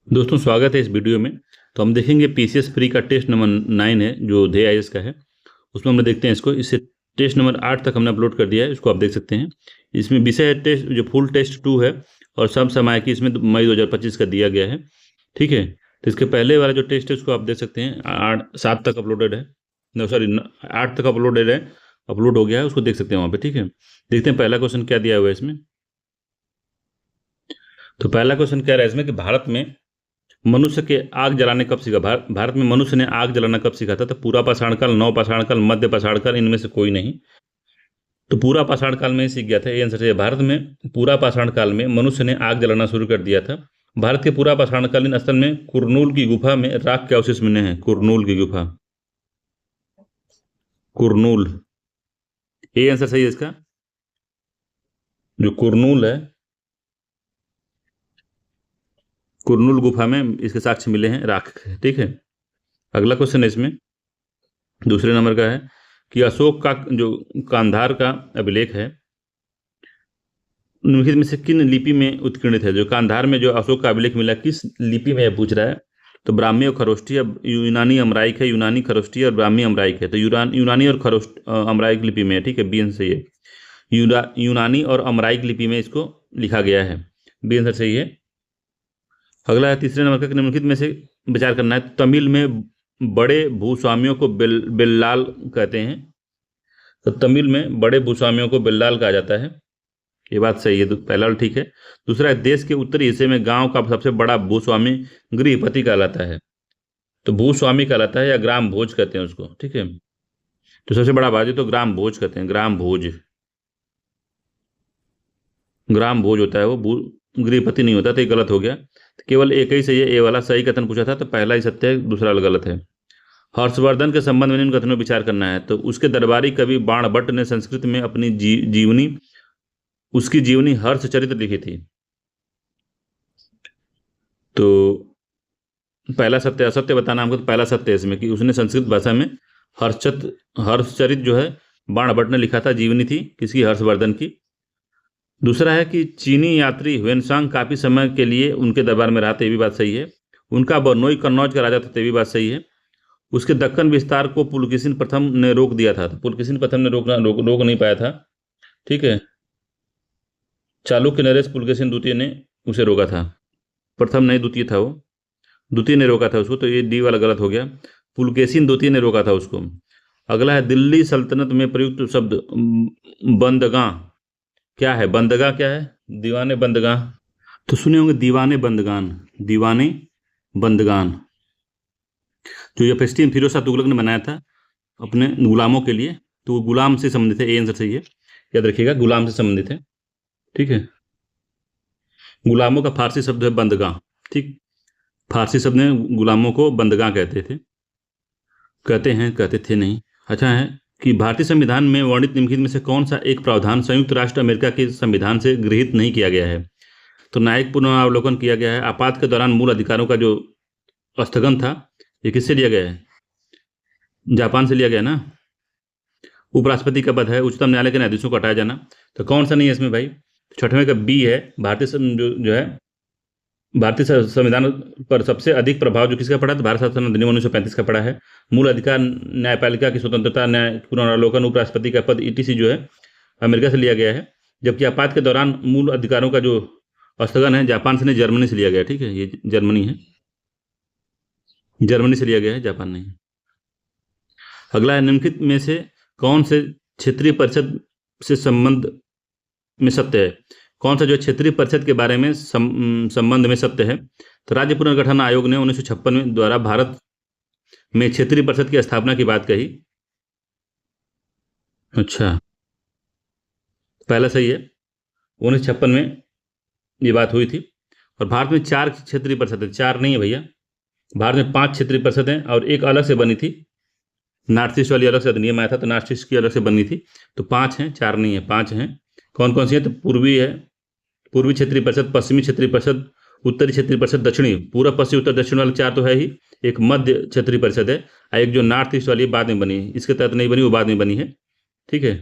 दोस्तों स्वागत है इस वीडियो में। तो हम देखेंगे पीसीएस प्री का टेस्ट नंबर 9 है जो ध्येय आईएएस का है। उसमें हम देखते हैं इसको। इससे टेस्ट नंबर 8 तक हमने अपलोड कर दिया है, इसको आप देख सकते हैं। इसमें विषय टेस्ट जो फुल टेस्ट 2 है और सब समय की इसमें मई 2025 का दिया गया है। ठीक है, तो इसके पहले वाला जो टेस्ट है उसको आप देख सकते हैं। 7 तक अपलोडेड है, नो सॉरी 8 तक अपलोडेड है, अपलोड हो गया है, उसको देख सकते हैं वहाँ पे। ठीक है, देखते हैं पहला क्वेश्चन क्या दिया हुआ है इसमें। तो पहला क्वेश्चन कह रहा है इसमें कि भारत में मनुष्य के आग जलाने कब सीखा। भारत में मनुष्य ने आग जलाना कब सीखा था? तो पूरा पाषाण काल, नव पाषाण काल, मध्य पाषाण काल, इनमें से कोई नहीं। तो पूरा पाषाण काल में ही सीख गया था, ये आंसर है। भारत में पूरा पाषाण काल में मनुष्य ने आग जलाना शुरू कर दिया था। भारत के पूरा पाषाणकालीन स्थल में कुरनूल की गुफा में राख के अवशेष मिले हैं। कुरनूल की गुफा, कुरनूल, ये आंसर सही है इसका। जो कुरनूल है, कुरनूल गुफा में इसके साक्ष्य मिले हैं राख के। ठीक है, अगला क्वेश्चन है इसमें, दूसरे नंबर का है कि अशोक का जो कांधार का अभिलेख है निम्नलिखित में से किन लिपि में उत्कीर्णित है? जो कांधार में जो अशोक का अभिलेख मिला किस लिपि में पूछ रहा है। तो ब्राह्मी और खरोष्टी, अब यूनानी अमराइक है, यूनानी खरोष्टी और ब्राह्मी अमराइक है। तो यूनानी और खरोष्ट अमराइक लिपि में है। ठीक है, बी आंसर सही है। यूनानी और अमराइक लिपि में इसको लिखा गया है, बी आंसर सही है। अगला है तीसरे नंबर का, निम्नलिखित में से विचार करना है। तमिल में बड़े भूस्वामियों को बिल्लाल कहते हैं। तो तमिल में बड़े भूस्वामियों को बिल्लाल कहा जाता है, ये बात सही है, तो पहला ठीक है। दूसरा है देश के उत्तरी हिस्से में गांव का सबसे बड़ा भूस्वामी गृहपति कहलाता है। तो भूस्वामी कहलाता है या ग्राम भोज कहते हैं उसको। ठीक है, तो सबसे बड़ा बाजी तो ग्राम भोज कहते हैं, ग्राम भोज, ग्राम भोज होता है वो, गृहपति नहीं होता। तो ये गलत हो गया, तो केवल एक ही सही है, ए वाला सही कथन पूछा था तो पहला ही सत्य है, दूसरा गलत है। हर्षवर्धन के संबंध में इन कथनों पर विचार करना है। तो उसके दरबारी कवि बाणभट्ट ने संस्कृत में अपनी जीवनी, उसकी जीवनी हर्षचरित्र लिखी थी। तो पहला सत्य, असत्य बताना हमको। तो पहला सत्य है इसमें कि उसने संस्कृत भाषा में हर्षचरित जो है बाणभट्ट ने लिखा था, जीवनी थी किसकी? हर्षवर्धन की। दूसरा है कि चीनी यात्री ह्वेनसांग काफी समय के लिए उनके दरबार में रहा था, ये भी बात सही है। उनका बरनोई कन्नौज का राजा था, ये भी बात सही है। उसके दक्कन विस्तार को पुलकेशिन प्रथम ने रोक दिया था, तो पुलकेशिन प्रथम ने रोक नहीं पाया था। ठीक है, चालुक्य नरेश पुलकेशिन द्वितीय ने उसे रोका था, प्रथम नहीं द्वितीय था वो, द्वितीय ने रोका था उसको। तो ये डी वाला गलत हो गया, पुलकेशिन द्वितीय ने रोका था उसको। अगला है दिल्ली सल्तनत में प्रयुक्त शब्द बंदगां क्या है? बंदगां क्या है? दीवाने बंदगां, तो सुने होंगे दीवाने बंदगान, दीवाने बंदगान, जो ये फेस्टिवल फिरोज शाह तुगलक ने बनाया था अपने गुलामों के लिए। तो वो गुलाम से संबंधित है, ये आंसर सही है, याद रखिएगा, गुलाम से संबंधित है। ठीक है, गुलामों का फारसी शब्द है बंदगां। ठीक, फारसी शब्द में गुलामों को बंदगां कहते थे, कहते थे नहीं। अच्छा है कि भारतीय संविधान में वर्णित निम्नलिखित में से कौन सा एक प्रावधान संयुक्त राष्ट्र अमेरिका के संविधान से गृहीत नहीं किया गया है? तो न्यायिक पुनरावलोकन किया गया है। आपात के दौरान मूल अधिकारों का जो स्थगन था, ये किससे लिया गया है? जापान से लिया गया ना। उपराष्ट्रपति का पद है, उच्चतम न्यायालय के न्यायाधीशों को हटाया जाना। तो कौन सा नहीं है इसमें भाई? छठवें का बी है। जो है भारतीय संविधान पर सबसे अधिक प्रभाव जो किसका पड़ा? तो भारत शासन अधिनियम 1935 का पड़ा है। मूल अधिकार, न्यायपालिका की स्वतंत्रता, न्याय पुनरावलोकन, उपराष्ट्रपति का पद, ईटीसी जो है अमेरिका से लिया गया है। जबकि आपात के दौरान मूल अधिकारों का जो स्थगन है जापान से नहीं, जर्मनी से लिया गया। ठीक है, ये जर्मनी है, जर्मनी से लिया गया है, जापान नहीं। अगला है निम्नलिखित में से कौन से क्षेत्रीय परिषद से संबंध में सत्य है? कौन सा जो क्षेत्रीय परिषद के बारे में संबंध में सत्य है? तो राज्य पुनर्गठन आयोग ने 1956 में द्वारा भारत में क्षेत्रीय परिषद की स्थापना की बात कही। अच्छा, पहला सही है, 1956 में ये बात हुई थी। और भारत में 4 क्षेत्रीय परिषद है, 4 नहीं है भैया, भारत में 5 क्षेत्रीय परिषद हैं और एक अलग से बनी थी, नॉर्थ ईस्ट वाली अलग से अधिनियम आया था, तो नॉर्थ ईस्ट की अलग से बनी थी। तो 5 हैं, 4 नहीं है, 5 हैं। कौन कौन सी है? तो पूर्वी है, पूर्वी क्षेत्रीय परिषद, पश्चिमी क्षेत्रीय परिषद, उत्तरी क्षेत्रीय परिषद, दक्षिणी, पूर्व पश्चिम उत्तर दक्षिण वाले 4 तो है ही, एक मध्य क्षेत्रीय परिषद है, और एक जो नॉर्थ ईस्ट वाली बाद में बनी, इसके तहत नहीं बनी, वो बाद में बनी है। ठीक है,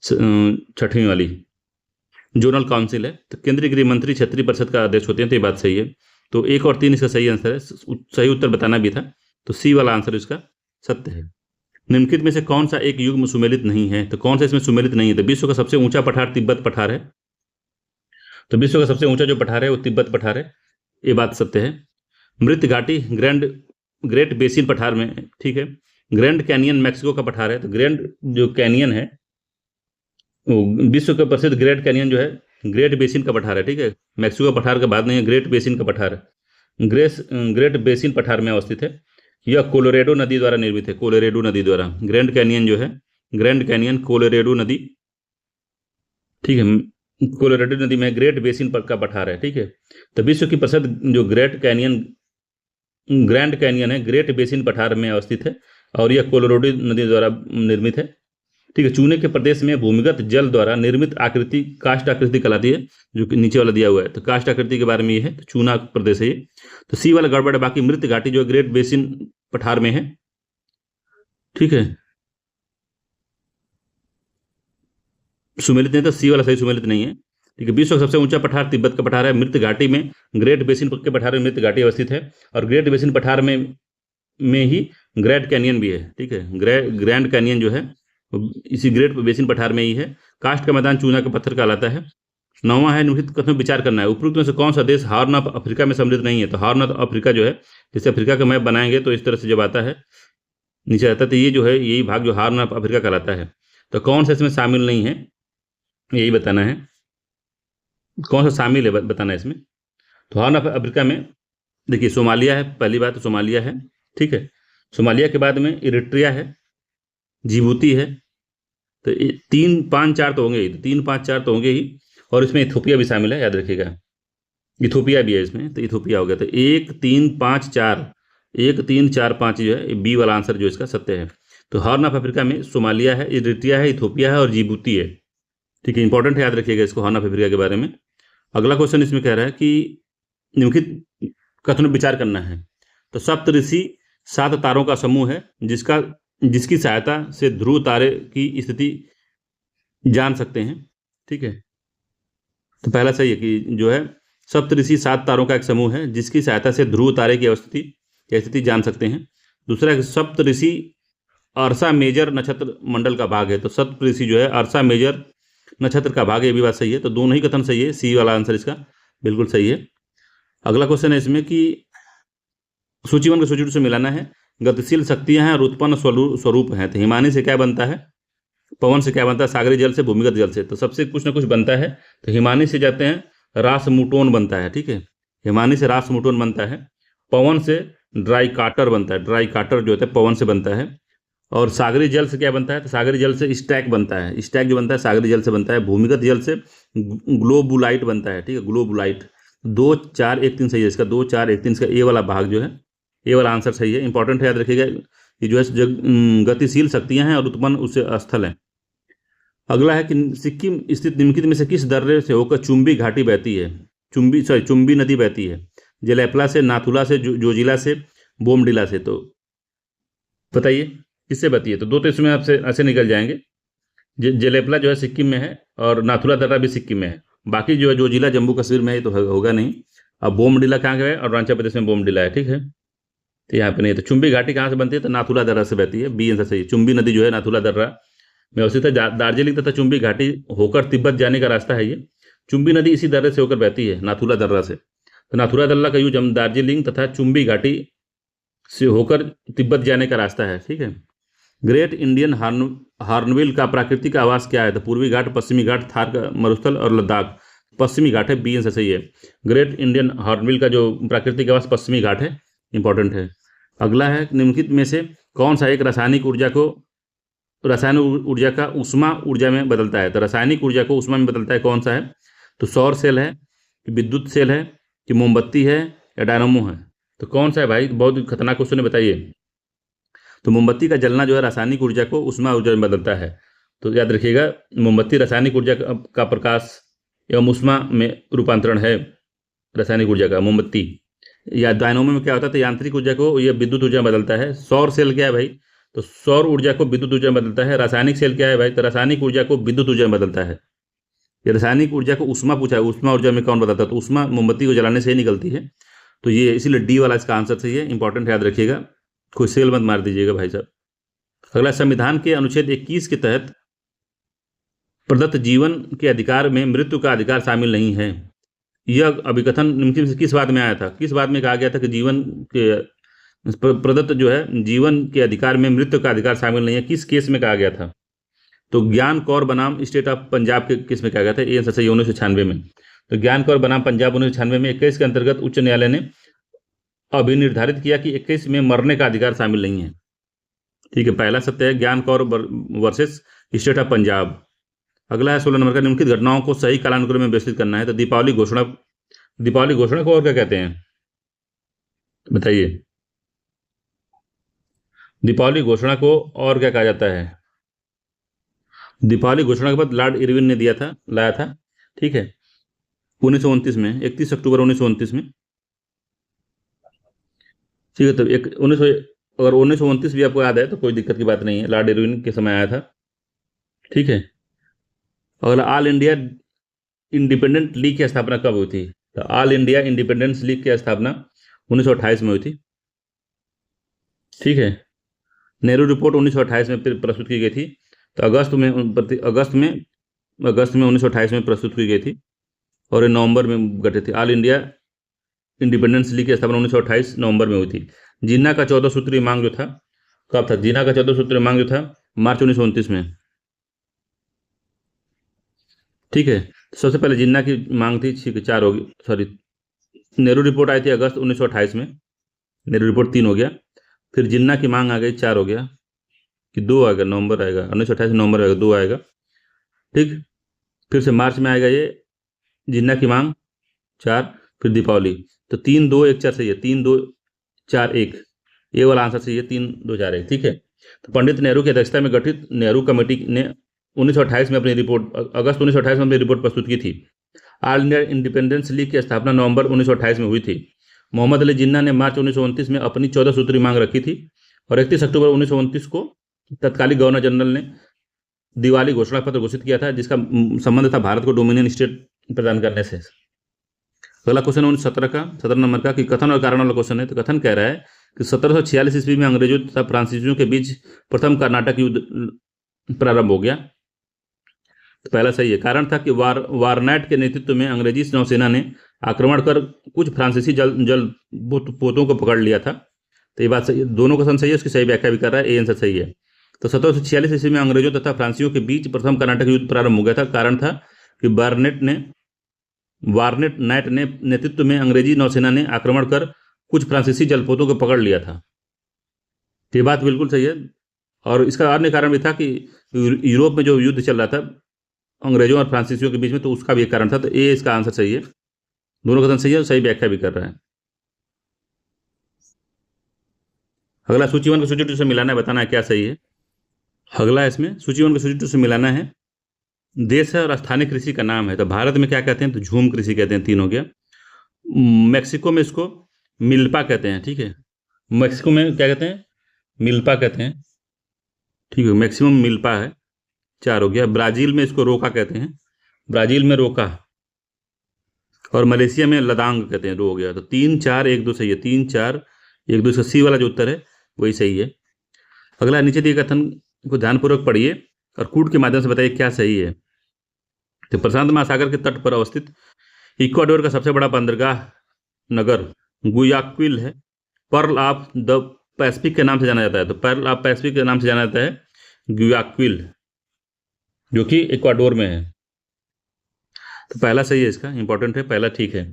छठवीं वाली जोनल काउंसिल है। तो केंद्रीय गृह मंत्री क्षेत्रीय परिषद का अध्यक्ष होते हैं, तो ये बात सही है। तो 1 और 3 इसका सही आंसर है, सही उत्तर बताना भी था, तो सी वाला आंसर इसका सत्य है। निम्नलिखित में से कौन सा एक युग्म सुमेलित नहीं है? तो कौन सा इसमें सुमेलित नहीं है? तो विश्व का सबसे ऊंचा पठार तिब्बत पठार है। तो विश्व का सबसे ऊंचा जो पठार है वो तिब्बत पठार है, ये बात सत्य है। मृत घाटी ग्रेट बेसिन पठार में, ठीक है। ग्रैंड कैनियन मैक्सिको का पठार है। तो ग्रैंड जो कैनियन है वो विश्व का प्रसिद्ध ग्रेट कैनियन जो है ग्रेट बेसिन का पठार है, ठीक है। मैक्सिको पठार का बात नहीं है, ग्रेट बेसिन का पठार है। ग्रेट बेसिन पठार में अवस्थित है। यह कोलोरेडो नदी द्वारा निर्मित है, कोलोरेडो नदी द्वारा। ग्रैंड कैनियन जो है, ग्रैंड कैनियन कोलोरेडो नदी, ठीक है, कोलोरेडो नदी में ग्रेट बेसिन का पठार है, ठीक है। तो विश्व की प्रसिद्ध जो ग्रैंड कैनियन है ग्रेट बेसिन पठार में अवस्थित है और यह कोलोरेडो नदी द्वारा निर्मित है, ठीक है। चूने के प्रदेश में भूमिगत जल द्वारा निर्मित आकृति काष्ठ आकृति कहलाती है, जो कि नीचे वाला दिया हुआ है। तो काष्ठ आकृति के बारे में ये है, तो चूना प्रदेश है ये। तो सी वाला गड़बड़ है। बाकी मृत घाटी जो ग्रेट बेसिन पठार में है, ठीक है, सुमेलित नहीं, तो सी वाला सही सुमेलित नहीं है, ठीक है। विश्व का सबसे ऊंचा पठार तिब्बत का पठार है। मृत घाटी में ग्रेट बेसिन के पठार में मृत घाटी अवस्थित है और ग्रेट बेसिन पठार में ही ग्रैंड कैनियन भी है, ठीक है। ग्रैंड कैनियन जो है इसी ग्रेट बेसिन पठार में ही है। काष्ठ का मैदान चूना का पत्थर कहलाता है। 9वां है, निम्नलिखित कथन विचार करना है। उपरोक्त में से कौन सा देश हॉर्न ऑफ अफ्रीका में सम्मिलित नहीं है? तो हॉर्न ऑफ अफ्रीका जो है, जैसे अफ्रीका का मैप बनाएंगे तो इस तरह से जब आता है नीचे आता है, तो ये जो है यही भाग जो हॉर्न ऑफ अफ्रीका कहलाता है। तो कौन सा इसमें शामिल नहीं है, यही बताना है, कौन सा शामिल है बताना है इसमें। तो हॉर्न ऑफ अफ्रीका में देखिए सोमालिया है, पहली बात तो सोमालिया है, ठीक है। सोमालिया के बाद में इरिट्रिया है, जिबूती है, तो 3, 5, 4 तो होंगे ही, 3, 5, 4 तो होंगे ही। और इसमें इथोपिया भी शामिल है, याद रखिएगा, इथोपिया भी है इसमें, तो इथोपिया हो गया। तो 1, 3, 5, 4, 1, 3, 4, 5 जो है बी वाला आंसर जो इसका सत्य है। तो हॉर्न ऑफ अफ्रीका में सोमालिया है, इरिट्रिया है, इथोपिया है और जिबूती है, ठीक है। इंपॉर्टेंट है, याद रखिएगा इसको हॉर्न ऑफ अफ्रीका के बारे में। अगला क्वेश्चन इसमें कह रहा है कि निम्नलिखित कथन विचार करना है। तो सप्तऋषि 7 तारों का समूह है जिसकी सहायता से ध्रुव तारे की स्थिति जान सकते हैं, ठीक है। तो पहला सही है कि जो है सप्तऋषि 7 तारों का एक समूह है जिसकी सहायता से ध्रुव तारे की स्थिति जान सकते हैं। दूसरा है सप्तऋषि अर्सा मेजर नक्षत्र मंडल का भाग है। तो सप्तऋषि जो है अर्सा मेजर नक्षत्र का भाग है, ये भी बात सही है। तो दोनों ही कथन सही है, सी वाला आंसर इसका बिल्कुल सही है। अगला क्वेश्चन है इसमें कि सूची 1 को सूची 2 से मिलाना है। गतिशील शक्तियां हैं और उत्पन्न स्वरूप हैं। तो हिमानी से क्या बनता है, पवन से क्या बनता है, सागरी जल से, भूमिगत जल से। तो सबसे कुछ ना कुछ बनता है। तो हिमानी से जाते हैं रासमुटोन बनता है, ठीक है। हिमानी से रासमुटोन बनता है। पवन से ड्राई काटर बनता है, ड्राई काटर जो होता है पवन से बनता है। और सागरी जल से क्या बनता है, तो सागरी जल से स्टैक बनता है, स्टैक जो बनता है सागरी जल से बनता है। भूमिगत जल से ग्लोबुलाइट बनता है, ठीक है, ग्लोबुलाइट। 2, 4, 1, 3 सही है इसका, 2, 4, 1, 3 इसका ए वाला भाग जो है, ए वाला आंसर सही है। इंपॉर्टेंट है, याद रखिएगा, ये जो है गतिशील शक्तियां हैं और उत्पन्न उससे स्थल है। अगला है कि सिक्किम स्थित निम्नलिखित में से किस दर्रे से होकर चुंबी घाटी बहती है, चुंबी नदी बहती है? जलेपला से, नाथुला से, जोजिला से, बोमडिला से। तो बताइए किससे बहती है? तो 2 तो इसमें आपसे ऐसे निकल जाएंगे। जलेपला जो है सिक्किम में है और नाथुला दर्रा भी सिक्किम में है। बाकी जो है जोजिला जम्मू कश्मीर में है, तो होगा नहीं। अब बोमडिला कहाँ का है, और अरुणाचल प्रदेश में बोमडिला है, ठीक है। तो यहाँ पे नहीं। तो चुंबी घाटी कहाँ से बनती है, तो नाथुला दर्रा से बहती है, बी आंसर सही है। चुंबी नदी जो है नाथुला दर्रा में अवस्थित है। दार्जिलिंग तथा चुंबी घाटी होकर तिब्बत जाने का रास्ता है ये। चुंबी नदी इसी दर्रे से होकर बहती है, नाथुला दर्रा से। तो नाथुला दर्रा का यूज हम दार्जिलिंग तथा चुंबी घाटी से होकर तिब्बत जाने का रास्ता है, ठीक है। ग्रेट इंडियन हॉर्नबिल का प्राकृतिक आवास क्या है? तो पूर्वी घाट, पश्चिमी घाट, थार का मरुस्थल और लद्दाख। पश्चिमी घाट है, बी आंसर सही है। ग्रेट इंडियन हॉर्नबिल का जो प्राकृतिक आवास पश्चिमी घाट है, इंपॉर्टेंट है। अगला है निम्नलिखित में से कौन सा एक रासायनिक ऊर्जा का ऊष्मा ऊर्जा में बदलता है? तो रासायनिक ऊर्जा को ऊष्मा में बदलता है, कौन सा है? तो सौर सेल है कि विद्युत सेल है कि मोमबत्ती है या डायनामो है? तो कौन सा है भाई? बहुत खतरनाक क्वेश्चन है, बताइए। तो मोमबत्ती का जलना जो है रासायनिक ऊर्जा को ऊष्मा ऊर्जा में बदलता है। तो याद रखिएगा, मोमबत्ती रासायनिक ऊर्जा का प्रकाश एवं ऊष्मा में रूपांतरण है, रासायनिक ऊर्जा का मोमबत्ती। या डायनामो में क्या होता है, तो यांत्रिक ऊर्जा को यह विद्युत ऊर्जा में बदलता है। सौर सेल क्या है भाई? तो सौर ऊर्जा को विद्युत ऊर्जा में बदलता है। रासायनिक सेल क्या है भाई? तो रासायनिक ऊर्जा को विद्युत ऊर्जा में बदलता है। ये रासायनिक ऊर्जा को ऊष्मा पूछा है, ऊष्मा ऊर्जा में कौन बदलता है? तो ऊष्मा मोमबत्ती को जलाने से ही निकलती है। तो ये इसीलिए डी वाला इसका आंसर सही है, इंपॉर्टेंट याद रखिएगा, कोई सेल मत मार दीजिएगा भाई साहब। अगला, संविधान के अनुच्छेद 21 के तहत प्रदत्त जीवन के अधिकार में मृत्यु का अधिकार शामिल नहीं है। यह अभिकथन निम्नलिखित में से किस बात में आया था? किस बात में कहा गया था कि जीवन के प्रदत्त जो है जीवन के अधिकार में मृत्यु का अधिकार शामिल नहीं है? किस केस में कहा गया था? तो ज्ञान कौर बनाम स्टेट ऑफ पंजाब के केस में कहा गया था। ये आंसर सही है, 1996 में। तो ज्ञान कौर बनाम पंजाब 1996 में 21 के अंतर्गत उच्च न्यायालय ने अभिनिर्धारित किया कि 21 में मरने का अधिकार शामिल नहीं है। ठीक है, पहला सत्य है ज्ञान Kaur versus state of Punjab. अगला है 16 नंबर का, निम्नलिखित घटनाओं को सही कालानुक्रम में व्यवस्थित करना है। तो दीपावली घोषणा को और क्या कहते हैं बताइए? दीपावली घोषणा को और क्या कहा जाता है? दीपावली घोषणा के बाद लॉर्ड इरविन ने लाया था, ठीक है, 1929 में, 31 अक्टूबर 1929 में। ठीक है, तो अगर 1929 भी आपको याद है तो कोई दिक्कत की बात नहीं है, लॉर्ड इरविन के समय आया था। ठीक है, अगला, ऑल इंडिया इंडिपेंडेंट लीग की स्थापना कब हुई थी? तो ऑल इंडिया इंडिपेंडेंस लीग की स्थापना 1928 में हुई थी। ठीक है, नेहरू रिपोर्ट 1928 में प्रस्तुत की गई थी। तो अगस्त में 1928 में प्रस्तुत की गई थी और नवंबर में गठित थी। ऑल इंडिया इंडिपेंडेंस लीग की स्थापना 1928 नवंबर में हुई थी। जिन्ना का 14 सूत्रीय मांग जो था कब था? जिन्ना का 14 सूत्रीय मांग जो था मार्च 1929 में। ठीक है, सबसे पहले जिन्ना की मांग थी 4 होगी, सॉरी, नेहरू रिपोर्ट आई थी अगस्त 1928 में, नेहरू रिपोर्ट 3 हो गया, फिर जिन्ना की मांग आ गई 4 हो गया कि 2 आएगा, नवंबर आएगा, 1928 नवंबर आएगा, 2 आएगा। ठीक, फिर से मार्च में आएगा ये जिन्ना की मांग 4, फिर दीपावली। तो 3 2 1 4 सही है, 3 2 4 1, ये वाला आंसर सही है, 3 2 4 1। ठीक है, तो पंडित नेहरू की अध्यक्षता में गठित नेहरू कमेटी ने 1928 में अपनी रिपोर्ट, अगस्त 1928 में अपनी रिपोर्ट प्रस्तुत की थी। ऑल इंडिया इंडिपेंडेंस लीग की स्थापना नवंबर 1928 में हुई थी। मोहम्मद अली जिन्ना ने मार्च 1929 में अपनी 14 सूत्री मांग रखी थी और 31 अक्टूबर 1929 को तत्कालीन गवर्नर जनरल ने दिवाली घोषणा पत्र घोषित किया था, जिसका संबंध था भारत को डोमिनियन स्टेट प्रदान करने से। अगला क्वेश्चन 17 नंबर का, कि कथन और कारण वाला क्वेश्चन है। तो कथन कह रहा है कि 1746 ईस्वी में अंग्रेजों तथा फ्रांसीसियों के बीच प्रथम कर्नाटक युद्ध प्रारंभ हो गया। तो पहला सही है। कारण था कि वारनैट के नेतृत्व में अंग्रेजी नौसेना ने आक्रमण कर कुछ फ्रांसीसी जल पोतों को पकड़ लिया था। तो ये बात सही है, दोनों का सही है, उसकी सही व्याख्या भी कर रहा है, ए आंसर सही है। तो 1746 ईस्वी में अंग्रेजों तथा फ्रांसीसियों के बीच प्रथम कर्नाटक युद्ध प्रारंभ हो गया था। कारण था कि वारनेट नाइट ने नेतृत्व में अंग्रेजी नौसेना ने आक्रमण कर कुछ फ्रांसीसी जलपोतों को पकड़ लिया था। ये बात बिल्कुल सही है। और इसका अन्य कारण भी था कि यूरोप में जो युद्ध चल रहा था अंग्रेजों और फ्रांसीसियों के बीच में, तो उसका भी एक कारण था। तो ये इसका आंसर सही है, दोनों कथन सही है, सही व्याख्या भी कर रहा है। अगला, सूची 1 को सूची 2 से मिलाना है, बताना है क्या सही है। अगला इसमें सूची 1 को सूची 2 से मिलाना है। देश है और स्थानीय कृषि का नाम है। तो भारत में क्या कहते हैं? तो झूम कृषि कहते हैं, 3 हो गया। मैक्सिको में इसको मिल्पा कहते हैं। ठीक है, मैक्सिको में क्या कहते हैं? मिल्पा कहते हैं। ठीक है, मैक्सिमम मिल्पा है, 4 हो गया। ब्राजील में इसको रोका कहते हैं, ब्राजील में रोका। और मलेशिया में लदांग कहते हैं, 2 हो गया। तो 3 4 1 2 सही है, 3 4 1 2, इसका सी वाला जो उत्तर है वही सही है। अगला, नीचे दिए कथन को ध्यानपूर्वक पढ़िए और कूट के माध्यम से बताइए क्या सही है। तो प्रशांत महासागर के तट पर अवस्थित इक्वाडोर का सबसे बड़ा बंदरगाह नगर गुयाक्विल है। पर्ल ऑफ द पैसिफिक के नाम से जाना जाता है। तो पर्ल ऑफ पैसिफिक के नाम से जाना जाता है गुयाक्विल, जो कि इक्वाडोर में है। तो पहला सही है, इसका इंपॉर्टेंट है, पहला ठीक है।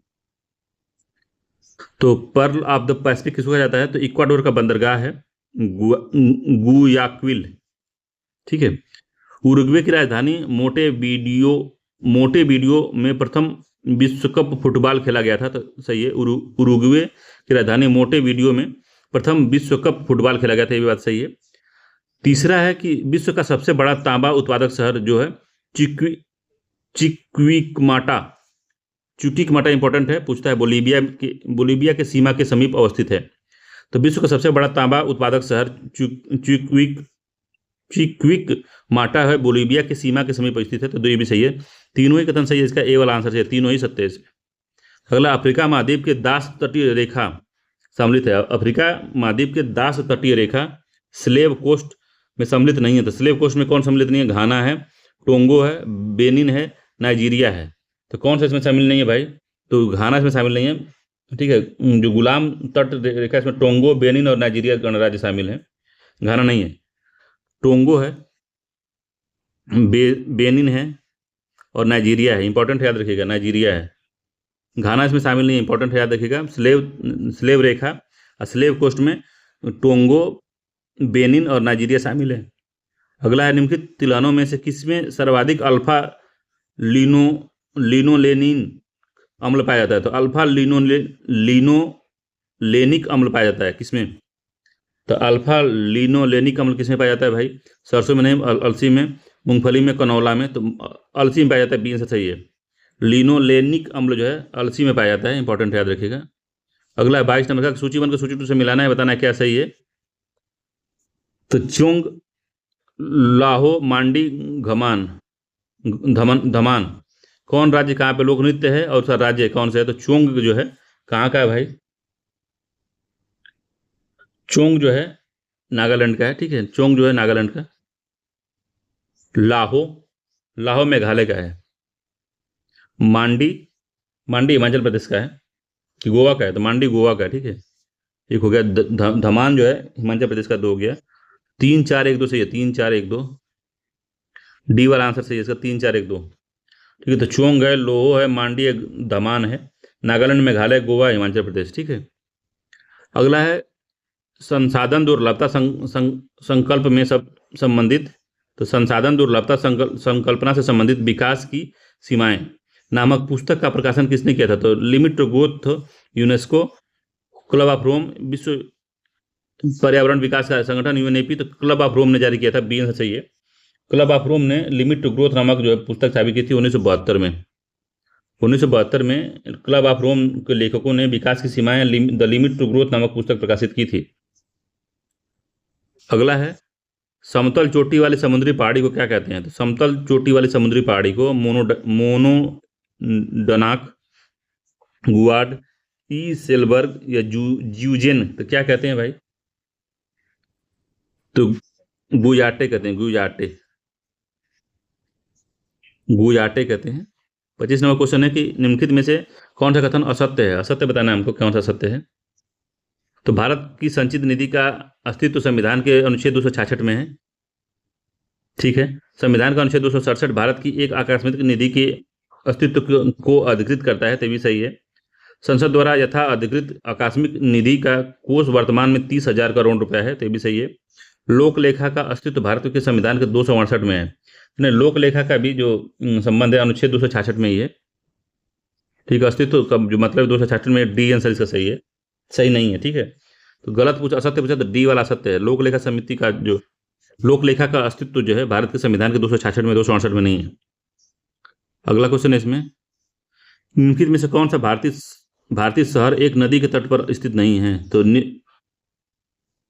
तो पर्ल ऑफ द पैसिफिक किसको कहा जाता है? तो इक्वाडोर का बंदरगाह है गुयाक्विल। ठीक है, उरुग्वे की राजधानी मोंटेवीडियो में प्रथम विश्व कप फुटबॉल खेला गया था। तो सही है, उरुग्वे की राजधानी मोंटेवीडियो में प्रथम विश्व कप फुटबॉल खेला गया था, ये बात सही है। तीसरा है कि विश्व का सबसे बड़ा तांबा उत्पादक शहर जो है चुक्विकमाटा इंपॉर्टेंट है, पूछता है, बोलीविया के सीमा के समीप अवस्थित है। तो विश्व का सबसे बड़ा तांबा उत्पादक शहर चिक्विकमाटा है, बोलीविया के सीमा के समीप स्थित है। तो ये भी सही है, तीनों ही कथन सही है, इसका ए वाला आंसर है, तीनों ही सत्य है। अगला, अफ्रीका महाद्वीप के दास तटीय रेखा सम्मिलित है। अफ्रीका महाद्वीप के दास तटीय रेखा स्लेव कोस्ट में सम्मिलित नहीं है। तो स्लेव कोस्ट में कौन सम्मिलित नहीं है? घाना है, टोंगो है, बेनिन है, नाइजीरिया है। तो कौन सा इसमें शामिल नहीं है भाई? तो घाना इसमें शामिल नहीं है। ठीक है, जो गुलाम तट रेखा इसमें टोंगो, बेनिन और नाइजीरिया गणराज्य शामिल है, घाना नहीं है। टोंगो है, बेनिन है और नाइजीरिया है। इंपॉर्टेंट याद रखिएगा, नाइजीरिया है। घाना इसमें शामिल नहीं है, इंपॉर्टेंट याद रखिएगा। स्लेव रेखा और स्लेव कोस्ट में टोंगो, बेनिन और नाइजीरिया शामिल है। अगला है, निम्नलिखित तिलहनों में से किसमें सर्वाधिक अल्फा लिनोलेनिन अम्ल पाया जाता है? तो अल्फा लिनोलेनिक अम्ल पाया जाता है किसमें? तो अल्फा लिनोलेनिक अम्ल किसमें पाया जाता है भाई? सरसों में नहीं, अलसी में, मूंगफली में, कनौला में। तो अलसी में पाया जाता है, बी आंसर सही है। लिनोलेनिक अम्ल जो है अलसी में पाया जाता है, इंपॉर्टेंट याद रखिएगा। अगला 22 नंबर का, सूची 1 को सूची 2 से मिलाना है, बताना है क्या सही है। तो चोंग, लाहो, मांडी, घमान, धमान कौन राज्य कहाँ पे लोक नृत्य है और उसका राज्य कौन सा है? तो चोंग जो है कहाँ का है भाई? चोंग जो है नागालैंड का है। ठीक है, चोंग जो है नागालैंड का। लाहो, लाहो मेघालय का है। मांडी, मांडी हिमाचल प्रदेश का है कि गोवा का है? तो मांडी गोवा का है। ठीक है, एक हो गया। धमान जो है हिमाचल प्रदेश का, 2 हो गया। 3 4 1 2 सही है, 3 4 1 2, डी वाला आंसर सही है इसका, 3 4 1 2। ठीक है, तो चोंग है, लोहो है, मांडी है, धमान है, नागालैंड, मेघालय, गोवा, हिमाचल प्रदेश। ठीक है, अगला है संसाधन दुर्लभता संकल्प में संबंधित। तो संसाधन दुर्लभता संकल्पना से संबंधित विकास की सीमाएं नामक पुस्तक का प्रकाशन किसने किया था? तो limit to growth, UNESCO, club of Rome, विश्व पर्यावरण विकास का संगठन यूएनईपी। तो क्लब ऑफ रोम ने जारी किया था, बी आंसर सही है। क्लब ऑफ रोम ने लिमिट टू ग्रोथ नामक जो है पुस्तक जारी की थी 1972 में। 1972 में क्लब ऑफ रोम के लेखकों ने विकास की सीमाएं द लिमिट टू ग्रोथ नामक पुस्तक प्रकाशित की थी। अगला है, समतल चोटी वाली समुद्री पहाड़ी को क्या कहते हैं? तो समतल चोटी वाली समुद्री पहाड़ी को मोनोडनाक, गुआड, ई सेलबर्ग या ज्यूजेन, तो क्या कहते हैं भाई? तो गुयाटे कहते हैं, गुयाटे, गुयाटे कहते हैं। 25 नंबर क्वेश्चन है कि निम्नलिखित में से कौन सा कथन असत्य है? असत्य बताना है हमको, कौन सा सत्य है। तो भारत की संचित निधि का अस्तित्व संविधान के अनुच्छेद 266 में है। ठीक है, संविधान का अनुच्छेद 267 भारत की एक आकस्मिक निधि के अस्तित्व को अधिकृत करता है, तो भी सही है। संसद द्वारा यथा अधिकृत आकस्मिक निधि का कोष वर्तमान में 30,000 करोड़ रुपया है, तो भी सही है। लोक लेखा का अस्तित्व भारत के संविधान के 268 में है। लोक लेखा का भी जो संबंध है अनुच्छेद 266 में ही है। ठीक है, अस्तित्व का जो मतलब 266 में, डी आंसर इसका सही है, सही नहीं है। ठीक है, तो गलत पूछा, असत्य पूछा तो डी वाला असत्य है। लोक लेखा समिति का जो लोक लेखा का अस्तित्व जो है भारत के संविधान के 266 में, 268 में नहीं है। अगला क्वेश्चन है इसमें, निम्नलिखित में से कौन सा भारतीय शहर एक नदी के तट पर स्थित नहीं है? तो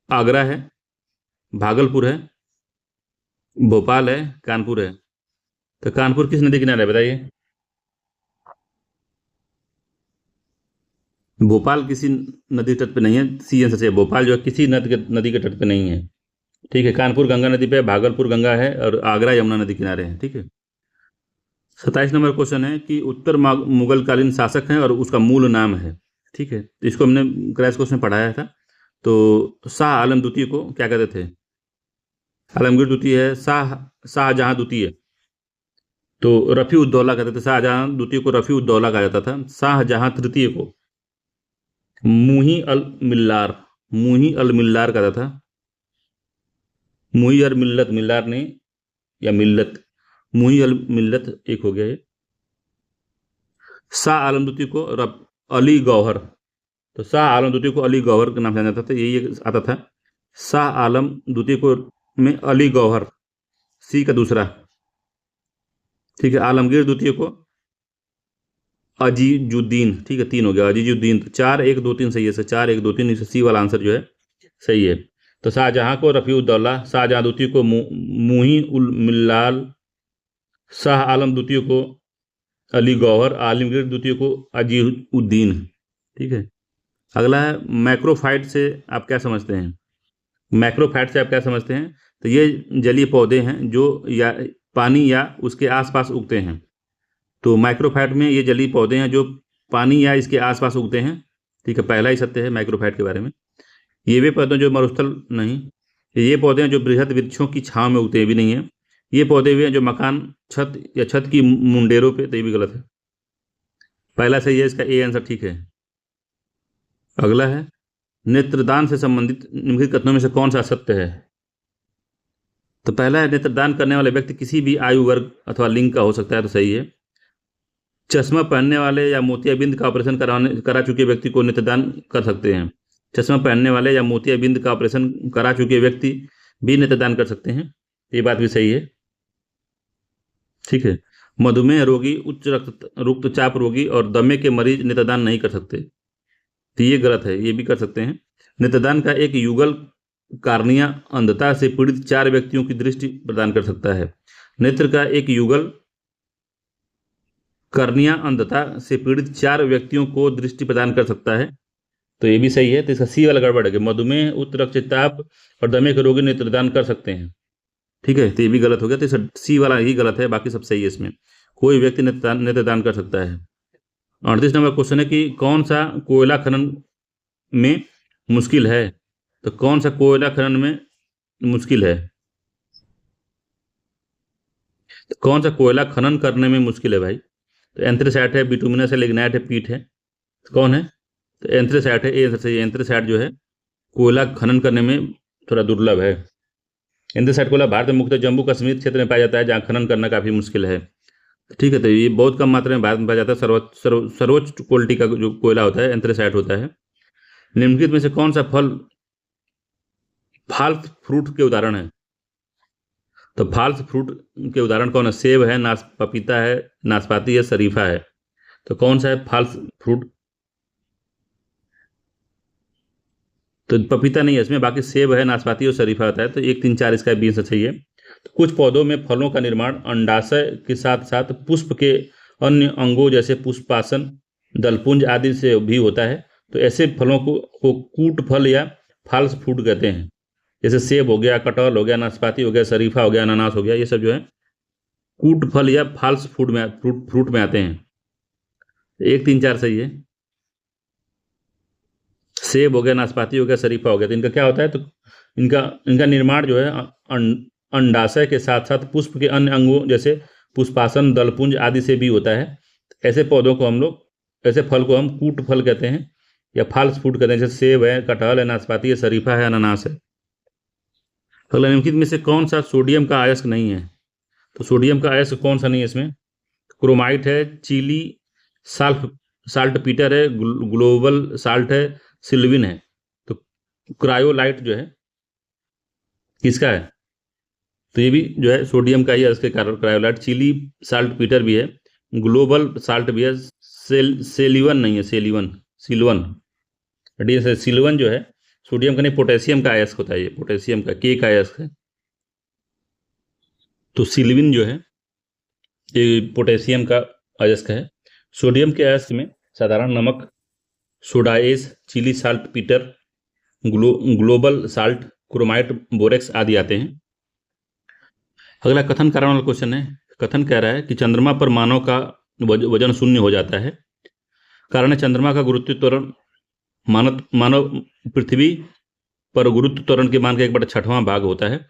आगरा है, भागलपुर है, भोपाल है, कानपुर है। तो कानपुर किस नदी किनारे है बताइए? भोपाल किसी नदी तट पे नहीं है, सी आंसर से। भोपाल जो है किसी नदी के तट पे नहीं है। ठीक है, कानपुर गंगा नदी पे, भागलपुर गंगा है और आगरा यमुना नदी किनारे है। ठीक है, 27 नंबर क्वेश्चन है कि उत्तर मुगल कालीन शासक है और उसका मूल नाम है। ठीक है, तो इसको हमने क्रैश कोर्स में पढ़ाया था। तो शाह आलम द्वितीय को क्या कहते थे? आलमगीर द्वितीय है, शाहजहां द्वितीय तो रफी उद्दौला कहते थे। शाहजहां द्वितीय को रफी उद्दौला कहा जाता था। शाहजहां तृतीय को मुही अल मिल्लार कहता था। मुही अल मिल्लत, मिल्लार ने या मिल्लत, मुही अल मिल्लत एक हो गया ये। शाह आलम द्वितीय को अली गौहर, तो शाह आलम द्वितीय को अली गौहर के नाम से जाना जाता था, यही आता था। शाह आलम द्वितीय को में अली गौहर, सी का दूसरा। ठीक है, आलमगीर द्वितीय को अजीजुद्दीन। ठीक है, 3 हो गया, अजीजुद्दीन। तो 4 1 2 3 सही है, 4 1 2 3, इसे सी वाला आंसर जो है सही है। तो शाहजहां को रफी उद्दौला, शाहजहां द्वितीय को मुही उल मिल्लाल, शाह आलम द्वितीय को अली गौहर, आलमगीर द्वितीय को अजीउद्दीन। ठीक है। अगला है मैक्रोफाइट से आप क्या समझते हैं? मैक्रोफाइट से आप क्या समझते हैं? तो ये जलीय पौधे हैं जो या पानी या उसके आसपास उगते हैं। तो माइक्रोफाइट में ये जलीय पौधे हैं जो पानी या इसके आसपास उगते हैं। ठीक है, पहला ही सत्य है माइक्रोफाइट के बारे में। ये भी पौधे जो मरुस्थल नहीं, ये पौधे हैं जो बृहद वृक्षों की छांव में उगते हैं, भी नहीं है। ये पौधे भी हैं जो मकान, छत या छत की मुंडेरों पे, तो ये भी गलत है। पहला सही है, इसका ए आंसर ठीक है। अगला है नेत्रदान से संबंधित निम्नलिखित कथनों में से कौन सा सत्य है? तो पहला है नेत्रदान करने वाले व्यक्ति किसी भी आयु वर्ग अथवा लिंग का हो सकता है, तो सही है। चश्मा पहनने वाले या मोतियाबिंद का ऑपरेशन करा चुके व्यक्ति को नेत्रदान कर सकते हैं। चश्मा पहनने वाले या मोतियाबिंद का ऑपरेशन करा चुके व्यक्ति भी नेत्रदान कर सकते हैं, ये बात भी सही है। ठीक है। मधुमेह रोगी, उच्च रक्तचाप रोगी और दमे के मरीज नेत्रदान नहीं कर सकते, तो ये गलत है, ये भी कर सकते हैं। नेत्रदान का एक युगल कार्निया अंधता से पीड़ित 4 व्यक्तियों की दृष्टि प्रदान कर सकता है। नेत्र का एक युगल कर्निया अंधता से पीड़ित 4 व्यक्तियों को दृष्टि प्रदान कर सकता है, तो ये भी सही है। तो इसका सी वाला गड़बड़ है कि मधुमेह, उच्च रक्तचाप और दमे के रोगी नेत्रदान कर सकते हैं। ठीक है, तो ये भी गलत हो गया। तो सी वाला ही गलत है, बाकी सब सही है। इसमें कोई व्यक्ति नेत्रदान कर सकता है। 38 नंबर क्वेश्चन है कि कौन सा कोयला खनन में मुश्किल है? तो कौन सा कोयला खनन में मुश्किल है? तो कौन सा कोयला खनन करने में मुश्किल है भाई? तो एंथ्रेसाइट है, बिटुमिनस है, लिग्नाइट है, पीट है, तो कौन है? तो एंथ्रेसाइट है, ए सही है। एंथ्रेसाइट जो है कोयला खनन करने में थोड़ा दुर्लभ है। एंथ्रेसाइट कोयला भारत में मुख्यतः जम्मू कश्मीर क्षेत्र में पाया जाता है, जहाँ खनन करना काफी मुश्किल है। ठीक है, तो ये बहुत कम मात्रा में भारत में पाया जाता है। सर्वोच्च क्वालिटी का जो कोयला होता है एंथ्रेसाइट होता है। निम्नलिखित में से कौन सा फल फाल्स फ्रूट के उदाहरण है? तो फाल्स फ्रूट के उदाहरण कौन है? सेब है, पपीता है, नाशपाती है, शरीफा है, तो कौन सा है फाल्स फ्रूट? तो पपीता नहीं है इसमें, बाकी सेब है, नाशपाती और शरीफा होता है। तो 1, 3, 4 इसका बी सही है। तो कुछ पौधों में फलों का निर्माण अंडाशय के साथ साथ पुष्प के अन्य अंगों जैसे पुष्पासन, दलपुंज आदि से भी होता है। तो ऐसे फलों को कूट फल या फाल्स फ्रूट कहते हैं। जैसे सेब हो गया, कटहल हो गया, नाशपाती हो गया, शरीफा हो गया, अनानास हो गया, ये सब जो है कूट फल या फाल्स फ्रूट में आते हैं। 1, 3, 4 सही है। सेब हो गया, नाशपाती हो गया, शरीफा हो गया, तो इनका क्या होता है? तो इनका निर्माण जो है अंडाशय के साथ साथ पुष्प के अन्य अंगों जैसे पुष्पासन, दलपुंज आदि से भी होता है। ऐसे पौधों को हम लोग, ऐसे फल को हम कूट फल कहते हैं या फाल्स फ्रूट कहते हैं। जैसे सेब है, कटहल है, नाशपाती है, शरीफा है, अनानास है। अगला निम्नलिखित में से कौन सा सोडियम का अयस्क नहीं है? तो सोडियम का अयस्क कौन सा नहीं है इसमें? क्रोमाइट है, चीली साल्ट पीटर है, ग्लोबल साल्ट है, सिल्विन है। तो क्रायोलाइट जो है किसका है? तो ये भी जो है सोडियम का ही है, इसके कारण क्रायोलाइट। चिली साल्ट पीटर भी है, ग्लोबल साल्ट भी है, सेलिवन नहीं है, सिल्वन। सिल्वन जो है सोडियम का नहीं, पोटेशियम का अयस्क होता है, ये पोटेशियम का के अयस्क है। तो सिल्विन जो है ये पोटेशियम का अयस्क है। सोडियम के अयस्क में साधारण नमक, soda ash, Chile saltpetre, Glauber salt, chromite, borax आदि आते हैं। अगला कथन कारण वाला क्वेश्चन है। कथन कह रहा है कि चंद्रमा पर मानव का वजन शून्य हो जाता है। कारण है चंद्रमा का गुरुत्व त्वरण मानव पृथ्वी पर गुरुत्व त्वरण के मान का 1/6वां भाग होता है,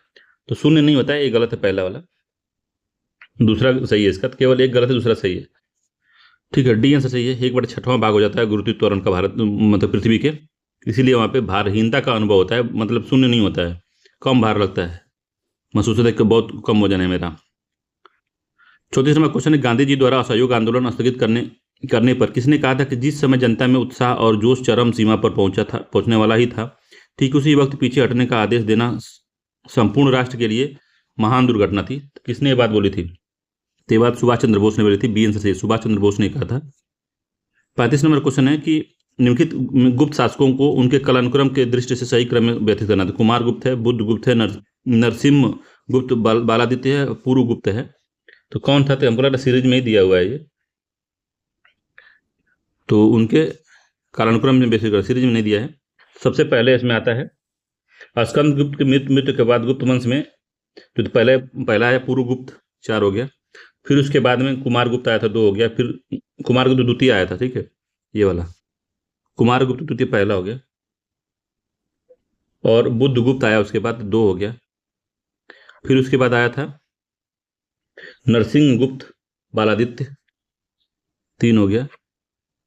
तो शून्य नहीं होता है, ये गलत है पहला वाला। दूसरा सही है इसका, तो केवल एक गलत है, दूसरा सही है। ठीक है, डी आंसर सही है। 1/6वां भाग हो जाता है गुरुत्व त्वरण का भारत मतलब पृथ्वी के, इसीलिए वहाँ पे भारहीनता का अनुभव होता है, मतलब शून्य नहीं होता है, कम भार लगता है, महसूस होता है कि बहुत कम वजन है मेरा। 34 नंबर क्वेश्चन है, गांधी जी द्वारा असहयोग आंदोलन स्थगित करने पर किसने कहा था कि जिस समय जनता में उत्साह और जोश चरम सीमा पर पहुंचने वाला ही था, ठीक उसी वक्त पीछे हटने का आदेश देना संपूर्ण राष्ट्र के लिए महान दुर्घटना थी? तो किसने ये बात बोली थी? तो ये बात सुभाष चंद्र बोस ने बोली थी। बी आंसर सही, सुभाष चंद्र बोस ने कहा था। 35 नंबर क्वेश्चन है कि निम्नलिखित गुप्त शासकों को उनके कालानुक्रम के दृष्टि से सही क्रम में व्यथित करना था। कुमार गुप्त है, बुद्ध गुप्त है, नरसिम्ह गुप्त, बालादित्य है, पूर्व गुप्त है, तो कौन था? तो हमको लगा सीरीज में ही दिया हुआ है ये। तो उनके कालानुक्रम में बेसिक सीरीज में नहीं दिया है। सबसे पहले इसमें आता है स्कंदगुप्त के मृत्यु के बाद गुप्त वंश में जो तो पहला है पुरुगुप्त, 4 हो गया। फिर उसके बाद में कुमारगुप्त आया था, 2 हो गया। फिर कुमारगुप्त द्वितीय आया था, ठीक है, ये वाला कुमारगुप्त द्वितीय पहला हो गया। और बुद्धगुप्त आया उसके बाद, 2 हो गया। फिर उसके बाद आया था नरसिंहगुप्त बालादित्य, 3 हो गया।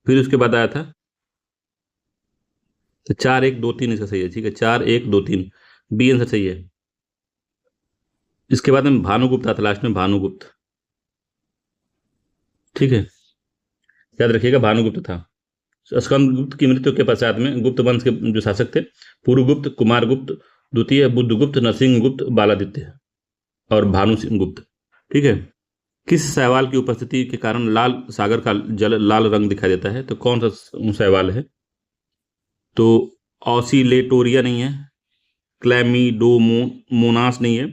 फिर उसके बाद आया था तो 4 1 2 3 इसका सही है, ठीक है, 4 1 2 3 बी आंसर सही है। इसके बाद में भानुगुप्त आता लास्ट में, भानुगुप्त, ठीक है, याद रखिएगा भानुगुप्त था। स्कंदगुप्त की मृत्यु के पश्चात में गुप्त वंश के जो शासक थे पुरुगुप्त, कुमारगुप्त द्वितीय, बुद्धगुप्त, नरसिंहगुप्त, बालादित्य और भानु सिंह गुप्त, ठीक है। किस शैवाल की उपस्थिति के कारण लाल सागर का जल लाल रंग दिखाई देता है? तो कौन सा शैवाल है? तो ऑसिलेटोरिया नहीं है, क्लैमिडोमोनास नहीं है,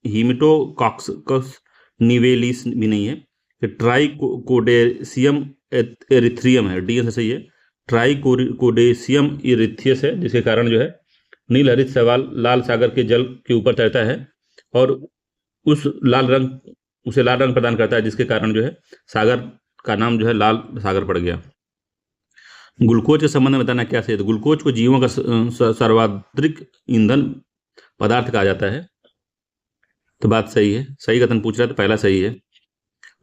हीमेटोकॉक्स निवेलिस भी नहीं है, ट्राइकोडेसियम एरिथ्रियम है, डी आंसर सही है। ट्राइकोडेसियम इरिथियस है, जिसके कारण जो है नील हरित शैवाल लाल सागर के जल के ऊपर तैरता है और उसे लाल रंग प्रदान करता है, जिसके कारण जो है सागर का नाम जो है लाल सागर पड़ गया। ग्लूकोज के संबंध में बताना क्या सही है? तो ग्लूकोज को जीवों का सर्वाधिक ईंधन पदार्थ कहा जाता है, तो बात सही है। सही कथन पूछ रहा है तो पहला सही है।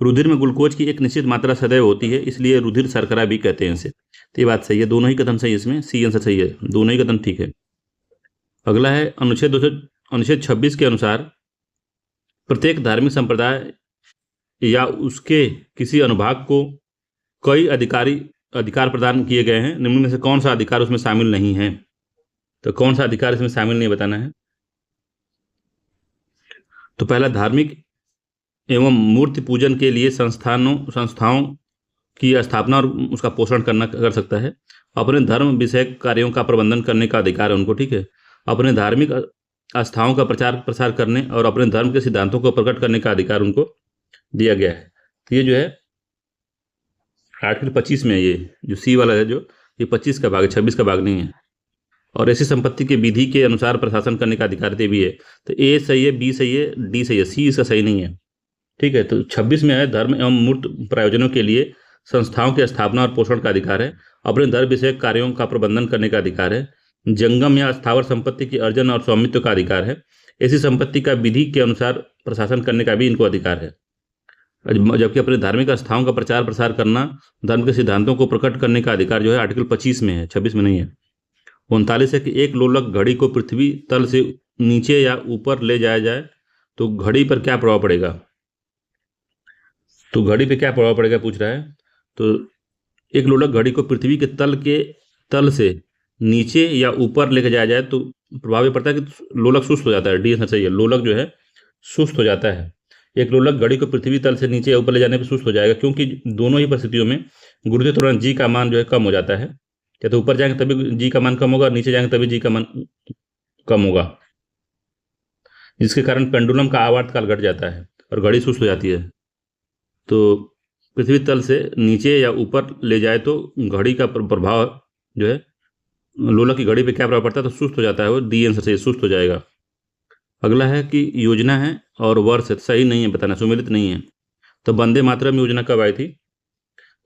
रुधिर में ग्लूकोज की एक निश्चित मात्रा सदैव होती है, इसलिए रुधिर शर्करा भी कहते हैं इसे, तो ये बात सही है। दोनों ही कथन सही है, इसमें सी आंसर सही है, दोनों ही कथन ठीक है। अगला है अनुच्छेद 26 के अनुसार प्रत्येक धार्मिक संप्रदाय या उसके किसी अनुभाग को कई अधिकार प्रदान किए गए हैं, निम्न में से कौन सा अधिकार उसमें शामिल नहीं है? तो कौन सा अधिकार इसमें शामिल नहीं बताना है। तो पहला, धार्मिक एवं मूर्ति पूजन के लिए संस्थाओं की स्थापना और उसका पोषण कर सकता है। अपने धर्म विषयक कार्यों का प्रबंधन करने का अधिकार है उनको, ठीक है। अपने धार्मिक आस्थाओं का प्रचार प्रसार करने और अपने धर्म के सिद्धांतों को प्रकट करने का अधिकार उनको दिया गया है। तो ये जो है आर्टिकल 25 में, ये जो सी वाला है, जो ये 25 का भाग है, 26 का भाग नहीं है। और ऐसी संपत्ति के विधि के अनुसार प्रशासन करने का अधिकार भी है। तो ए सही है, बी सही है, डी सही है, सी इसका सही नहीं है, ठीक है। तो 26 में है धर्म एवं मूर्त प्रयोजनों के लिए संस्थाओं की स्थापना और पोषण का अधिकार है। अपने धर्म विषयक कार्यों का प्रबंधन करने का अधिकार है। जंगम या स्थावर संपत्ति की अर्जन और स्वामित्व का अधिकार है। ऐसी संपत्ति का विधि के अनुसार प्रशासन करने का भी इनको अधिकार है। जबकि अपने धार्मिक आस्थाओं का प्रचार प्रसार करना, धर्म के सिद्धांतों को प्रकट करने का अधिकार जो है आर्टिकल 25 में है, 26 में नहीं है। 39 है कि एक लोलक घड़ी को पृथ्वी तल से नीचे या ऊपर ले जाया जाए तो घड़ी पर क्या प्रभाव पड़ेगा? तो घड़ी पे क्या प्रभाव पड़ेगा पूछ रहा है। तो एक लोलक घड़ी को पृथ्वी के तल से नीचे या ऊपर लेके जाया जाए तो प्रभाव ये पड़ता है कि लोलक सुस्त हो जाता है, डी आंसर सही है। लोलक जो है सुस्त हो जाता है। एक लोलक घड़ी को पृथ्वी तल से नीचे या ऊपर ले जाने पर सुस्त हो जाएगा, क्योंकि दोनों ही परिस्थितियों में गुरुत्वाकर्षण त्वरण जी का मान जो है कम हो जाता है। या तो ऊपर जाएंगे तभी जी का मान कम होगा, नीचे जाएंगे तभी जी का मान कम होगा, जिसके कारण पेंडुलम का आवर्त काल घट जाता है और घड़ी सुस्त हो जाती है। तो पृथ्वी तल से नीचे या ऊपर ले जाए तो घड़ी का प्रभाव जो है लोलक की घड़ी पे क्या प्रभाव पड़ता है? तो सुस्त हो जाता है वो, डी आंसर से सुस्त हो जाएगा। अगला है कि योजना है और वर्ष है, सही नहीं है बताना, सुमेलित नहीं है। तो वंदे मातरम योजना कब आई थी?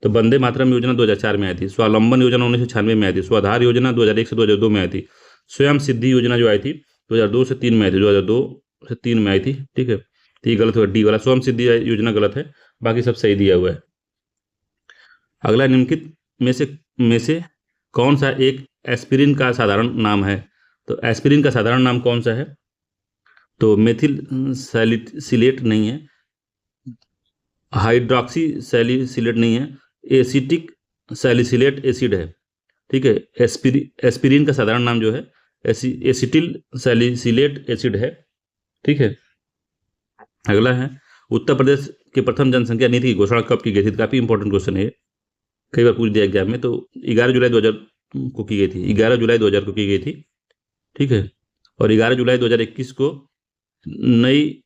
तो वंदे मातरम योजना 2004 में आई थी। स्वावलंबन योजना 1996 में आई थी। स्वाधार योजना 2001 से 2002 में आई थी। स्वयं सिद्धि योजना जो आई थी 2002 से 3 में आई थी, 2002 से 3 में आई थी, ठीक है। तो ये गलत हुआ, डी वाला स्वयं सिद्धि योजना गलत है, बाकी सब सही दिया हुआ है। अगला, निम्नलिखित में से कौन सा एक एस्पिरिन का साधारण नाम है? तो एस्पिरिन का साधारण नाम कौन सा है? तो मेथिल सैलिसिलेट नहीं है, हाइड्रोक्सी सैलिसिलेट नहीं है, एसिटिक सैलिसिलेट एसिड है, ठीक है। एस्पिरिन का साधारण नाम जो है एसिटिल सैलिसिलेट एसिड है, ठीक है। अगला है, उत्तर प्रदेश के प्रथम जनसंख्या नीति की घोषणा कब की गई थी? काफी इंपॉर्टेंट क्वेश्चन है, कई बार पूछ दिया एग्जाम में। तो 11 जुलाई 2000 को की गई थी, 11 जुलाई 2000 को की गई थी, ठीक है। और 11 जुलाई 2021 को नई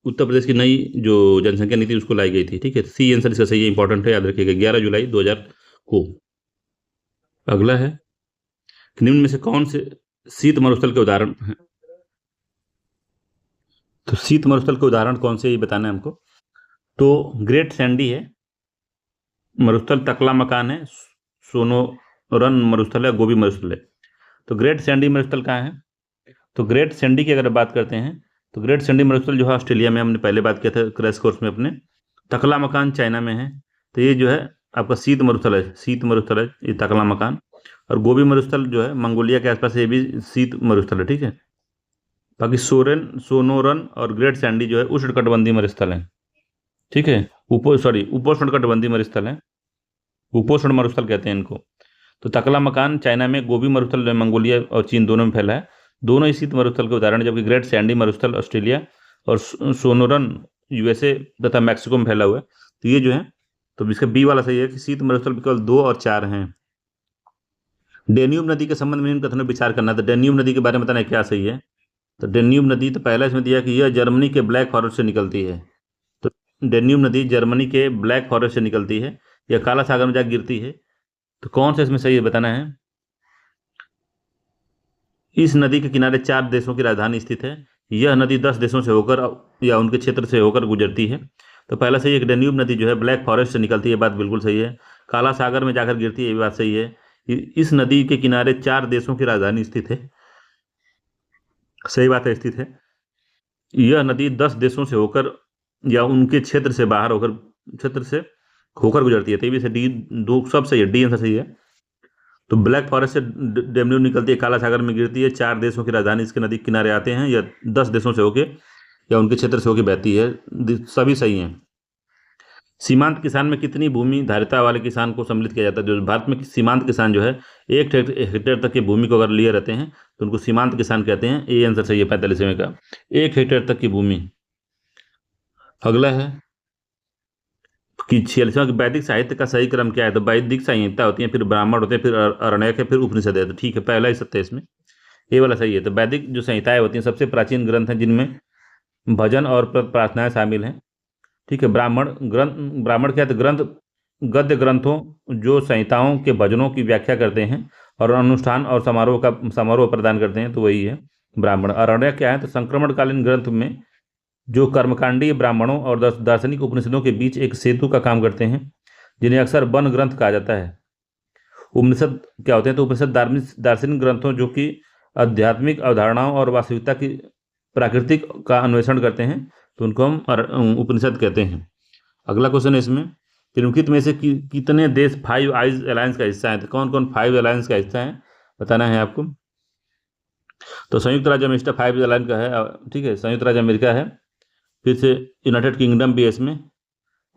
उत्तर प्रदेश की नई जो जनसंख्या नीति उसको लाई गई थी। ठीक है, सी आंसर इसका सही है, इंपॉर्टेंट है, याद रखिएगा, 11 जुलाई 2000 को। अगला है, निम्न में से कौन से शीत मरुस्थल के उदाहरण हैं? तो शीत मरुस्थल के उदाहरण कौन से, ये बताना है हमको। तो ग्रेट सैंडी है मरुस्थल, तकला मकान है, सोनोरन मरुस्थल है, गोबी मरुस्थल है। तो ग्रेट सैंडी मरुस्थल कहाँ है? तो ग्रेट सैंडी की अगर बात करते हैं तो ग्रेट सैंडी मरुस्थल जो है ऑस्ट्रेलिया में, हमने पहले बात किया था क्रैश कोर्स में अपने। तकला मकान चाइना में है। तो ये जो है आपका शीत मरुस्थल है, शीत मरुस्थल है ये तकला मकान। और गोबी मरुस्थल जो है मंगोलिया के आसपास, ये भी शीत मरुस्थल है। ठीक है, बाकी सोनोरन और ग्रेट सैंडी जो है उष्णकटिबंधीय मरुस्थल है। ठीक है, उपोष्णकटिबंधीय मरुस्थल है, उपोष्ण मरुस्थल कहते हैं इनको। तो तकला मकान चाइना में, गोबी मरुस्थल जो है मंगोलिया और चीन दोनों में फैला है। दोनों ही शीत मरुस्थल के उदाहरण, जबकि ग्रेट सैंडी मरुस्थल ऑस्ट्रेलिया और सोनोरन यूएसए तथा मैक्सिको में फैला हुआ है। तो ये जो है, तो इसका बी वाला सही है कि शीत मरुस्थल केवल 2 और 4 हैं। डेन्यूब नदी के संबंध में इन कथनों पर विचार करना। तो डेन्यूब नदी के बारे में बताना है क्या सही है। तो डेन्यूब नदी, तो पहला इसमें दिया कि यह जर्मनी के ब्लैक फॉरेस्ट से निकलती है। तो डेन्यूब नदी जर्मनी के ब्लैक फॉरेस्ट से निकलती है, यह काला सागर में जाकर गिरती है। तो कौन सा इसमें सही है बताना है। इस नदी के किनारे 4 देशों की राजधानी स्थित है। यह नदी 10 देशों से होकर या उनके क्षेत्र से होकर गुजरती है। तो पहला सही है कि डेन्यूब नदी जो है ब्लैक फॉरेस्ट से निकलती है, बात बिल्कुल सही है। काला सागर में जाकर गिरती है, ये बात सही है। इस नदी के किनारे 4 देशों की राजधानी स्थित है, सही बात है, स्थित है। यह नदी 10 देशों से होकर या उनके क्षेत्र से बाहर होकर, क्षेत्र से होकर गुजरती है। तो ये भी डी, दो सब सही है, डी आंसर सही है। तो ब्लैक फॉरेस्ट से डेन्यूब निकलती है, काला सागर में गिरती है, 4 देशों की राजधानी इसके नदी किनारे आते हैं, या 10 देशों से होके या उनके क्षेत्र से होके बहती है, सभी सही हैं। सीमांत किसान में कितनी भूमि धारिता वाले किसान को सम्मिलित किया जाता है? जो भारत में सीमांत किसान जो है 1 हेक्टेयर तक की भूमि को अगर लिए रहते हैं तो उनको सीमांत किसान कहते हैं। ये आंसर सही है 45वें का, 1 हेक्टेयर तक की भूमि। अगला है कि 46वां कि वैदिक साहित्य का सही क्रम क्या है? तो वैदिक संहिता होती है, फिर ब्राह्मण होते हैं, फिर अरण्यक है, फिर उपनिषद है। तो ठीक है, पहला ही सत्य है इसमें, ये वाला सही है। तो वैदिक जो संहिताएं होती हैं सबसे प्राचीन ग्रंथ हैं जिनमें भजन और प्रार्थनाएं शामिल हैं। ठीक है, ब्राह्मण क्या है? तो ग्रंथ, गद्य ग्रंथों जो संहिताओं के भजनों की व्याख्या करते हैं और अनुष्ठान और समारोह प्रदान करते हैं, तो वही है ब्राह्मण। अरण्यक क्या है? तो संक्रमणकालीन ग्रंथ में जो कर्मकांडीय ब्राह्मणों और दार्शनिक उपनिषदों के बीच एक सेतु का काम करते हैं, जिन्हें अक्सर वन ग्रंथ कहा जाता है। उपनिषद क्या होते हैं? तो उपनिषद दार्शनिक ग्रंथों जो कि आध्यात्मिक अवधारणाओं और वास्तविकता की प्राकृतिक का अन्वेषण करते हैं, तो उनको हम उपनिषद कहते हैं। अगला क्वेश्चन है इसमें, निम्नलिखित में से कितने देश 5 आइज अलायंस का हिस्सा है? तो कौन कौन 5 अलायंस का हिस्सा है बताना है आपको। तो संयुक्त राज्य अमेरिका 5 अलायंस का है। ठीक है, संयुक्त राज्य अमेरिका है, फिर से यूनाइटेड किंगडम भी है इसमें।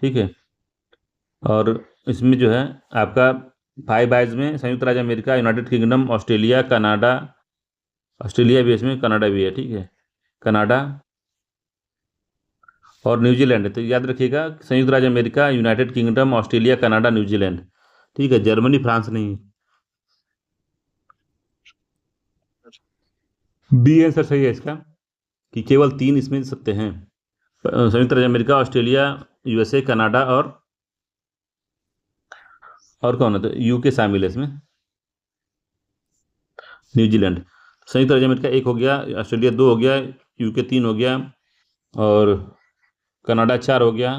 ठीक है, और इसमें जो है आपका 5 आइज में संयुक्त राज्य America, United kingdom, Australia, Canada, Australia भी है इसमें, कनाडा भी है। ठीक है, कनाडा और न्यूजीलैंड है। तो याद रखिएगा, संयुक्त राज्य America, United kingdom, Australia, Canada, New Zealand. ठीक है, जर्मनी फ्रांस नहीं है। बी आंसर सही है इसका, कि केवल 3 इसमें सत्य हैं। संयुक्त राज्य अमेरिका, ऑस्ट्रेलिया, यूएसए, कनाडा और कौन है? तो यूके शामिल है इसमें, न्यूजीलैंड। संयुक्त राज्य अमेरिका 1 हो गया, ऑस्ट्रेलिया 2 हो गया, यूके 3 हो गया, और कनाडा 4 हो गया,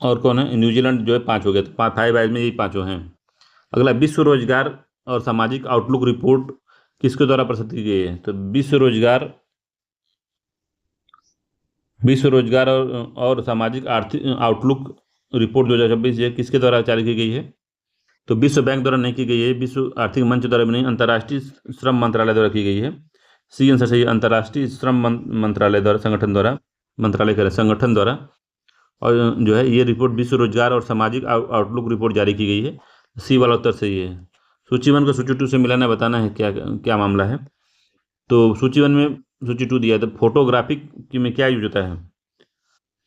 और कौन है? न्यूजीलैंड जो है 5 हो गया। तो 5 आइज में यही 5 हैं। अगला, विश्व रोजगार और सामाजिक आउटलुक रिपोर्ट किसके द्वारा प्रस्तुत की गई है? तो विश्व रोजगार और सामाजिक आर्थिक आउटलुक रिपोर्ट 2026 ये किसके द्वारा जारी की गई है? तो विश्व बैंक द्वारा नहीं की गई है, विश्व आर्थिक मंच द्वारा भी नहीं, अंतर्राष्ट्रीय श्रम मंत्रालय द्वारा की गई है। सी आंसर सही है, अंतर्राष्ट्रीय श्रम मंत्रालय द्वारा, संगठन द्वारा, मंत्रालय करें, संगठन द्वारा। और जो है ये रिपोर्ट विश्व रोजगार और सामाजिक आउटलुक रिपोर्ट जारी की गई है। सी वाला उत्तर सही है। सूची 1 को सूची 2 से मिलाना, बताना है क्या क्या मामला है। तो सूची 1 में सूची 2 दिया है। तो फोटोग्राफिक में क्या यूज होता है?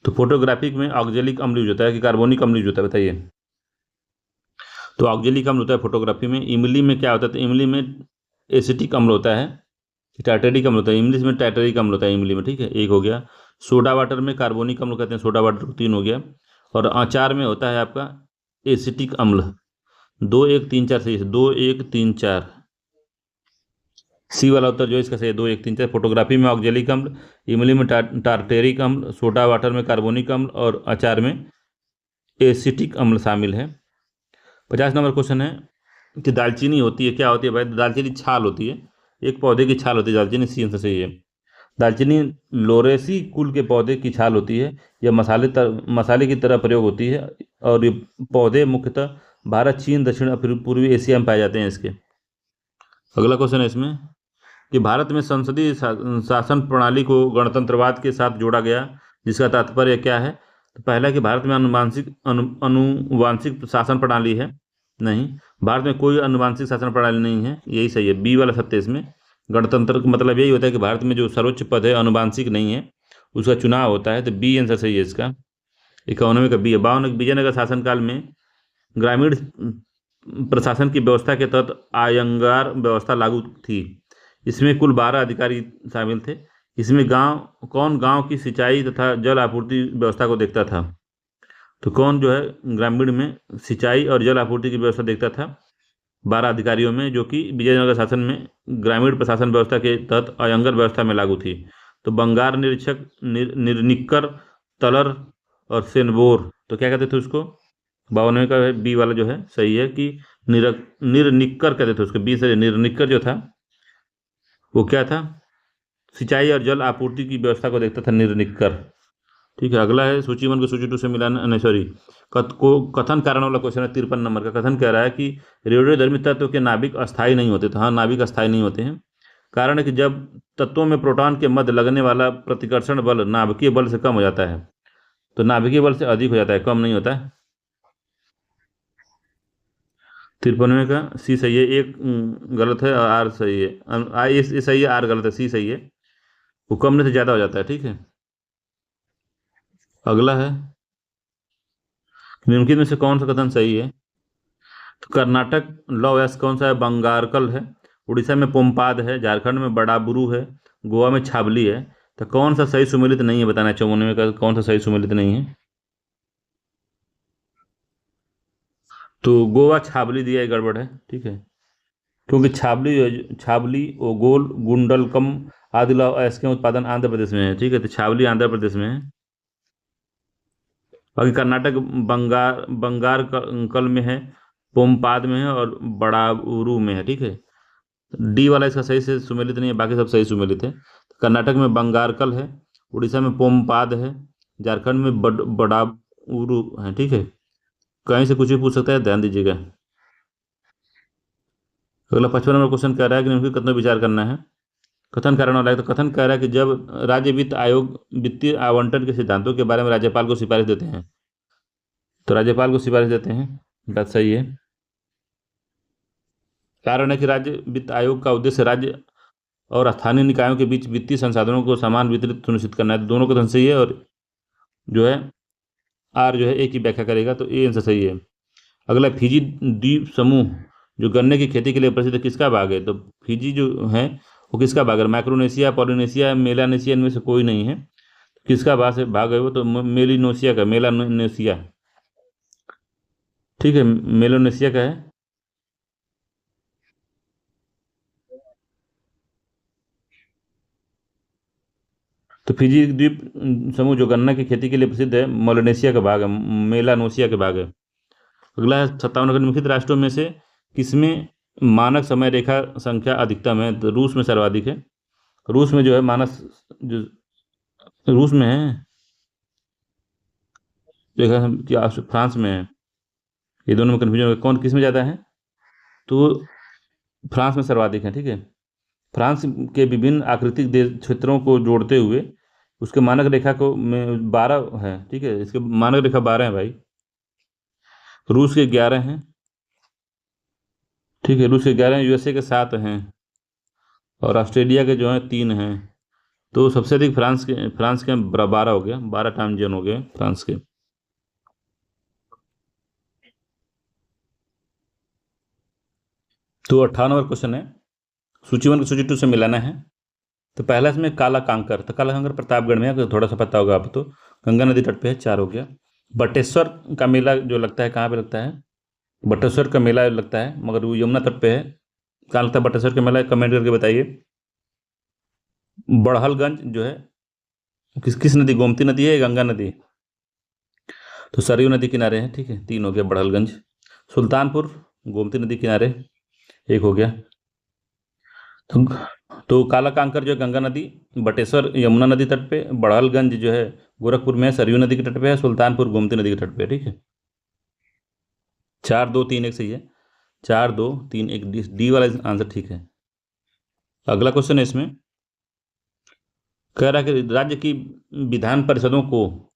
तो फोटोग्राफिक में ऑक्जेलिक अम्ल यूज होता है कि कार्बोनिक अम्ल यूज होता है, बताइए। तो ऑक्जेलिक अम्ल होता है फोटोग्राफी में। इमली में क्या होता है? तो इमली में एसिटिक अम्ल होता है, टाइटेरिक अम्ल होता है। इमली में टाइटेरिक अम्ल होता है इमली में। ठीक है, 1 हो गया। सोडा वाटर में कार्बोनिक अम्ल कहते हैं, सोडा वाटर को 3 हो गया। और अचार में होता है आपका एसिटिक अम्ल। 2 1 3 4 सही है, 2 1 3 4 सी वाला उत्तर जो है इसका सही है, 2 1 3 4। फोटोग्राफी में ऑक्जेलिक अम्ल, इमली में टार्टेरिक अम्ल, सोडा वाटर में कार्बोनिक अम्ल और अचार में एसिटिक अम्ल शामिल है। 50 नंबर क्वेश्चन है कि दालचीनी होती है, क्या होती है भाई? दालचीनी छाल होती है, एक पौधे की छाल होती है दालचीनी, सी आंसर सही है। दालचीनी लोरेसी कुल के पौधे की छाल होती है। यह मसाले की तरह प्रयोग होती है और ये पौधे मुख्यतः भारत, चीन, दक्षिण पूर्वी एशिया में पाए जाते हैं इसके। अगला क्वेश्चन है इसमें कि भारत में संसदीय शासन प्रणाली को गणतंत्रवाद के साथ जोड़ा गया, जिसका तात्पर्य क्या है? तो पहला कि भारत में अनुवांशिक शासन प्रणाली है। नहीं, भारत में कोई अनुवांशिक शासन प्रणाली नहीं है, यही सही है, बी वाला सत्य इसमें। गणतंत्र का मतलब यही होता है कि भारत में जो सर्वोच्च पद है अनुवांशिक नहीं है, उसका चुनाव होता है, तो बी आंसर सही है इसका। 91 का बी है। 52 विजयनगर शासनकाल में ग्रामीण प्रशासन की व्यवस्था के तहत आयंगार व्यवस्था लागू थी। इसमें कुल 12 अधिकारी शामिल थे। इसमें कौन गांव की सिंचाई तथा जल आपूर्ति व्यवस्था को देखता था? तो कौन जो है ग्रामीण में सिंचाई और जल आपूर्ति की व्यवस्था देखता था? 12 अधिकारियों में, जो कि विजयनगर शासन में ग्रामीण प्रशासन व्यवस्था के तहत अयंगर व्यवस्था में लागू थी। तो बंगार निरीक्षक, निर्निक्कर, तलर और सेनबोर, तो क्या कहते थे उसको? 52 का बी वाला जो है सही है कि निर्निक्कर कहते थे उसको, बी से निर्निक्कर जो था वो क्या था? सिंचाई और जल आपूर्ति की व्यवस्था को देखता था निर्निक्कर। ठीक है, अगला है सूची 1 को सूची 2 से मिलाना, नहीं सॉरी, कथन कारण वाला क्वेश्चन है। 53 नंबर का कथन कह रहा है कि रेडियोधर्मी तत्व के नाभिक अस्थायी नहीं होते। तो हाँ, नाभिक अस्थायी नहीं होते हैं। कारण है कि जब तत्वों में प्रोटॉन के मध्य लगने वाला प्रतिकर्षण बल नाभिकीय बल से कम हो जाता है, तो नाभिकीय बल से अधिक हो जाता है, कम नहीं होता है। 53 का सी सही है, एक गलत है और आर सही है। ये सही है, आर गलत है, सी सही है। वो कम से ज़्यादा हो जाता है। ठीक है, अगला है निम्नलिखित में से कौन सा कथन सही है? तो कर्नाटक लौ यस कौन सा है? बंगारकल है। उड़ीसा में पोमपाद है। झारखंड में बड़ाबुरु है। गोवा में छाबली है। तो कौन सा सही सुमेलित नहीं है बताना है 54 का, कौन सा सही सुमेलित नहीं है? तो गोवा छाबली दिया है, गड़बड़ है। ठीक है, क्योंकि छाबली ओगोल गुंडलकम आदि लौह अयस्क के उत्पादन आंध्र प्रदेश में है। ठीक है, तो छाबली आंध्र प्रदेश में है। बाकी कर्नाटक बंगार कल में है, पोमपाद में है और बड़ाउरू में है। ठीक है, डी वाला इसका सही से सुमेलित नहीं है, बाकी सब सही सुमेलित है। कर्नाटक में बंगारकल है। उड़ीसा में पोमपाद है। झारखंड में बड़ाउरू है। ठीक है, कहीं से कुछ भी पूछ सकता है, ध्यान दीजिएगा। अगला 55 नंबर क्वेश्चन कह रहा है कि निम्नलिखित कथनों पर विचार करना है। कथन कारण वाला है, तो कथन कह रहा है कि जब राज्य वित्त आयोग वित्तीय आवंटन के सिद्धांतों के बारे में राज्यपाल को सिफारिश देते हैं, तो राज्यपाल को सिफारिश देते हैं, बात सही है। कारण है कि राज्य वित्त आयोग का उद्देश्य राज्य और स्थानीय निकायों के बीच वित्तीय संसाधनों को समान वितरित सुनिश्चित करना है। तो दोनों कथन सही है, और जो है आर जो है ए की व्याख्या करेगा, तो ए आंसर सही है। अगला फिजी द्वीप समूह जो गन्ने की खेती के लिए प्रसिद्ध है, किसका भाग है? तो फिजी जो है वो किसका भाग है? माइक्रोनेशिया, पॉलिनेशिया, मेलानेशिया, इनमें से कोई नहीं है। किसका भाग है वो? तो मेलिनोसिया का, मेलानेशिया। ठीक है, मेलोनेशिया का है। तो फिजी द्वीप समूह जो गन्ना की खेती के लिए प्रसिद्ध है, मोलिनेशिया का भाग है, मेलानोसिया के भाग है। अगला है 57 निम्नलिखित राष्ट्रों में से किसमें मानक समय रेखा संख्या अधिकतम है? तो रूस में सर्वाधिक है। रूस में जो है मानक जो रूस में है, देखा हम क्या फ्रांस में है, ये दोनों में कन्फ्यूजन हो गया, कौन किस में ज़्यादा है? तो फ्रांस में सर्वाधिक है। ठीक है, फ्रांस के विभिन्न आकृतिक देश क्षेत्रों को जोड़ते हुए उसके मानक रेखा को में 12 है। ठीक है, इसके मानक रेखा 12 है भाई। रूस के 11 हैं। ठीक है, रूस के 11 हैं, यूएसए के 7 हैं और ऑस्ट्रेलिया के जो हैं 3 हैं। तो सबसे अधिक फ्रांस के 12 हो गया, 12 टाइम जोन हो गए फ्रांस के। तो 58 नंबर क्वेश्चन है, सूची 1 को सूची 2 से मिलाना है। तो पहला इसमें काला कांकर, तो काला कांकर प्रतापगढ़ में है, तो थोड़ा सा पता होगा आपको। तो गंगा नदी तट पे है, 4 हो गया। बटेश्वर का मेला जो लगता है कहाँ पे लगता है? बटेश्वर का मेला लगता है, मगर वो यमुना तट पे है। कहाँ लगता है बटेश्वर का मेला? कमेंट करके बताइए। बड़हलगंज जो है किस किस नदी, गोमती नदी है या गंगा नदी? तो सरयू नदी किनारे है, ठीक है, 3 हो गया बड़हलगंज। सुल्तानपुर गोमती नदी किनारे, 1 हो गया। तो काला कांकर जो है गंगा नदी, बटेश्वर यमुना नदी तट पे, बड़हलगंज जो है गोरखपुर में है, सरयू नदी के तट पे है, सुल्तानपुर गोमती नदी के तट पे है, ठीक है। 4 2 3 1 सही है। 4 2 3 1 डी वाला आंसर ठीक है। अगला क्वेश्चन है इसमें, कह रहा है कि राज्य की विधान परिषदों को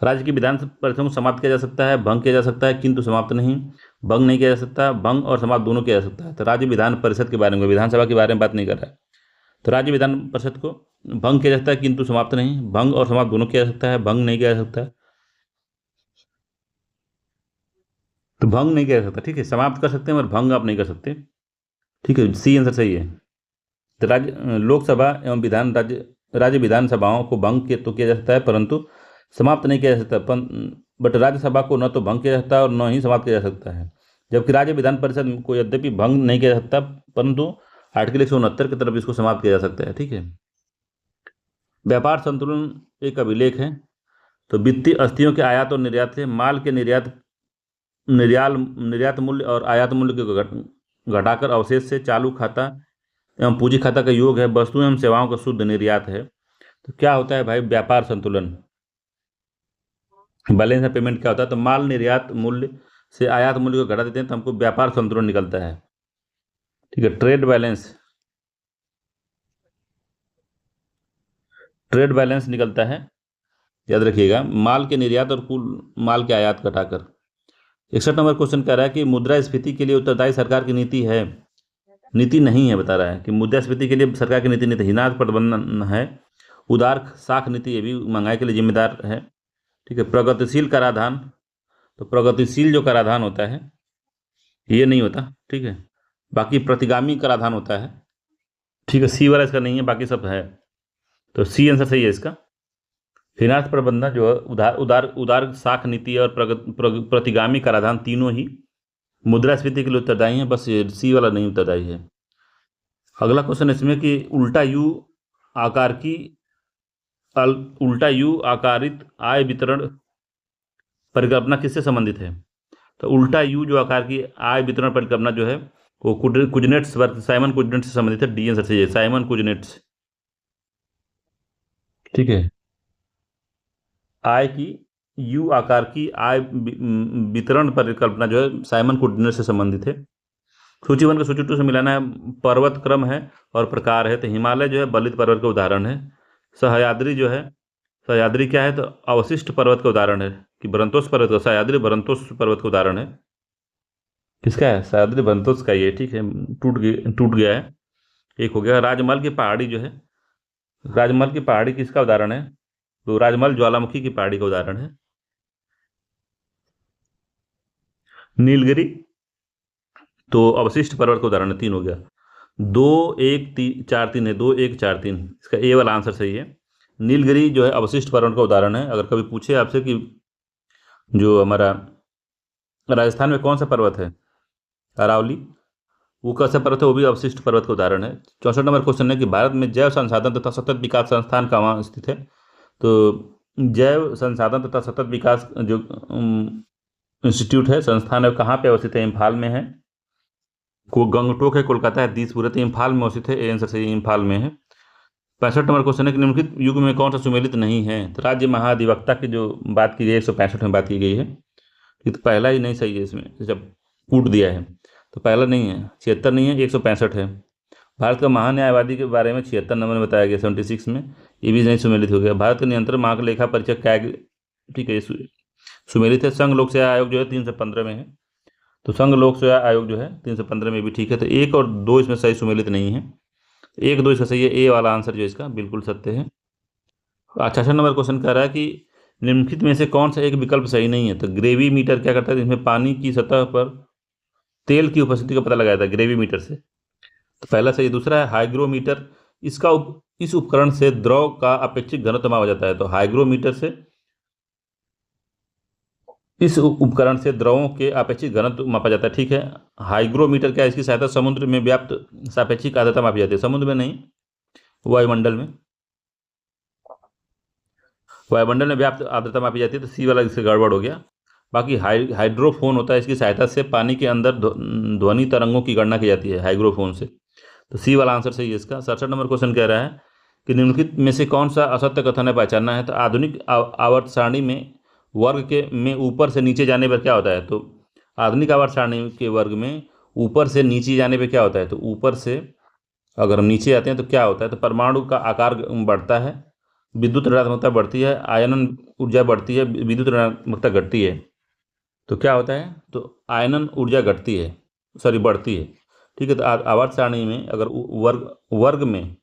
समाप्त किया जा सकता है, भंग किया जा सकता है, किंतु समाप्त नहीं। भंग नहीं किया जा सकता, भंग और समाप्त दोनों किया जा सकता है। तो राज्य विधान परिषद के बारे में, विधानसभा के बारे में बात नहीं कर रहा है। तो राज्य विधान परिषद को भंग किया जा सकता है किंतु समाप्त नहीं, भंग और समाप्त दोनों किया जा सकता है, भंग नहीं किया जा सकता है। तो भंग नहीं किया जा सकता, ठीक है। समाप्त कर सकते हैं और भंग आप नहीं कर सकते, ठीक है। सी आंसर सही है। तो लोकसभा एवं राज्य विधानसभाओं को भंग तो किया जा सकता है, परंतु समाप्त नहीं किया जा सकता। बट राज्यसभा को न तो भंग किया जा सकता है और न ही समाप्त किया जा सकता है। जबकि राज्य विधान परिषद को यद्यपि भंग नहीं किया जा सकता, परंतु आर्टिकल 169 की तरफ इसको समाप्त किया जा सकता है, ठीक है। व्यापार संतुलन एक अभिलेख है। तो वित्तीय अस्थियों के आयात और निर्यात से माल के निर्यात मूल्य और आयात मूल्य को घटाकर अवशेष से चालू खाता एवं पूंजी खाता का योग है, वस्तुओं एवं सेवाओं का शुद्ध निर्यात है। तो क्या होता है भाई व्यापार संतुलन? बैलेंस ऑफ पेमेंट क्या होता है? तो माल निर्यात मूल्य से आयात मूल्य को घटा देते हैं तो हमको व्यापार संतुलन निकलता है, ठीक है। ट्रेड बैलेंस निकलता है, याद रखिएगा, माल के निर्यात और कुल माल के आयात घटाकर। 61 नंबर क्वेश्चन कह रहा है कि मुद्रास्फीति के लिए उत्तरदायी सरकार की नीति है, नीति नहीं है, बता रहा है कि मुद्रास्फीति के लिए सरकार की नीति नहीं, हिनात प्रबंधन है। उदार साख नीति, ये भी महंगाई के लिए जिम्मेदार है, ठीक है। प्रगतिशील कराधान, तो प्रगतिशील जो कराधान होता है ये नहीं होता, ठीक है। बाकी प्रतिगामी कराधान होता है, ठीक है। सी वाला इसका नहीं है, बाकी सब है। तो सी आंसर सही है इसका। हिनात प्रबंधन जो है उदार साख नीति और प्रतिगामी कराधान तीनों ही मुद्रास्फीति के लिए उत्तरदायी है, बस सी वाला नहीं उत्तरदायी है। अगला क्वेश्चन इसमें कि उल्टा यू आकारित आय वितरण परिकल्पना किससे संबंधित है? तो उल्टा यू जो आकार की आय वितरण परिकल्पना जो है वो कुजनेट्स वर्क, साइमन कुजनेट्स से संबंधित है। डी आंसर सही है, साइमन कुजनेट्स, ठीक है। आय की यू आकार की आय वितरण परिकल्पना जो है साइमन कुजनेट्स से संबंधित है। सूची 1 को सूची 2 से मिलाना है। पर्वत क्रम है और प्रकार है, तो हिमालय जो है बलित पर्वत का उदाहरण है। सह्याद्री जो है, सह्याद्री क्या है? तो अवशिष्ट पर्वत का उदाहरण है कि बरंतोस पर्वत का, सह्याद्री बरंतोस पर्वत का उदाहरण है। किसका है? सह्याद्री बरंतोस का, ये ठीक है, टूट गया है, 1 हो गया। राजमहल की पहाड़ी जो है, राजमहल की पहाड़ी किसका उदाहरण है? तो राजमहल ज्वालामुखी की पहाड़ी का उदाहरण है। नीलगिरी तो अवशिष्ट पर्वत का उदाहरण है, 3 हो गया। 2 1 4 3 है, 2 1 4 3, इसका ए वाला आंसर सही है। नीलगिरी जो है अवशिष्ट पर्वत का उदाहरण है। अगर कभी पूछे आपसे कि जो हमारा राजस्थान में कौन सा पर्वत है, अरावली, वो कैसा पर्वत है? वो भी अवशिष्ट पर्वत का उदाहरण है। 64 नंबर क्वेश्चन है कि भारत में जैव संसाधन तथा सतत विकास संस्थान कहाँ स्थित है? तो जैव संसाधन तथा सतत विकास जो इंस्टीट्यूट है, संस्थान है, कहाँ पे अवस्थित है? इम्फाल में है। गंगटोक है, कोलकाता है, 10 पूरे, तो इम्फाल में अवस्थित है, ए आंसर सही, इम्फाल में है। 65 नंबर क्वेश्चन है कि निम्नलिखित युग में कौन सा सुमेलित नहीं है? तो राज्य महाधिवक्ता की जो बात की गई है 165 में बात की गई है, ये तो पहला ही नहीं सही है इसमें, जब कूट दिया है तो पहला नहीं है, 76 नहीं है, 165 है। भारत का महान्यायवादी के बारे में 76 नंबर में बताया गया, 76 में, ये भी नहीं सुमेलित हो गया। भारत का नियंत्रण महालेखा परीक्षक क्या, ठीक है, सुमेलित है। संघ लोक सेवा आयोग जो है 315 में है, तो संघ लोक सेवा आयोग जो है 315 में भी ठीक है। तो 1 और 2 इसमें सही सुमेलित नहीं है, 1 2 इसका सही है, ए वाला आंसर जो इसका बिल्कुल सत्य है। 68 नंबर क्वेश्चन कह रहा है कि निम्नलिखित में से कौन सा एक विकल्प सही नहीं है? तो ग्रेवी मीटर क्या करता है? इसमें पानी की सतह पर तेल की उपस्थिति का पता लगाया था ग्रेवी मीटर से, तो पहला सही। दूसरा है हाइग्रोमीटर, इस उपकरण से द्रव का अपेक्षित घनत्व मापा जाता है। तो हाइग्रोमीटर से इस उपकरण से द्रवों के अपेक्षित घनत्व मापा जाता है। ठीक है, हाइग्रोमीटर क्या है, इसकी सहायता समुद्र में व्याप्त सापेक्षिक आर्द्रता मापी जाती है। समुद्र में नहीं, वायुमंडल में, वायुमंडल में व्याप्त आर्द्रता मापी जाती है। तो सी वाला इससे गड़बड़ हो गया। बाकी हाइड्रोफोन होता है, इसकी सहायता से पानी के अंदर ध्वनि तरंगों की गणना की जाती है हाइग्रोफोन से। तो सी वाला आंसर सही है इसका। 67 नंबर क्वेश्चन कह रहा है कि निम्नलिखित में से कौन सा असत्य कथन है, पहचानना है। तो आधुनिक आवर्त सारणी में वर्ग के में ऊपर से नीचे जाने पर क्या होता है। तो आधुनिक आवर्त सारणी के वर्ग में ऊपर से नीचे जाने पर क्या होता है। तो ऊपर से अगर हम नीचे आते हैं तो क्या होता है। तो परमाणु का आकार बढ़ता है, विद्युत ऋणात्मकता बढ़ती है, आयनन ऊर्जा बढ़ती है, विद्युत ऋणात्मकता घटती है। तो क्या होता है, तो आयनन ऊर्जा घटती है, सॉरी बढ़ती है। ठीक है, तो आवर्त सारणी में अगर वर्ग वर्ग में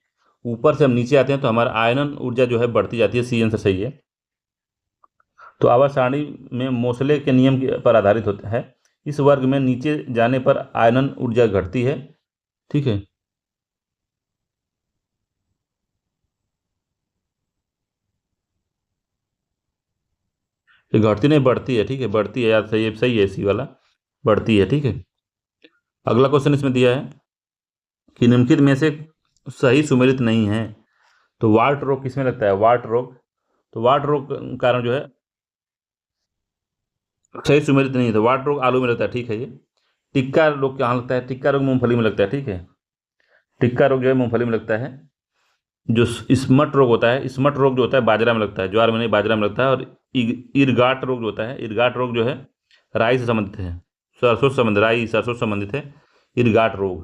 ऊपर से हम नीचे आते हैं तो हमारा आयनन ऊर्जा जो है बढ़ती जाती है। सी आंसर सही है। तो आवर्त सारणी में मोसले के नियम पर आधारित होता है। इस वर्ग में नीचे जाने पर आयनन ऊर्जा घटती है। ठीक है, ये घटती नहीं, बढ़ती है। ठीक है, बढ़ती है, याद सही है इसी वाला, बढ़ती है। ठीक है, अगला क्वेश्चन इसमें दिया है कि निम्नलिखित में से सही सुमेलित नहीं है। तो वार्ट रोग किसमें लगता है, वार्ट रोग। तो वार्ट रोग का कारण जो है सही सुमेलित नहीं है। तो वार्ट रोग आलू में लगता है। ठीक है, ये टिक्का रोग कहाँ लगता है, टिक्का रोग मूंगफली में लगता है। ठीक है, टिक्का रोग जो है मूंगफली में लगता है। जो स्मट रोग होता है, स्मट रोग जो होता है बाजरा में लगता है, ज्वार में नहीं बाजरा में लगता है। और इरगाट रोग जो होता है, इरगाट रोग जो है राई से संबंधित है, सरसों से संबंधित, राई सरसों से संबंधित है इरगाट रोग।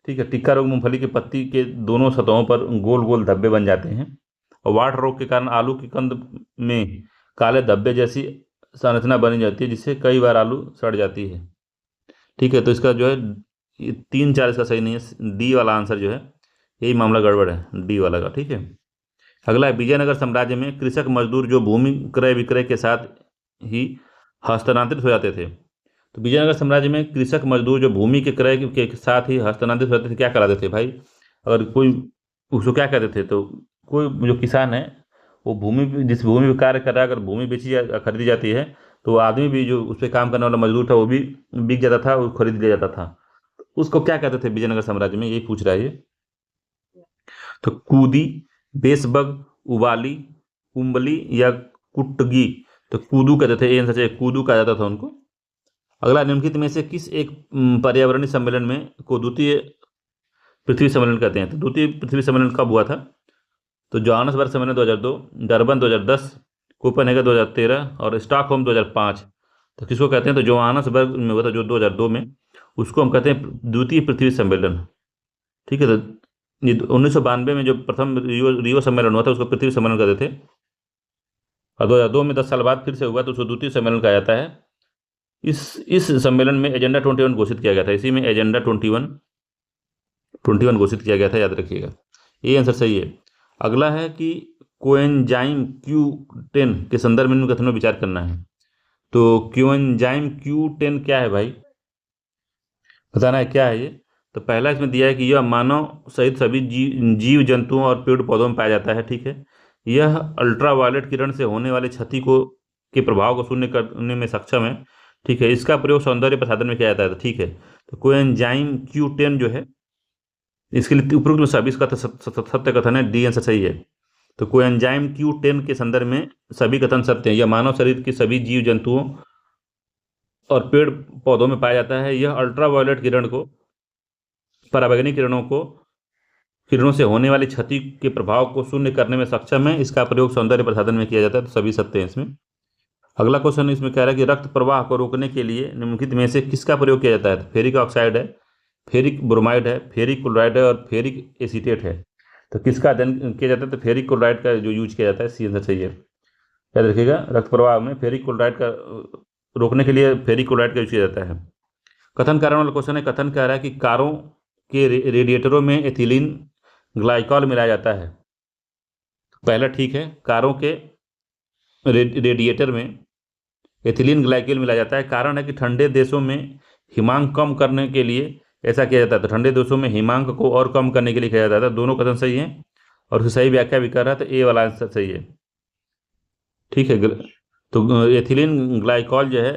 ठीक है, टिक्का रोग मूंगफली की पत्ती के दोनों सतहों पर गोल गोल धब्बे बन जाते हैं। और वाट रोग के कारण आलू की कंद में काले धब्बे जैसी संरचना बनी जाती है, जिससे कई बार आलू सड़ जाती है। ठीक है, तो इसका जो है ये 3 4 इसका सही नहीं है। डी वाला आंसर जो है यही मामला गड़बड़ है, डी वाला का। ठीक है, अगला है विजयनगर साम्राज्य में कृषक मजदूर जो भूमि क्रय विक्रय के साथ ही हस्तांतरित हो जाते थे। तो विजयनगर साम्राज्य में कृषक मजदूर जो भूमि के क्रय के साथ ही हस्तांतरित हो जाते थे, क्या कराते थे भाई। अगर कोई उसको क्या कहते थे, तो कोई जो किसान है वो जिस भूमि पे कार्य कर रहा है, अगर भूमि बेची या खरीदी जाती है तो वो आदमी भी जो उस पर काम करने वाला मजदूर था वो भी बिक जाता था, वो खरीद लिया जाता था। उसको क्या कहते थे विजयनगर साम्राज्य में, यही पूछ रहा है ये। तो कूदी, बेसबग, उबाली, उम्बली या कुटगी। तो कूदू कहते थे, ये आंसर है, कूदू कहा जाता था उनको। अगला निम्नलिखित में से किस एक पर्यावरणीय सम्मेलन में को द्वितीय पृथ्वी सम्मेलन कहते हैं। तो द्वितीय पृथ्वी सम्मेलन कब हुआ था। तो जोहान्सबर्ग सम्मेलन 2002, डरबन 2010, कोपेनहेगन 2013 और स्टॉकहोम 2005। तो किसको कहते हैं, तो जोहान्सबर्ग में हुआ था जो 2002 में, उसको हम कहते हैं द्वितीय पृथ्वी सम्मेलन। ठीक है, तो ये 1992 में जो प्रथम रियो सम्मेलन हुआ था उसको पृथ्वी सम्मेलन कहते थे। और 2002 में 10 साल बाद फिर से हुआ तो उसको द्वितीय सम्मेलन कहा जाता है। इस सम्मेलन में एजेंडा 21 घोषित किया गया था। इसी में एजेंडा 21 घोषित किया गया था, याद रखिएगा। ये आंसर सही है। अगला है कि कोएंजाइम Q10 के संदर्भ में निम्न कथनों पर विचार करना है। तो कोएंजाइम Q10 क्या है भाई, बताना है क्या है ये। तो पहला इसमें दिया है कि यह मानव सहित सभी जीव जंतुओं और पेड़ पौधों में पाया जाता है। ठीक है, यह अल्ट्रावायलेट किरण से होने वाले क्षति को के प्रभाव को शून्य करने में सक्षम है। ठीक है, इसका प्रयोग सौंदर्य प्रसाधन में किया जाता है। ठीक है, तो कोएंजाइम Q10 जो है इसके लिए उपरोक्त में सभी इसका सत्य कथन है, डी आंसर सही है। तो कोएंजाइम Q10 के संदर्भ में सभी कथन सत्य हैं। यह मानव शरीर के सभी जीव जंतुओं और पेड़ पौधों में पाया जाता है। यह अल्ट्रावायलेट किरण को पराबैंगनी किरणों से होने वाली क्षति के प्रभाव को शून्य करने में सक्षम है। इसका प्रयोग सौंदर्य प्रसाधन में किया जाता है। तो सभी सत्य हैं इसमें। अगला क्वेश्चन इसमें कह रहा है कि रक्त प्रवाह को रोकने के लिए निम्नलिखित में से किसका प्रयोग किया जाता है। तो फेरिक ऑक्साइड है, फेरिक ब्रोमाइड है, फेरिक क्लोराइड है और फेरिक एसीटेट है। तो किसका अध्ययन किया जाता है, तो फेरिक क्लोराइड का जो यूज किया जाता है, सी आंसर सही है। याद रखिएगा, रक्त प्रवाह में फेरिक क्लोराइड का रोकने के लिए फेरिक क्लोराइड का यूज किया जाता है। कथन कारण वाला क्वेश्चन है। कथन कह रहा है कि कारों के रेडिएटरों में एथिलीन ग्लाइकॉल मिलाया जाता है। पहला ठीक है, कारों के रेडिएटर में एथिलीन ग्लाइकॉल मिलाया जाता है। कारण है कि ठंडे देशों में हिमांक कम करने के लिए ऐसा किया जाता है। तो ठंडे देशों में हिमांक को और कम करने के लिए किया जाता है। दोनों कथन सही हैं और उसकी सही व्याख्या भी कर रहा है, तो ए वाला आंसर सही है। ठीक है। तो एथिलीन ग्लाइकॉल जो है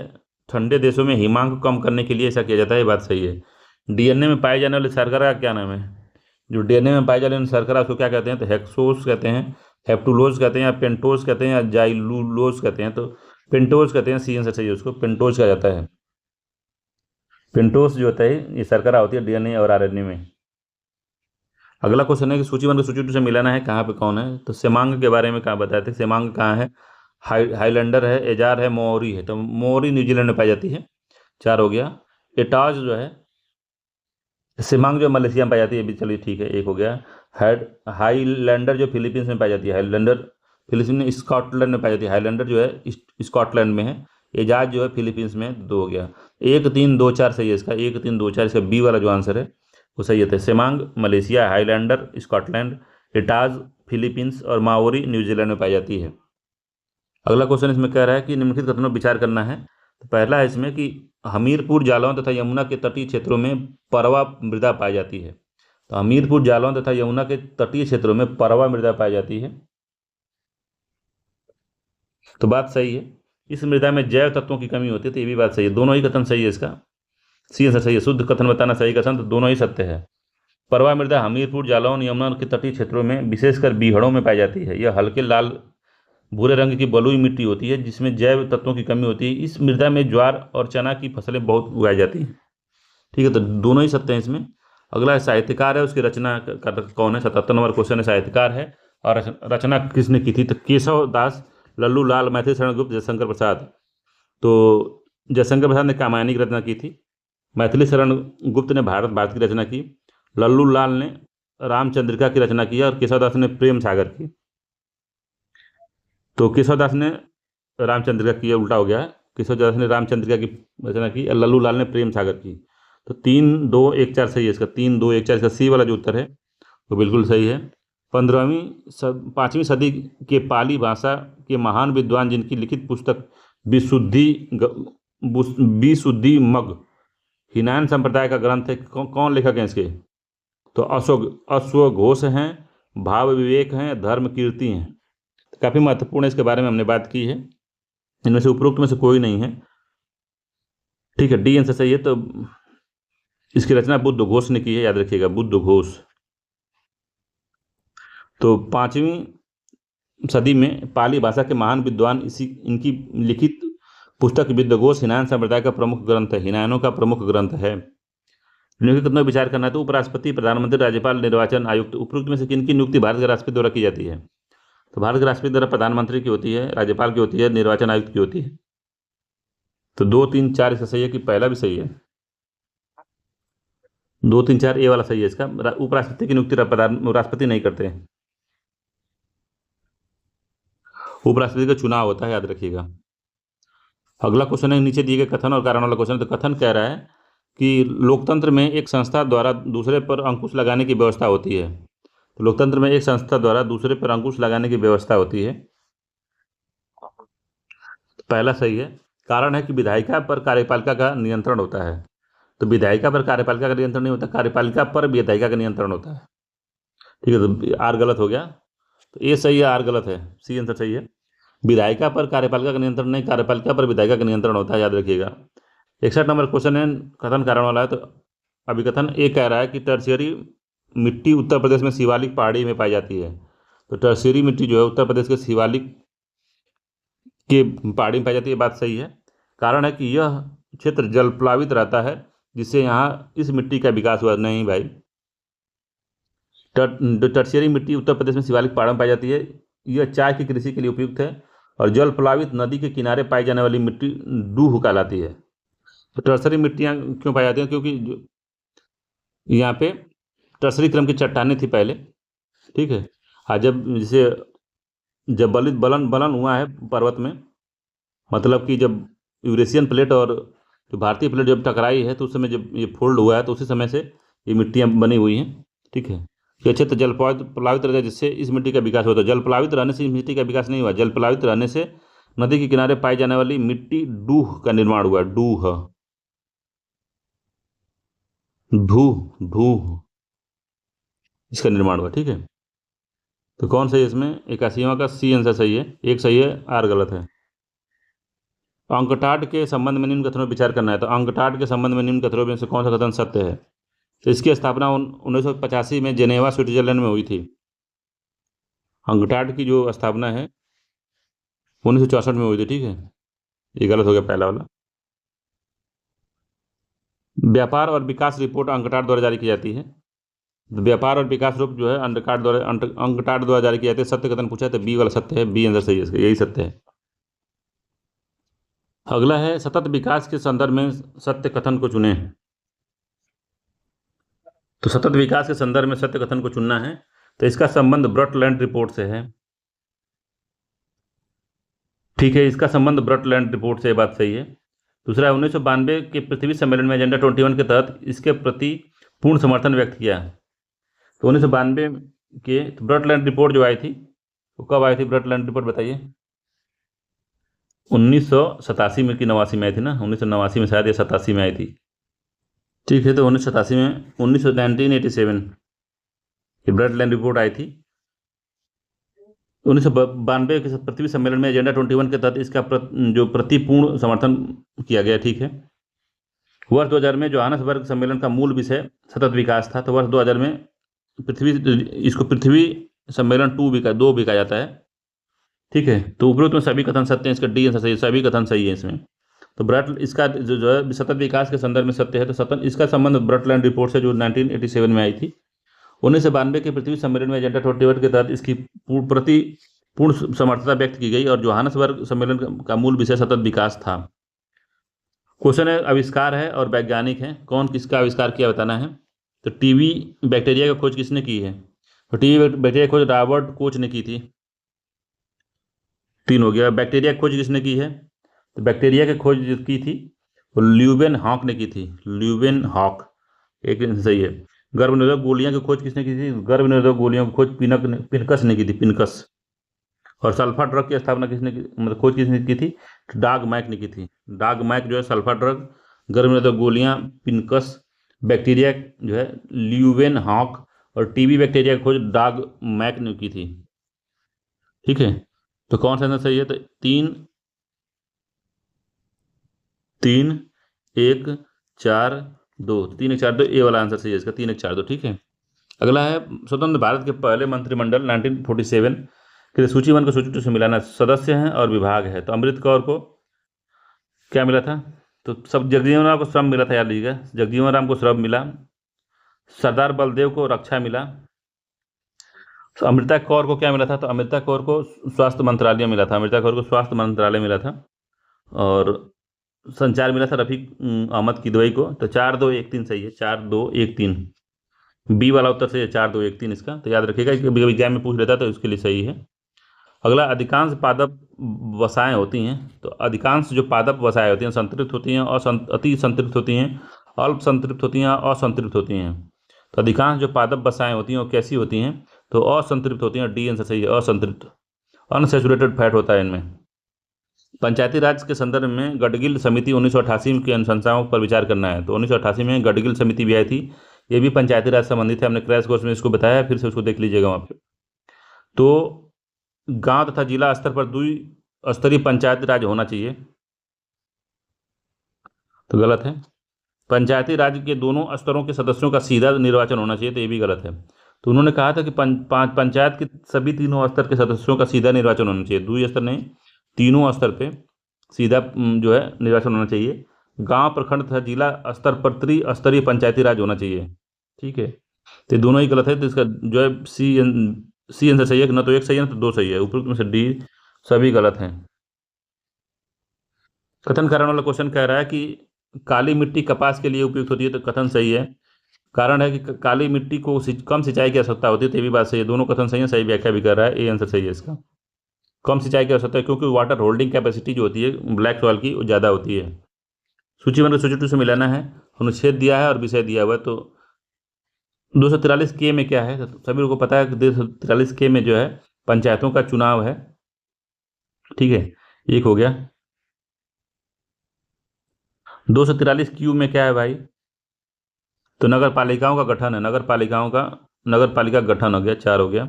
ठंडे देशों में हिमांक को कम करने के लिए ऐसा किया जाता है, ये बात सही है। डीएनए में पाए जाने वाले शर्करा का क्या नाम है? जो डीएनए में पाए जाने वाले शर्करा उसको क्या कहते हैं? तो हेक्सोस कहते हैं, हेप्टुलोज कहते हैं, या पेंटोज कहते हैं, या जाइलुलोज कहते हैं। तो पेंटोज कहते हैं, सी आंसर सही है, उसको पेंटोज कहा जाता है। पेंटोस जो होता है ये शर्करा होती है डीएनए और आरएनए में। अगला क्वेश्चन है कि सूची 1 को सूची 2 से मिलाना है, कहाँ पे कौन है? तो सेमांग के बारे में कहाँ बताए थे? सेमांग कहाँ है? हाईलैंडर है, एजार है, मोरी है। तो मोरी न्यूजीलैंड में पाई जाती है, 4 हो गया। एटाज जो है, सेमांग जो मलेशिया में पाई जाती है, ये भी चलिए ठीक है, 1 हो गया। हाईलैंडर जो फिलीपींस में पाई जाती है, हाईलैंडर फिलीपींस में, स्कॉटलैंड में पाई जाती है। हाईलैंडर जो है स्कॉटलैंड में है। एजाज जो है फिलीपींस में, 2 हो गया। 1 3 2 4 सही है इसका, 1 3 2 4 इसका बी वाला जो आंसर है वो सही है। Semang Malaysia, Highlander Scotland, Aetas Philippines और माओरी न्यूजीलैंड में पाई जाती है। अगला क्वेश्चन इसमें कह रहा है कि निम्नलिखित कथनों पर विचार करना है। तो पहला है इसमें कि हमीरपुर जालौन तथा यमुना के तटीय क्षेत्रों में परवा मृदा पाई जाती है। तो हमीरपुर जालौन तथा यमुना के तटीय क्षेत्रों में परवा मृदा पाई जाती है, तो बात सही है। इस मृदा में जैव तत्वों की कमी होती है, तो ये भी बात सही है। दोनों ही कथन सही है इसका, सी आंसर सही है। शुद्ध कथन बताना सही कथन, तो दोनों ही सत्य है। परवा मृदा हमीरपुर जालौन यमुना के तटीय क्षेत्रों में विशेषकर बीहड़ों में पाई जाती है। यह हल्के लाल भूरे रंग की बलुई मिट्टी होती है जिसमें जैव तत्वों की कमी होती है। इस मृदा में ज्वार और चना की फसलें बहुत उगाई जाती हैं। ठीक है, तो दोनों ही सत्य हैं इसमें। अगला साहित्यकार है, उसकी रचना कौन है? 77 नंबर क्वेश्चन है, साहित्यकार है और रचना किसने की थी? तो केशव दास, लल्लू लाल, मैथिली शरण गुप्त, जयशंकर प्रसाद। तो जयशंकर प्रसाद ने कामायनी की रचना की थी, मैथिली शरण गुप्त ने भारत भारत की रचना की, लल्लू लाल ने रामचंद्रिका की रचना की और केशव दास ने प्रेम सागर की। तो केशव दास ने रामचंद्रिका की, उल्टा हो गया है। केशव दास ने रामचंद्रिका की रचना की और लल्लू लाल ने प्रेम सागर की। तो 3 2 1 4 सही है इसका, 3 2 1 4 इसका सी वाला जो उत्तर है वो बिल्कुल सही है। 5वीं सदी के पाली भाषा के महान विद्वान जिनकी लिखित पुस्तक विशुद्धि मग हिनान संप्रदाय का ग्रंथ है, कौन लेखक हैं इसके? तो अश्वघोष हैं, भाव विवेक हैं, धर्म कीर्ति हैं। काफ़ी महत्वपूर्ण है, इसके बारे में हमने बात की है। इनमें से उपरोक्त में से कोई नहीं है। ठीक है, डी आंसर सही है। तो इसकी रचना बुद्ध घोष ने की है, याद रखिएगा, बुद्ध घोष। तो 5वीं सदी में पाली भाषा के महान विद्वान इनकी लिखित पुस्तक विद्वघोष हिनान संप्रदाय का प्रमुख ग्रंथ है, हिनानों का प्रमुख ग्रंथ है। नियुक्ति कितना विचार करना है? तो उपराष्ट्रपति, प्रधानमंत्री, राज्यपाल, निर्वाचन आयुक्त, उपरोक्त में से किन की नियुक्ति भारत के राष्ट्रपति द्वारा की जाती है? तो भारत के राष्ट्रपति द्वारा प्रधानमंत्री की होती है, राज्यपाल की होती है, निर्वाचन आयुक्त की होती है। तो 2 3 4 इसका सही है कि पहला भी सही है? 2 3 4 ए वाला सही है इसका। उपराष्ट्रपति की नियुक्ति राष्ट्रपति नहीं करते हैं, उपराष्ट्रपति का चुनाव होता है, याद रखिएगा। अगला क्वेश्चन है नीचे दिए गए कथन और कारण वाला क्वेश्चन। तो कथन कह रहा है कि लोकतंत्र में एक संस्था द्वारा दूसरे पर अंकुश लगाने की व्यवस्था होती है। तो लोकतंत्र में एक संस्था द्वारा दूसरे पर अंकुश लगाने की व्यवस्था होती है, तो पहला सही है। कारण है कि विधायिका पर कार्यपालिका का नियंत्रण होता है। तो विधायिका पर कार्यपालिका का नियंत्रण नहीं होता, कार्यपालिका पर विधायिका का नियंत्रण होता है। ठीक है, तो आर गलत हो गया, तो ए सही है, आर गलत है, सी आंसर सही है। विधायिका पर कार्यपालिका का नियंत्रण नहीं, कार्यपालिका पर विधायिका का नियंत्रण होता है, याद रखिएगा। 61 नंबर क्वेश्चन है, कथन कारण वाला है। तो अभी कथन ए कह रहा है कि टर्शियरी मिट्टी उत्तर प्रदेश में शिवालिक पहाड़ी में पाई जाती है। तो टर्शियरी मिट्टी जो है उत्तर प्रदेश के शिवालिक के पहाड़ी में पाई जाती है, बात सही है। कारण है कि यह क्षेत्र जल प्लावित रहता है जिससे यहाँ इस मिट्टी का विकास हुआ नहीं भाई। टर्शियरी मिट्टी उत्तर प्रदेश में शिवालिक पहाड़ों में पाई जाती है। यह चाय की कृषि के लिए उपयुक्त है और जल प्लावित नदी के किनारे पाई जाने वाली मिट्टी डूह कहलाती है। तो टर्सरी मिट्टियाँ क्यों पाई जाती हैं? क्योंकि यहाँ पे टर्सरी क्रम की चट्टानें थी पहले, ठीक है। आज जब बलन बलन हुआ है पर्वत में, मतलब कि जब यूरेशियन प्लेट और जो भारतीय प्लेट जब टकराई है, तो उस समय जब ये फोल्ड हुआ है, तो उसी समय से ये मिट्टियाँ बनी हुई हैं, ठीक है। ये क्षेत्र जल प्लावित रहता है जिससे इस मिट्टी का विकास होता है। जल प्लावित रहने से इस मिट्टी का विकास नहीं हुआ, जल प्लावित रहने से नदी के किनारे पाई जाने वाली मिट्टी डूह का निर्माण हुआ, डूह। भू भू इसका निर्माण हुआ। ठीक है, तो कौन सही है इसमें? 81वां का सी आंसर सही है, एक सही है, आर गलत है। अंकटाड के संबंध में निम्न कथनों पर विचार करना है। तो अंकटाड के संबंध में निम्न कथनों में से कौन सा कथन सत्य है? तो इसकी स्थापना 1985 में जेनेवा स्विट्जरलैंड में हुई थी। अंकटाड की जो स्थापना है 1964 में हुई थी। ठीक है, ये गलत हो गया पहला वाला। व्यापार और विकास रिपोर्ट अंकटाड द्वारा जारी की जाती है। तो व्यापार और विकास रूप जो है अंकटाड द्वारा जारी किया जाता है। सत्य कथन पूछा है तो बी वाला सत्य है, बी आंसर सही है इसका, यही सत्य है। अगला है सतत विकास के संदर्भ में सत्य कथन को चुने। तो सतत विकास के संदर्भ में सत्य कथन को चुनना है। तो इसका संबंध ब्रटलैंड रिपोर्ट से है। ठीक है, इसका संबंध ब्रटलैंड रिपोर्ट से, बात सही है। दूसरा, 1992 के पृथ्वी सम्मेलन में एजेंडा 21 के तहत इसके प्रति पूर्ण समर्थन व्यक्त किया। तो 1992 के ब्रटलैंड रिपोर्ट जो आई थी, वो कब आई थी ब्रटलैंड रिपोर्ट बताइए? 1987 में कि 89 में आई थी ना, 1989 में शायद या 87 में आई थी। ठीक है, तो 1987 में 1987 की ब्रटलैंड रिपोर्ट आई थी। 1992 के पृथ्वी सम्मेलन में एजेंडा 21 के तहत इसका जो प्रतिपूर्ण समर्थन किया गया। ठीक है, वर्ष 2000 में जोहानसबर्ग सम्मेलन का मूल विषय सतत विकास था। तो वर्ष 2000 में इसको पृथ्वी सम्मेलन 2 भी कहा जाता है। ठीक है, तो उपरोक्त में सभी कथन सत्य हैं, इसका डी आंसर सही है, सभी कथन सही है इसमें। तो ब्रट इसका जो है सतत विकास के संदर्भ में सत्य है। तो सतत इसका संबंध ब्रटलैंड रिपोर्ट से जो 1987 में आई थी। 1992 के पृथ्वी सम्मेलन में एजेंडा 21 के तहत इसकी प्रति पूर्ण समर्थता व्यक्त की गई और जोहानसबर्ग सम्मेलन का मूल विषय सतत विकास था। क्वेश्चन है, आविष्कार है और वैज्ञानिक है, कौन किसका आविष्कार किया बताना है। तो टीबी बैक्टीरिया का खोज किसने की है? तो टीबी बैक्टीरिया खोज रॉबर्ट कोच ने की थी। 3 हो गया। बैक्टीरिया की खोज किसने की है? तो बैक्टीरिया की खोज की थी वो ल्यूवेन हॉक ने की थी, ल्यूवेन हॉक, एक सही है। गर्भ निरोधक गोलियां की खोज किसने की थी? गर्भ निरोधक गोलियों की खोज पिनकस ने की थी, पिनकस। और सल्फा ड्रग की स्थापना किसने की, मतलब खोज किसने की थी? डाग मैक ने की थी। डाग मैक जो है सल्फा ड्रग, गर्भ निरोधक गोलियां पिनकस, बैक्टीरिया जो है ल्यूवेन हॉक, और टीबी बैक्टीरिया की खोज डाग मैक ने की थी। ठीक है, तो कौन सा आंसर सही है? तो 3 3 1 4 2, 3 1 4 2, ए वाला आंसर सही है इसका, 3 1 4 2। ठीक है, अगला है स्वतंत्र भारत के पहले मंत्रिमंडल 1947 के सूची 1 को सूची 2 से मिलाना। सदस्य हैं और विभाग है। तो अमृत कौर को क्या मिला था? तो सब जगजीवन राम को श्रम मिला था, याद लीजिएगा, जगजीवन राम को श्रम मिला। सरदार बलदेव को रक्षा मिला। तो अमृता कौर को क्या मिला था? तो अमृता कौर को स्वास्थ्य मंत्रालय मिला था, अमृता कौर को स्वास्थ्य मंत्रालय मिला था। और संचार मिला था रफीक अहमद किदवई को। तो 4 2 1 3 सही है, 4 2 1 3, बी वाला उत्तर सही है, 4 2 1 3 इसका। तो याद रखिएगा, कभी कभी एग्जाम में पूछ लेता है तो इसके लिए सही है। अगला, अधिकांश पादप वसाएं होती हैं। तो अधिकांश जो पादप वसाएं होती हैं संतृप्त होती हैं, अति संतृप्त होती हैं, अल्प संतृप्त होती हैं, असंतृप्त होती हैं। तो अधिकांश जो पादप वसाएं होती हैं वो कैसी होती हैं? तो असंतृप्त होती हैं, डी आंसर सही है, असंतृप्त। अनसैचुरेटेड फैट होता है इनमें। पंचायती राज के संदर्भ में गडगिल समिति 1988 की अनुशंसाओं पर विचार करना है। तो 1988 में गडगिल समिति भी आई थी, ये भी पंचायती राज संबंधित है, हमने क्रैश कोर्स में इसको बताया है, फिर से उसको देख लीजिएगा वहाँ पे। तो गांव तथा जिला स्तर पर द्विस्तरीय पंचायती राज होना चाहिए। तो गलत है। पंचायती राज के दोनों स्तरों के सदस्यों का सीधा निर्वाचन होना चाहिए, तो ये भी गलत है। तो उन्होंने कहा था कि पंचायत के सभी तीनों स्तर के सदस्यों का सीधा निर्वाचन होना चाहिए, द्वि स्तर नहीं, तीनों स्तर पे सीधा जो है निर्वाचन होना चाहिए। गांव, प्रखंड तथा जिला स्तर पर त्रिस्तरीय पंचायती राज होना चाहिए। ठीक है, तो दोनों ही गलत है। तो इसका जो है सी आंसर सही है, ना तो एक सही है ना तो 2 सही है, उपरोक्त में से डी सभी गलत हैं। कथन कारण वाला क्वेश्चन कह रहा है कि काली मिट्टी कपास के लिए उपयुक्त होती है। तो कथन सही है। कारण है कि काली मिट्टी को कम सिंचाई की आवश्यकता होती है, तो ये भी बात सही है, दोनों कथन सही है, सही व्याख्या भी कर रहा है, ए आंसर सही है इसका। कम सिंचाई की आवश्यकता है क्योंकि वाटर होल्डिंग कैपेसिटी जो होती है ब्लैक सॉइल की वो ज़्यादा होती है। सूची 1 को सूची 2 से मिलाना है, अनुच्छेद दिया है और विषय दिया हुआ है। तो 243 के में क्या है? तो सभी लोगों को पता है कि 243 के में जो है पंचायतों का चुनाव है। ठीक है, एक हो गया। 243 क्यू में क्या है भाई? तो नगर पालिकाओं का गठन है, नगर पालिका का गठन हो गया, 4 हो गया।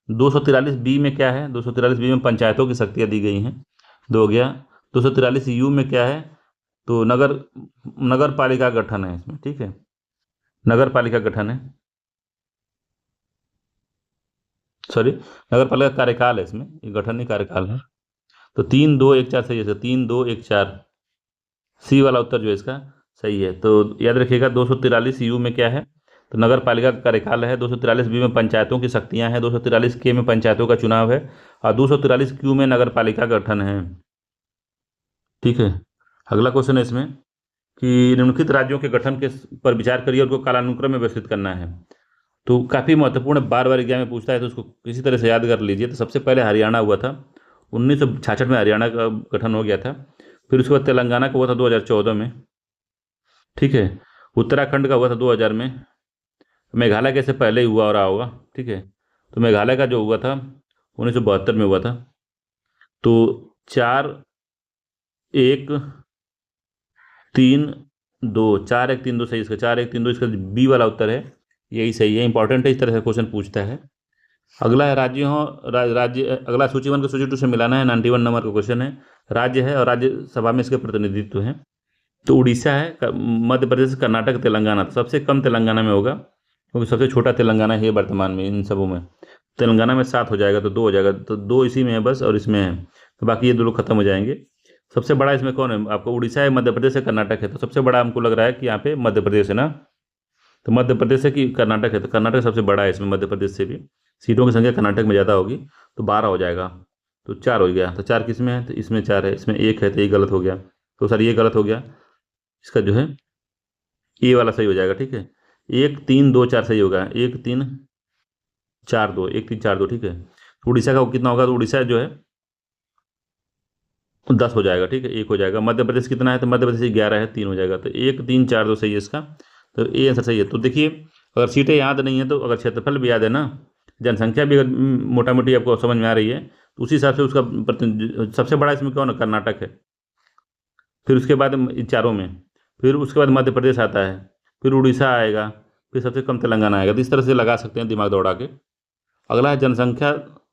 243 बी में क्या है? 243 बी में पंचायतों की शक्तियाँ दी गई हैं, 2 हो गया। 243 यू में क्या है? तो नगर पालिका गठन है इसमें, ठीक है, नगर पालिका गठन है, सॉरी, नगर पालिका कार्यकाल है इसमें, ये गठन नहीं कार्यकाल है। तो 3 2 1 4 सही है, 3 2 1 4 सी वाला उत्तर जो है इसका सही है। तो याद रखिएगा 243 यू में क्या है? तो नगर पालिका का कार्यकाल है। 243 बी में पंचायतों की शक्तियां हैं। 243 के में पंचायतों का चुनाव है। और 243 क्यू में नगर पालिका का गठन है, ठीक है। अगला क्वेश्चन है इसमें कि निम्नलिखित राज्यों के गठन के पर विचार करिए और उनको कालानुक्रम में व्यवस्थित करना है। तो काफ़ी महत्वपूर्ण, बार बार एग्जाम में पूछता है, तो उसको किसी तरह से याद कर लीजिए। तो सबसे पहले हरियाणा हुआ था, 1966 में हरियाणा का गठन हो गया था। फिर उसके बाद तेलंगाना का हुआ था 2014 में, ठीक है। उत्तराखंड का हुआ था 2000 में। मेघालय कैसे पहले ही हुआ और रहा होगा, ठीक है। तो मेघालय का जो हुआ था 1972 में हुआ था। तो 4 1 3 2, 4 1 3 2 सही, इसका 4 1 3 2 इसका बी वाला उत्तर है, यही सही है। इंपॉर्टेंट है, इस तरह से क्वेश्चन पूछता है। अगला है राज्य, अगला सूची 1 को सूची 2 से मिलाना है, 91 नंबर का क्वेश्चन है। राज्य है और राज्यसभा में इसके प्रतिनिधित्व है। तो उड़ीसा है, मध्य प्रदेश, कर्नाटक, तेलंगाना। तो सबसे कम तेलंगाना में होगा, क्योंकि सबसे छोटा तेलंगाना है वर्तमान में इन सबों में। तेलंगाना में 7 हो जाएगा, तो 2 हो जाएगा, तो 2 इसी में है बस, और इसमें है, तो बाकी ये 2 लोग खत्म हो जाएंगे। सबसे बड़ा इसमें कौन है? आपको उड़ीसा है, मध्य प्रदेश है, कर्नाटक है। तो सबसे बड़ा हमको लग रहा है कि यहाँ पे मध्य प्रदेश है ना। तो मध्य प्रदेश है कि कर्नाटक है? तो कर्नाटक सबसे बड़ा है इसमें, मध्य प्रदेश से भी सीटों की संख्या कर्नाटक में ज़्यादा होगी, तो 12 हो जाएगा। तो 4 हो गया। तो 4 किस में है? तो इसमें 4 है, इसमें 1 है, तो ये गलत हो गया। तो सर ये गलत हो गया, इसका जो है ए वाला सही हो जाएगा, ठीक है। 1 3 2 4 सही होगा, 1 3 4 2, 1 3 4 2, ठीक है। तो उड़ीसा का कितना होगा? तो उड़ीसा जो है 10 हो जाएगा, ठीक है, 1 हो जाएगा। मध्य प्रदेश कितना है? तो मध्य प्रदेश 11 है, 3 हो जाएगा। तो 1 3 4 2 सही है इसका, तो ए आंसर सही है। तो देखिए, अगर सीटें याद नहीं है तो अगर क्षेत्रफल भी याद है ना, जनसंख्या भी अगर मोटा मोटी आपको समझ में आ रही है, तो उसी हिसाब से उसका सबसे बड़ा इसमें कौन है? कर्नाटक है। फिर उसके बाद इन चारों में, फिर उसके बाद मध्य प्रदेश आता है, फिर उड़ीसा आएगा, फिर सबसे कम तेलंगाना आएगा। तो इस तरह से लगा सकते हैं दिमाग दौड़ा के। अगला है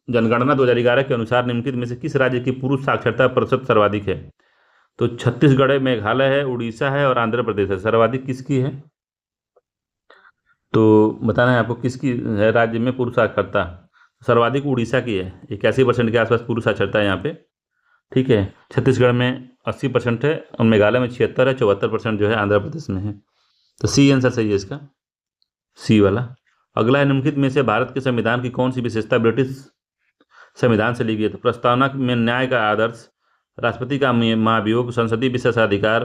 जनगणना 2011 के अनुसार निम्नलिखित में से किस राज्य की पुरुष साक्षरता प्रतिशत सर्वाधिक है? तो छत्तीसगढ़ है, मेघालय है, उड़ीसा है और आंध्र प्रदेश है। सर्वाधिक किसकी है? तो बताना है आपको किसकी है राज्य में पुरुष साक्षरता। सर्वाधिक उड़ीसा की है, 81% के आसपास पुरुष साक्षरता है यहाँ पे, ठीक है। छत्तीसगढ़ में 80% है, और मेघालय में 76 है, 74% जो है आंध्र प्रदेश में है। तो सी आंसर सही है इसका, सी वाला। अगला है निम्नलिखित में से भारत के संविधान की कौन सी विशेषता ब्रिटिश संविधान से ली गई है? तो प्रस्तावना में न्याय का आदर्श, राष्ट्रपति का महाभियोग, संसदीय विशेषाधिकार,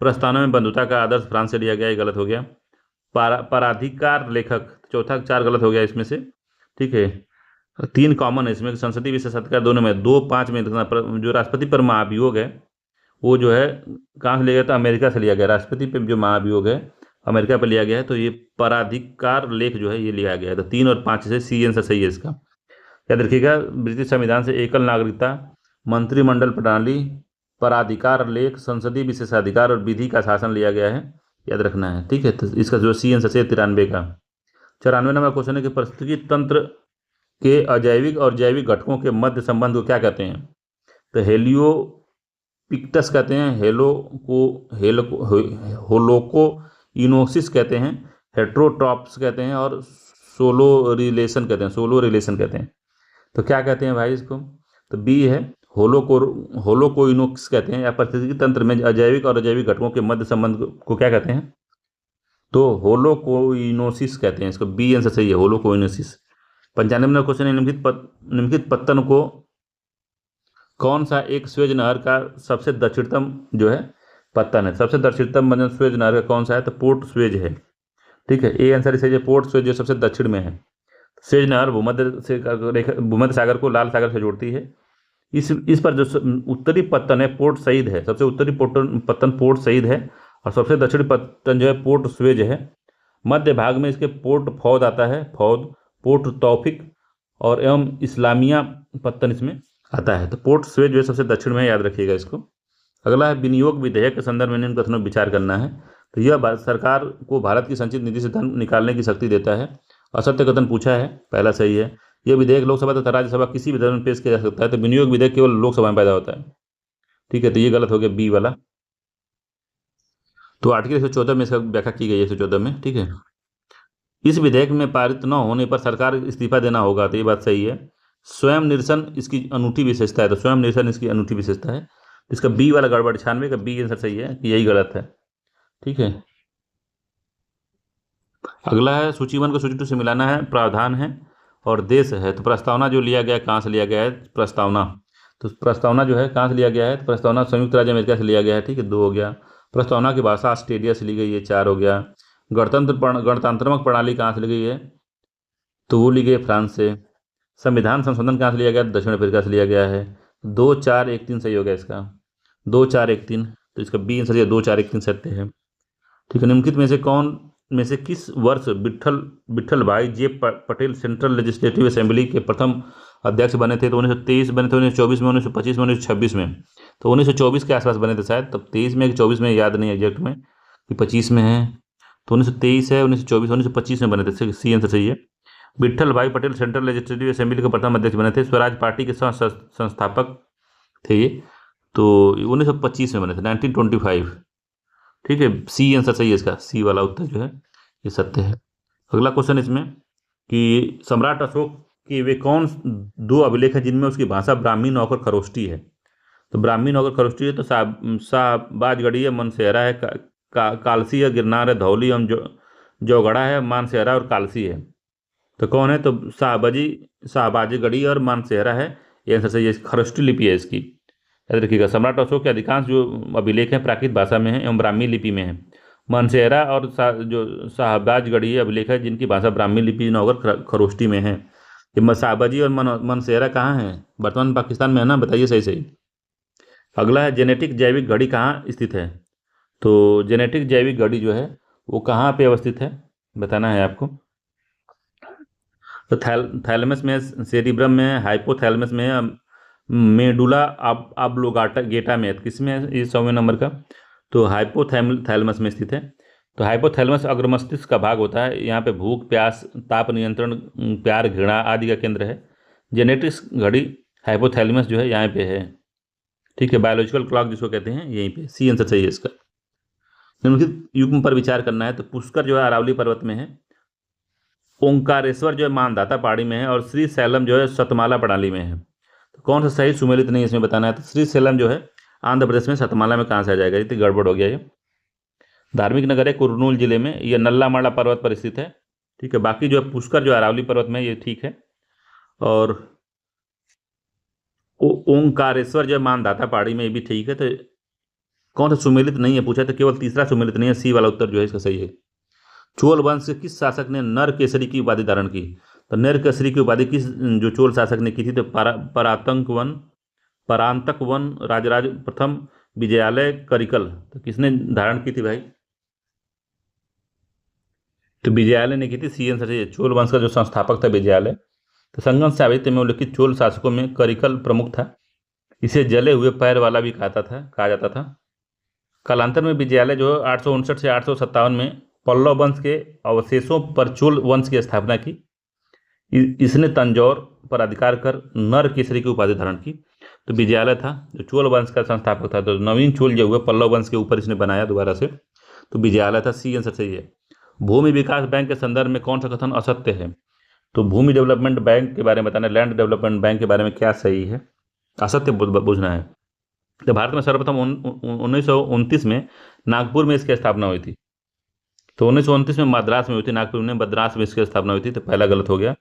प्रस्तावना में बंधुता का आदर्श फ्रांस से लिया गया, ये गलत हो गया। पराधिकार लेखक, चौथा 4 गलत हो गया इसमें से, ठीक है। 3 कॉमन है इसमें, संसदीय विशेषाधिकार दोनों में, 2 5 में जो राष्ट्रपति पर महाभियोग है वो जो है कहाँ से लिया गया? तो अमेरिका से लिया गया। राष्ट्रपति पर जो महाभियोग है अमेरिका पर लिया गया है, तो ये पराधिकार लेख जो है ये लिया गया है। तो 3 और 5 से सी आंसर सही है इसका। याद रखिएगा, ब्रिटिश संविधान से एकल नागरिकता, मंत्रिमंडल प्रणाली, पराधिकार लेख, संसदीय विशेषाधिकार और विधि का शासन लिया गया है, याद रखना है, ठीक है। तो इसका जो सी आंसर है 93 का। 94 नंबर क्वेश्चन है कि पारिस्थितिकी तंत्र के अजैविक और जैविक घटकों के मध्य संबंध को क्या कहते हैं? तो हेलियोपिक्टस कहते हैं, होलोको इनोसिस कहते हैं, हेट्रोट्रॉप्स कहते हैं, और सोलो रिलेशन कहते हैं। तो क्या कहते हैं भाई इसको? तो बी है, होलोकोइनोसिस कहते हैं, या पारिस्थितिकी तंत्र में अजैविक और अजैविक घटकों के मध्य संबंध को क्या कहते हैं? तो होलोकोइनोसिस कहते हैं इसको, बी आंसर सही है, होलोकोइनोसिस। 95 नंबर क्वेश्चन है, निम्नलिखित पत्तन को कौन सा एक स्वेज नहर का सबसे दक्षिणतम जो है पत्तन है? सबसे दक्षिणतम स्वेज नहर का कौन सा है? तो पोर्ट स्वेज है, ठीक है, ए आंसर सही है। पोर्ट स्वेज जो सबसे दक्षिण में है। स्वेज नहर भूमध्य सागर को लाल सागर से जोड़ती है। इस पर जो उत्तरी पत्तन है पोर्ट सईद है, सबसे उत्तरी पत्तन पोर्ट सईद है, और सबसे दक्षिणी पत्तन जो है पोर्ट स्वेज है। मध्य भाग में इसके पोर्ट फौद आता है, पोर्ट तौफिक और एवं इस्लामिया पत्तन इसमें आता है। तो पोर्ट स्वेज जो है सबसे दक्षिण में है, याद रखिएगा इसको। अगला है विनियोग विधेयक के संदर्भ में निम्न कथनों पर विचार करना है। तो यह सरकार को भारत की संचित निधि से धन निकालने की शक्ति देता है। असत्य कथन पूछा है, पहला सही है। यह विधेयक लोकसभा तथा राज्यसभा किसी भी दल में पेश किया जा सकता है। तो विनियोग विधेयक केवल लोकसभा में पैदा होता है। ठीक है, तो ये गलत हो गया बी वाला। तो आर्टिकल 114 में इसका व्याख्या की गई है 114 में। ठीक है, इस विधेयक में पारित न होने पर सरकार इस्तीफा देना होगा। तो ये बात सही है। स्वयं निरसन इसकी अनूठी विशेषता है। तो स्वयं निरसन इसकी अनूठी विशेषता है। इसका बी वाला गड़बड़, 96 का बी आंसर सही है कि यही गलत है। ठीक है, अगला है सूची 1 को सूची 2 से मिलाना है। प्रावधान है और देश है। तो प्रस्तावना जो लिया गया कहाँ से लिया गया है? प्रस्तावना, तो प्रस्तावना जो है कहाँ से लिया गया है? तो प्रस्तावना संयुक्त राज्य अमेरिका से लिया गया है। ठीक है, 2 हो गया। प्रस्तावना की भाषा ऑस्ट्रेलिया से ली गई है, 4 हो गया। गणतंत्रात्मक प्रणाली कहाँ से ली गई है? तो वो ली गई है फ्रांस से। संविधान संशोधन कहाँ से लिया गया? दक्षिण अफ्रीका से लिया गया है। 2 4 1 3 सही हो गया इसका, 2 4 1 3। तो इसका बी आंसर ये 2 4 1 3 सत्य है। ठीक है, निम्नलिखित में से किस वर्ष विट्ठल भाई जे पटेल सेंट्रल लेजिस्लेटिव असेंबली के प्रथम अध्यक्ष बने थे? तो 1923 बने थे, 1924 में, 1925 में, 1926 में। तो 1924 के आसपास बने थे शायद। तब 23 में कि 24 में याद नहीं एग्जैक्ट में, कि 25 में है। तो 1923 है, 1924, 1925 में बने थे। सी आंसर सही है। विट्ठल भाई पटेल सेंट्रल लेजिस्लेटिव असेंबली के प्रथम अध्यक्ष बने थे। स्वराज पार्टी के संस्थापक थे ये। तो 1925 में बने थे, 1925। ठीक है, सी आंसर सही है इसका, सी वाला उत्तर जो है ये सत्य है। अगला क्वेश्चन इसमें कि सम्राट अशोक के वे कौन 2 अभिलेख हैं जिनमें उसकी भाषा ब्राह्मी नौकर खरोष्टी है? तो ब्राह्मी नौकर खरोष्टी है तो शाहबाजगढ़ी है, मनसेहरा है, कालसी है, गिरनार है, धौली एवं जौगड़ा है, मानसेहरा और कालसी है। तो कौन है? तो शाहबाजगढ़ी और मानसेहरा है। ये आंसर सही है। खरोष्टी लिपि है इसकी, याद रखिएगा। सम्राट अशोक के अधिकांश जो अभिलेख हैं प्राकृत भाषा में है एवं ब्राह्मी लिपि में है। मानसेहरा और जो शाहबाजगढ़ी अभिलेख है जिनकी भाषा ब्राह्मी लिपि नौकर खरोष्टी में है। ये शाहबाजी और मनसेहरा कहाँ है? वर्तमान पाकिस्तान में है ना? बताइए सही सही। अगला है जेनेटिक जैविक घड़ी कहाँ स्थित है? तो जेनेटिक जैविक घड़ी जो है वो कहाँ पे अवस्थित है बताना है आपको। तो थैलेमस में, सेरिब्रम में, हाइपोथैलेमस में, मेडुला ऑब्लोंगेटा में। किस में है ये 100वें नंबर का? तो हाइपोथैलेमस में स्थित है। तो हाइपोथैलेमस अग्र मस्तिष्क का भाग होता है। यहाँ पे भूख, प्यास, ताप नियंत्रण, प्यार, घृणा आदि का केंद्र है। जेनेटिक्स घड़ी हाइपोथैलेमस जो है यहाँ पे है। ठीक है, बायोलॉजिकल क्लॉक जिसको कहते हैं यहीं पे। सी आंसर सही है इसका। निम्नलिखित युग्म पर विचार करना है। तो पुष्कर जो है अरावली पर्वत में है। ओंकारेश्वर जो है मानधाता पहाड़ी में है। और श्री सैलम जो है सतमाला प्रणाली में है। तो कौन सा सही सुमेलित नहीं इसमें बताना है। तो श्री सैलम जो है आंध्र प्रदेश में सतमाला में कहाँ से आ जाएगा? ये तो गड़बड़ हो गया ये। धार्मिक नगर है कुर्नूल जिले में, यह नल्लामाला पर्वत पर स्थित है। ठीक है, बाकी जो है पुष्कर जो अरावली पर्वत में, ये ठीक है। और ओंकारेश्वर जो है मानधाता पहाड़ी में, ये भी ठीक है। तो कौन सा सुमेलित नहीं है पूछा, तो केवल तीसरा सुमेलित नहीं है। सी वाला उत्तर जो है इसका सही है। चोल वंश के किस शासक ने नर केसरी की उपाधि धारण की? तो नर केसरी की उपाधि किस जो चोल शासक ने की थी? तो परांतकवन राजराज प्रथम विजयालय करिकल। तो किसने धारण की थी भाई? तो विजयालय ने की थी। सी आंसर है। चोल वंश का जो संस्थापक था विजयालय। तो संगम साहित्य में उल्लिखित चोल शासकों में करिकल प्रमुख था। इसे जले हुए पैर वाला भी कहा जाता था। कालांतर में विजयालय जो 859 से 857 में पल्लव वंश के अवशेषों पर चोल वंश की स्थापना की। इसने तंजौर पर अधिकार कर नर केसरी की उपाधि धारण की। तो विजयालय था जो चोल वंश का संस्थापक था। तो नवीन चोल जो हुए पल्लव वंश के ऊपर इसने बनाया दोबारा से। तो विजयालय था। सी आंसर सही है। भूमि विकास बैंक के संदर्भ में कौन सा कथन असत्य है? तो भूमि डेवलपमेंट बैंक के बारे में बताना है। लैंड डेवलपमेंट बैंक के बारे में क्या सही है, असत्य पूछना है। तो भारत में सर्वप्रथम 1929 में नागपुर में इसकी स्थापना हुई थी। तो 1929 में मद्रास में हुई थी, नागपुर में मद्रास में इसकी स्थापना हुई थी। तो पहला गलत हो गया।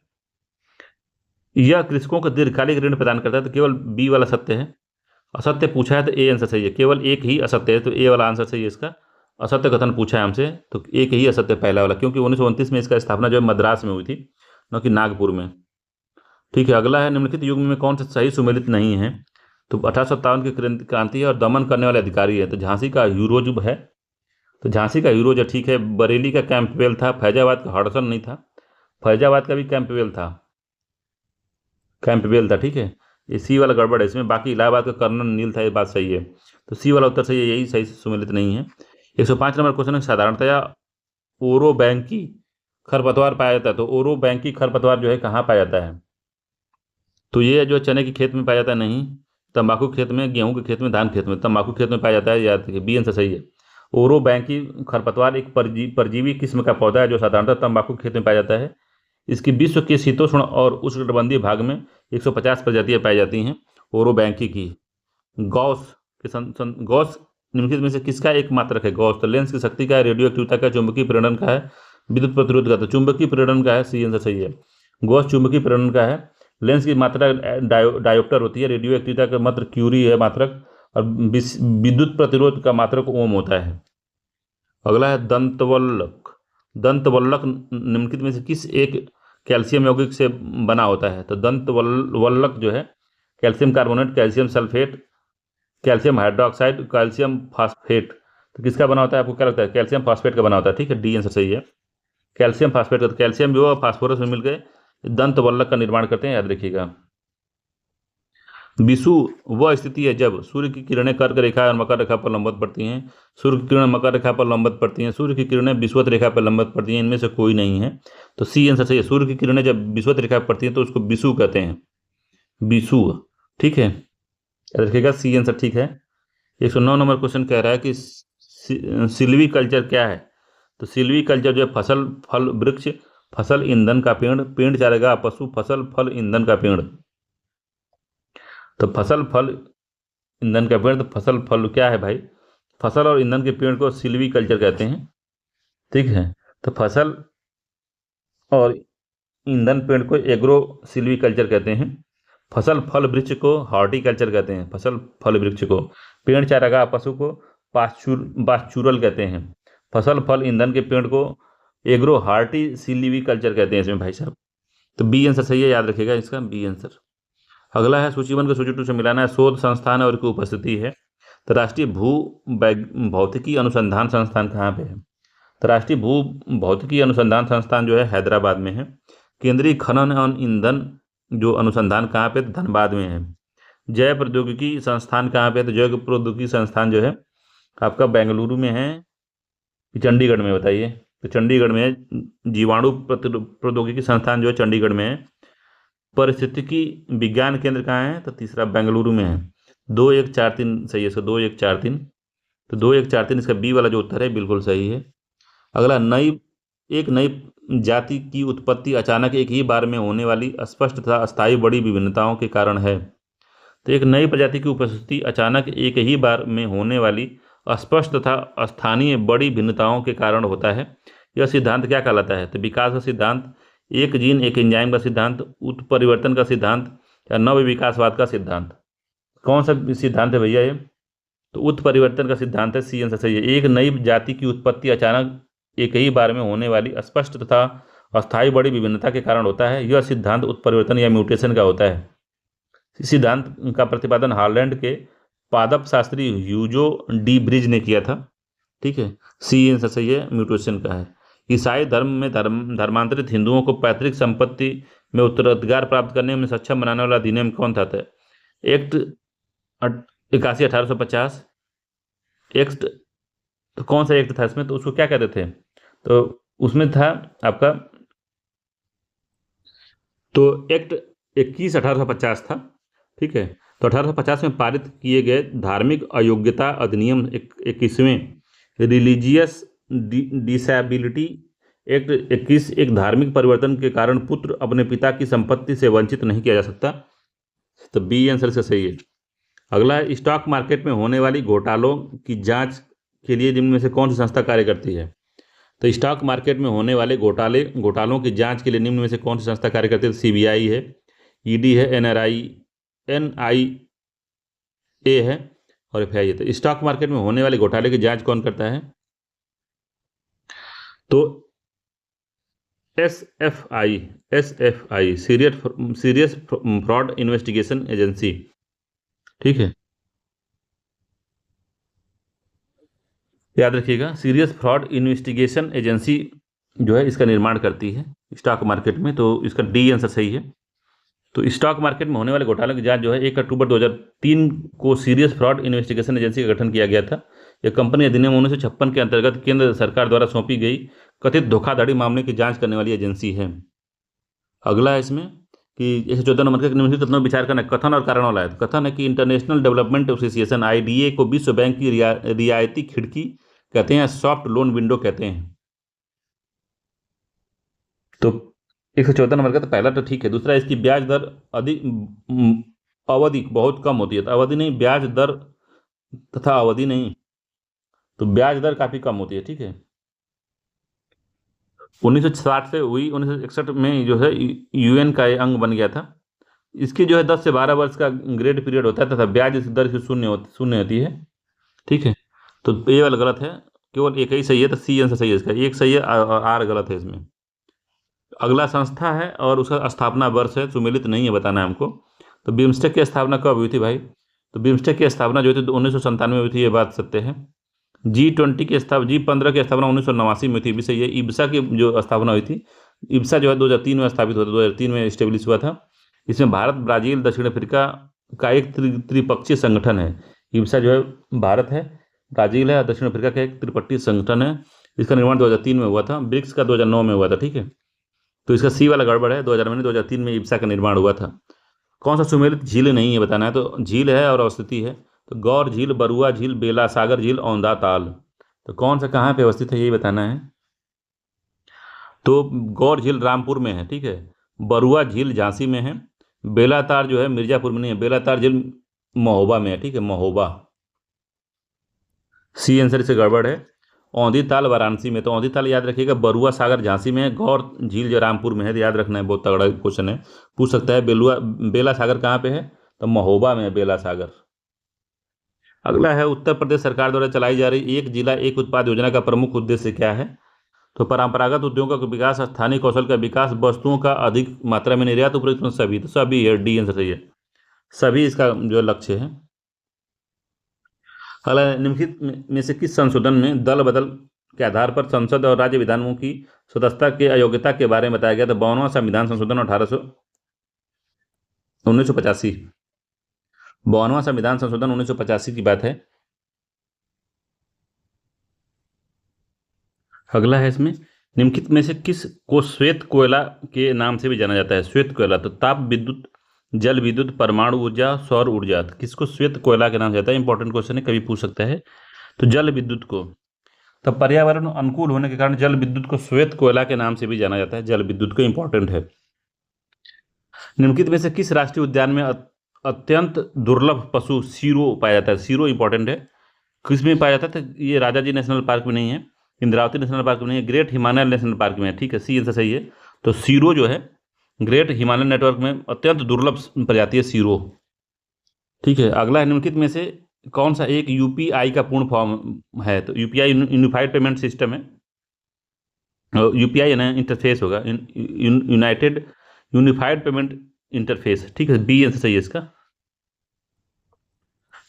यह कृषकों को दीर्घकालिक ऋण प्रदान करता है। तो केवल बी वाला सत्य है। असत्य पूछा है तो ए आंसर सही है। केवल एक ही असत्य है, तो ए वाला आंसर सही है इसका। असत्य कथन पूछा है हमसे तो एक ही असत्य पहला वाला, क्योंकि 1929 में इसका स्थापना जो है मद्रास में हुई थी, न कि नागपुर में। ठीक है, अगला है निम्नलिखित युग में कौन सा सही सुमेलित नहीं है? तो 1857 की क्रांति है और दमन करने वाले अधिकारी है। तो झांसी का यूरोज है। तो झांसी का यूरोज है, ठीक है। बरेली का कैंपवेल था। फैजाबाद का हडसन नहीं था। फैजाबाद का भी कैंपवेल था। ठीक है, ये सी वाला गड़बड़ है इसमें। बाकी इलाहाबाद का कर्नल नील था, ये बात सही है। तो सी वाला उत्तर सही है, यही सही सुमेलित नहीं है। 105 नंबर क्वेश्चन है, साधारणतया ओरोबैंकी खरपतवार पाया जाता है। तो ओरोबैंकी खरपतवार जो है कहाँ पाया जाता है? तो ये जो चने के खेत में पाया जाता है नहीं, तंबाकू खेत में, गेहूं के खेत में, धान खेत में, तंबाकू खेत में पाया जाता है, याद रखिए बी आंसर सही है। ओरोबैंकी खरपतवार एक परजीवी किस्म का पौधा है जो साधारणतः तंबाकू खेत में पाया जाता है। इसकी विश्व के शीतोष्ण और उष्णकटिबंधीय भाग में 150 प्रजातियां पाई जाती हैं ओरोबैंकी की। गॉस गॉस निम्नलिखित में से किसका एक मात्रक है? गॉस तो लेंस की शक्ति का है, रेडियो एक्टिविटी का, चुंबकीय प्रेरण का है, विद्युत प्रतिरोध का। तो चुंबकीय प्रेरण का है, सी आंसर सही है। गॉस चुंबकीय प्रेरण का है। लेंस की मात्रा डायोप्टर होती है, रेडियो एक्टिविटी का मात्रक क्यूरी है मात्रक, और विद्युत प्रतिरोध का मात्रक ओम होता है। अगला है दंतवल्लक। दंतवल्लक निम्नलिखित में से किस एक कैल्शियम यौगिक से बना होता है? तो दंतवल्लक जो है calcium carbonate, calcium sulphate, calcium hydroxide, calcium phosphate, तो किसका बना होता है? आपको क्या लगता है? कैल्शियम फास्फेट का बना होता है। ठीक है, डी आंसर सही है, कैल्शियम फास्फेट का। तो कैल्शियम जो है फास्फोरस में मिलकर दंतवल्लक का निर्माण करते हैं, याद रखिएगा। विषु वह स्थिति है जब सूर्य की किरणें कर्क रेखा और मकर रेखा पर लंबवत पड़ती हैं। सूर्य की किरणें मकर रेखा पर लंबवत पड़ती हैं, सूर्य की किरणें विषुवत रेखा पर लंबवत पड़ती हैं, इनमें से कोई नहीं है। तो सी आंसर सही है। सूर्य की किरणें जब विषुवत रेखा पर पड़ती हैं तो उसको विषु कहते हैं, विषु। ठीक है, याद रखिएगा, सी आंसर ठीक है। 109 नंबर क्वेश्चन कह रहा है कि सिल्वी कल्चर क्या है? तो सिल्वी कल्चर जो है फसल, फल, वृक्ष, फसल, ईंधन का पेड़, पेड़ चारेगा, पशु, फसल, फल, ईंधन का पेड़। तो फसल, फल, ईंधन का पेड़, तो फसल फल क्या है भाई? फसल और ईंधन के पेड़ को सिल्वी कल्चर कहते हैं। ठीक है, तो फसल और ईंधन पेड़ को एग्रो सिल्वी कल्चर कहते हैं। फसल फल वृक्ष को हॉर्टिकल्चर कहते हैं, फसल फल वृक्ष को। पेड़ चारागाह पशु को पास्चुरल कहते हैं। फसल फल ईंधन के पेड़ को एग्रो हार्टी सिल्वी कल्चर कहते हैं इसमें भाई साहब। तो बी आंसर सही है, याद रखिएगा इसका बी आंसर। अगला है सूची 1 को सूची 2 से मिलाना है। शोध संस्थान और की उपस्थिति है। तो राष्ट्रीय भू भौतिकी अनुसंधान संस्थान कहाँ पे है? तो राष्ट्रीय भू भौतिकी अनुसंधान संस्थान जो है हैदराबाद में है। केंद्रीय खनन एवं ईंधन जो अनुसंधान कहाँ पे? धनबाद में है। जैव प्रौद्योगिकी संस्थान कहाँ पे? तो जैव प्रौद्योगिकी संस्थान जो है आपका बेंगलुरु में है, चंडीगढ़ में, बताइए। तो चंडीगढ़ में है। जीवाणु प्रौद्योगिकी संस्थान जो है चंडीगढ़ में है। परिस्थितिकी विज्ञान केंद्र कहाँ है? तो तीसरा बेंगलुरु में है। 2143 सही है इसका, 2143। तो 2143 इसका बी वाला जो उत्तर है बिल्कुल सही है। अगला, एक नई जाति की उत्पत्ति अचानक एक ही बार में होने वाली स्पष्ट तथा अस्थायी बड़ी विभिन्नताओं के कारण है। तो एक नई प्रजाति की उपस्थिति अचानक एक ही बार में होने वाली अस्पष्ट तथा स्थानीय बड़ी भिन्नताओं के कारण होता है। यह सिद्धांत क्या कहलाता है? तो विकास का सिद्धांत, एक जीन एक एंजाइम का सिद्धांत, उत्परिवर्तन का सिद्धांत, या नव विकासवाद का सिद्धांत। कौन सा सिद्धांत है भैया ये? तो उत्परिवर्तन का सिद्धांत है, सी आंसर सही है। एक नई जाति की उत्पत्ति अचानक एक ही बार में होने वाली स्पष्ट तथा अस्थायी बड़ी विभिन्नता के कारण होता है। यह सिद्धांत उत्परिवर्तन या म्यूटेशन का होता है। इस सिद्धांत का प्रतिपादन हालैंड के पादप शास्त्री ह्यूजो डी ब्रिज ने किया था। ठीक है, सी आंसर सही है, म्यूटेशन का है। ईसाई धर्म में धर्मांतरित हिंदुओं को पैतृक संपत्ति में उत्तराधिकार प्राप्त करने में सक्षम बनाने वाला अधिनियम कौन था? एक्ट 81/1850। एक्ट, तो कौन सा एक्ट था इसमें? तो उसको क्या कहते थे? तो उसमें था आपका, तो एक्ट 21/1850 था। ठीक है, तो 1850 में पारित किए गए धार्मिक अयोग्यता अधिनियम 21वें रिलीजियस डिसेबिलिटी एक्ट 21 एक धार्मिक परिवर्तन के कारण पुत्र अपने पिता की संपत्ति से वंचित नहीं किया जा सकता। तो बी आंसर से सही है। अगला है, स्टॉक मार्केट में होने वाली घोटालों की जांच के लिए निम्न में से कौन सी संस्था कार्य करती है? तो स्टॉक मार्केट में होने वाले घोटालों की जांच के लिए निम्न में से कौन सी संस्था कार्य करती है? सीबीआई है, ईडी है, एनआईए है, और एफआईआई है। तो स्टॉक मार्केट में होने वाले घोटाले की जांच कौन करता है? तो SFI serious fraud investigation agency. ठीक है, याद रखिएगा, सीरियस फ्रॉड इन्वेस्टिगेशन एजेंसी जो है इसका निर्माण करती है स्टॉक मार्केट में। तो इसका डी आंसर सही है। तो स्टॉक मार्केट में होने वाले घोटालों की जांच जो है 1 अक्टूबर 2003 को सीरियस फ्रॉड इन्वेस्टिगेशन एजेंसी का गठन किया गया था। यह कंपनी अधिनियम 1956 के अंतर्गत केंद्र सरकार द्वारा सौंपी गई कथित धोखाधड़ी मामले की जांच करने वाली एजेंसी है। अगला है इसमें कि जैसे 14 नंबर का निम्नलिखित कथनों पर विचार करना है। कथन और कारण वाला है। कथन है कि इंटरनेशनल डेवलपमेंट एसोसिएशन आईडीए को विश्व बैंक की रियायती खिड़की कहते हैं, सॉफ्ट लोन विंडो कहते हैं। तो 114 नंबर का तो पहला तो ठीक है। दूसरा, इसकी ब्याज दर अवधि बहुत कम होती है। तो अवधि नहीं, ब्याज दर तथा अवधि नहीं, तो ब्याज दर काफी कम होती है। ठीक है। 1960 से हुई, 1961 में जो है यूएन का ये अंग बन गया था। इसकी जो है 10 से 12 वर्ष का ग्रेड पीरियड होता है तथा ब्याज इस दर की शून्य होती है। ठीक है। तो ये वाला गलत है, केवल एक ही सही है। तो सी आंसर सही है इसका, एक सही है, आर गलत है इसमें। अगला संस्था है और उसका स्थापना वर्ष है, सुमेलित नहीं है, बताना है हमको। तो बिम्स्टेक की स्थापना कब हुई थी भाई? तो बिम्स्टेक की स्थापना जो थी 1997 में हुई थी, ये बात सत्य है। G20 की स्थापना, G15 की स्थापना 1989 में हुई थी, भी सही है। इब्सा की जो स्थापना हुई थी, इब्सा जो है 2003 में स्थापित हुआ था, 2003 में स्टेब्लिश हुआ था। इसमें भारत, ब्राजील, दक्षिण अफ्रीका का एक त्रिपक्षीय संगठन है। इब्सा जो है भारत है, ब्राजील है और दक्षिण अफ्रीका का एक त्रिपक्षीय संगठन है। इसका निर्माण 2003 में हुआ था। ब्रिक्स का 2009 में हुआ था। ठीक है। तो इसका सी वाला गड़बड़ है, 2000 में नहीं, 2003 में इब्सा का निर्माण हुआ था। कौन सा सुमेलित झील नहीं है, बताना है। तो झील है और अवस्थिति है। तो गौर झील, बरुआ झील, बेला सागर झील, औंधा ताल। तो कौन सा कहाँ पे अवस्थित है, यही बताना है। तो गौर झील रामपुर में है। ठीक है। बरुआ झील झांसी में है। बेलातार जो है मिर्जापुर में नहीं है, बेलातार झील महोबा में है। ठीक है, महोबा। सी आंसर से गड़बड़ है। औंधी ताल वाराणसी में, तो औंधी ताल याद रखिएगा, बरुआ सागर झांसी में है। गौर झील जो रामपुर में है, तो याद रखना है, बहुत तगड़ा क्वेश्चन है, पूछ सकता है। बेला सागर कहाँ पे है? तो महोबा में है बेला सागर। अगला है, उत्तर प्रदेश सरकार द्वारा चलाई जा रही एक जिला एक उत्पाद योजना का प्रमुख उद्देश्य क्या है? तो परंपरागत उद्योगों का विकास, स्थानीय कौशल का विकास, वस्तुओं का अधिक मात्रा में निर्यात, उपयुक्त सभी। तो सभी है, डी आंसर सही है, सभी इसका जो लक्ष्य है। हालांकि निम्नलिखित में से किस संशोधन में दल बदल के आधार पर संसद और राज्य विधानों की सदस्यता के अयोग्यता के बारे में बताया गया? तो 52वां संविधान संशोधन 1985। 52वां संविधान संशोधन 1985 की बात है। अगला है इसमें, निम्नलिखित में से किस को श्वेत कोयला के नाम से भी जाना जाता है? श्वेत कोयला, तो ताप विद्युत, जल विद्युत, परमाणु ऊर्जा, सौर ऊर्जा। तो किसको श्वेत कोयला के नाम से जाता है? इंपॉर्टेंट क्वेश्चन है, कभी पूछ सकता है। तो जल विद्युत को। तो पर्यावरण अनुकूल होने के कारण जल विद्युत को श्वेत कोयला के नाम से भी जाना जाता है। जल विद्युत को इंपॉर्टेंट है। निम्नलिखित में से किस राष्ट्रीय उद्यान में अत्यंत दुर्लभ पशु सीरो पाया जाता है? सीरो इंपॉर्टेंट है, किस में पाया जाता है? तो ये राजाजी नेशनल पार्क में नहीं है, इंद्रावती नेशनल पार्क में नहीं है, ग्रेट हिमालय नेशनल पार्क में है। ठीक है, सी आंसर सही है। तो सीरो जो है ग्रेट हिमालयन नेटवर्क में अत्यंत दुर्लभ प्रजाति है सीरो। ठीक है। अगला है, निम्नलिखित में से कौन सा एक यूपीआई का पूर्ण फॉर्म है? तो यूपीआई यूनिफाइड पेमेंट सिस्टम है। यूपीआई ना इंटरफेस होगा, यूनाइटेड यूनिफाइड पेमेंट इंटरफेस। ठीक है, बी आंसर सही है इसका।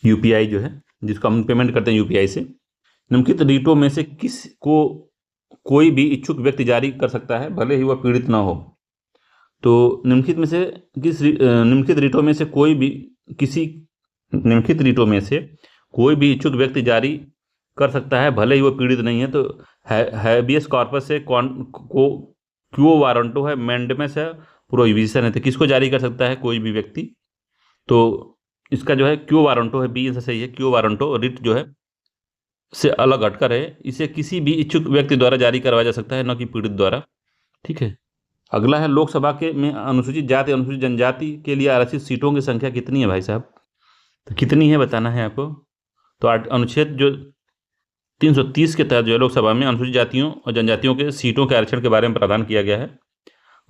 यूपीआई जो है, जिसको हम पेमेंट करते हैं यूपीआई से। निम्नलिखित रीटों में से किस को कोई भी इच्छुक व्यक्ति जारी कर सकता है, भले ही वह पीड़ित ना हो? तो निम्नलिखित में से किस निम्नलिखित रीटों में से कोई भी किसी निम्नलिखित रीटों में से कोई भी इच्छुक व्यक्ति जारी कर सकता है, भले ही वो पीड़ित नहीं है? तो हैबियस कॉर्पस से क्यो वारंटो है, मैंडेमस है, प्रोहिबिशन है। तो किसको जारी कर सकता है कोई भी व्यक्ति? तो इसका जो है क्यो वारंटो है, बी आंसर सही है। क्यो वारंटो रिट जो है से अलग हटकर है, इसे किसी भी इच्छुक व्यक्ति द्वारा जारी करवाया जा सकता है, न कि पीड़ित द्वारा। ठीक है। अगला है, लोकसभा के में अनुसूचित जाति अनुसूचित जनजाति के लिए आरक्षित सीटों की संख्या कितनी है भाई साहब? तो कितनी है बताना है आपको। तो अनुच्छेद जो 330 के तहत जो है लोकसभा में अनुसूचित जातियों और जनजातियों के सीटों के आरक्षण के बारे में प्रावधान किया गया है।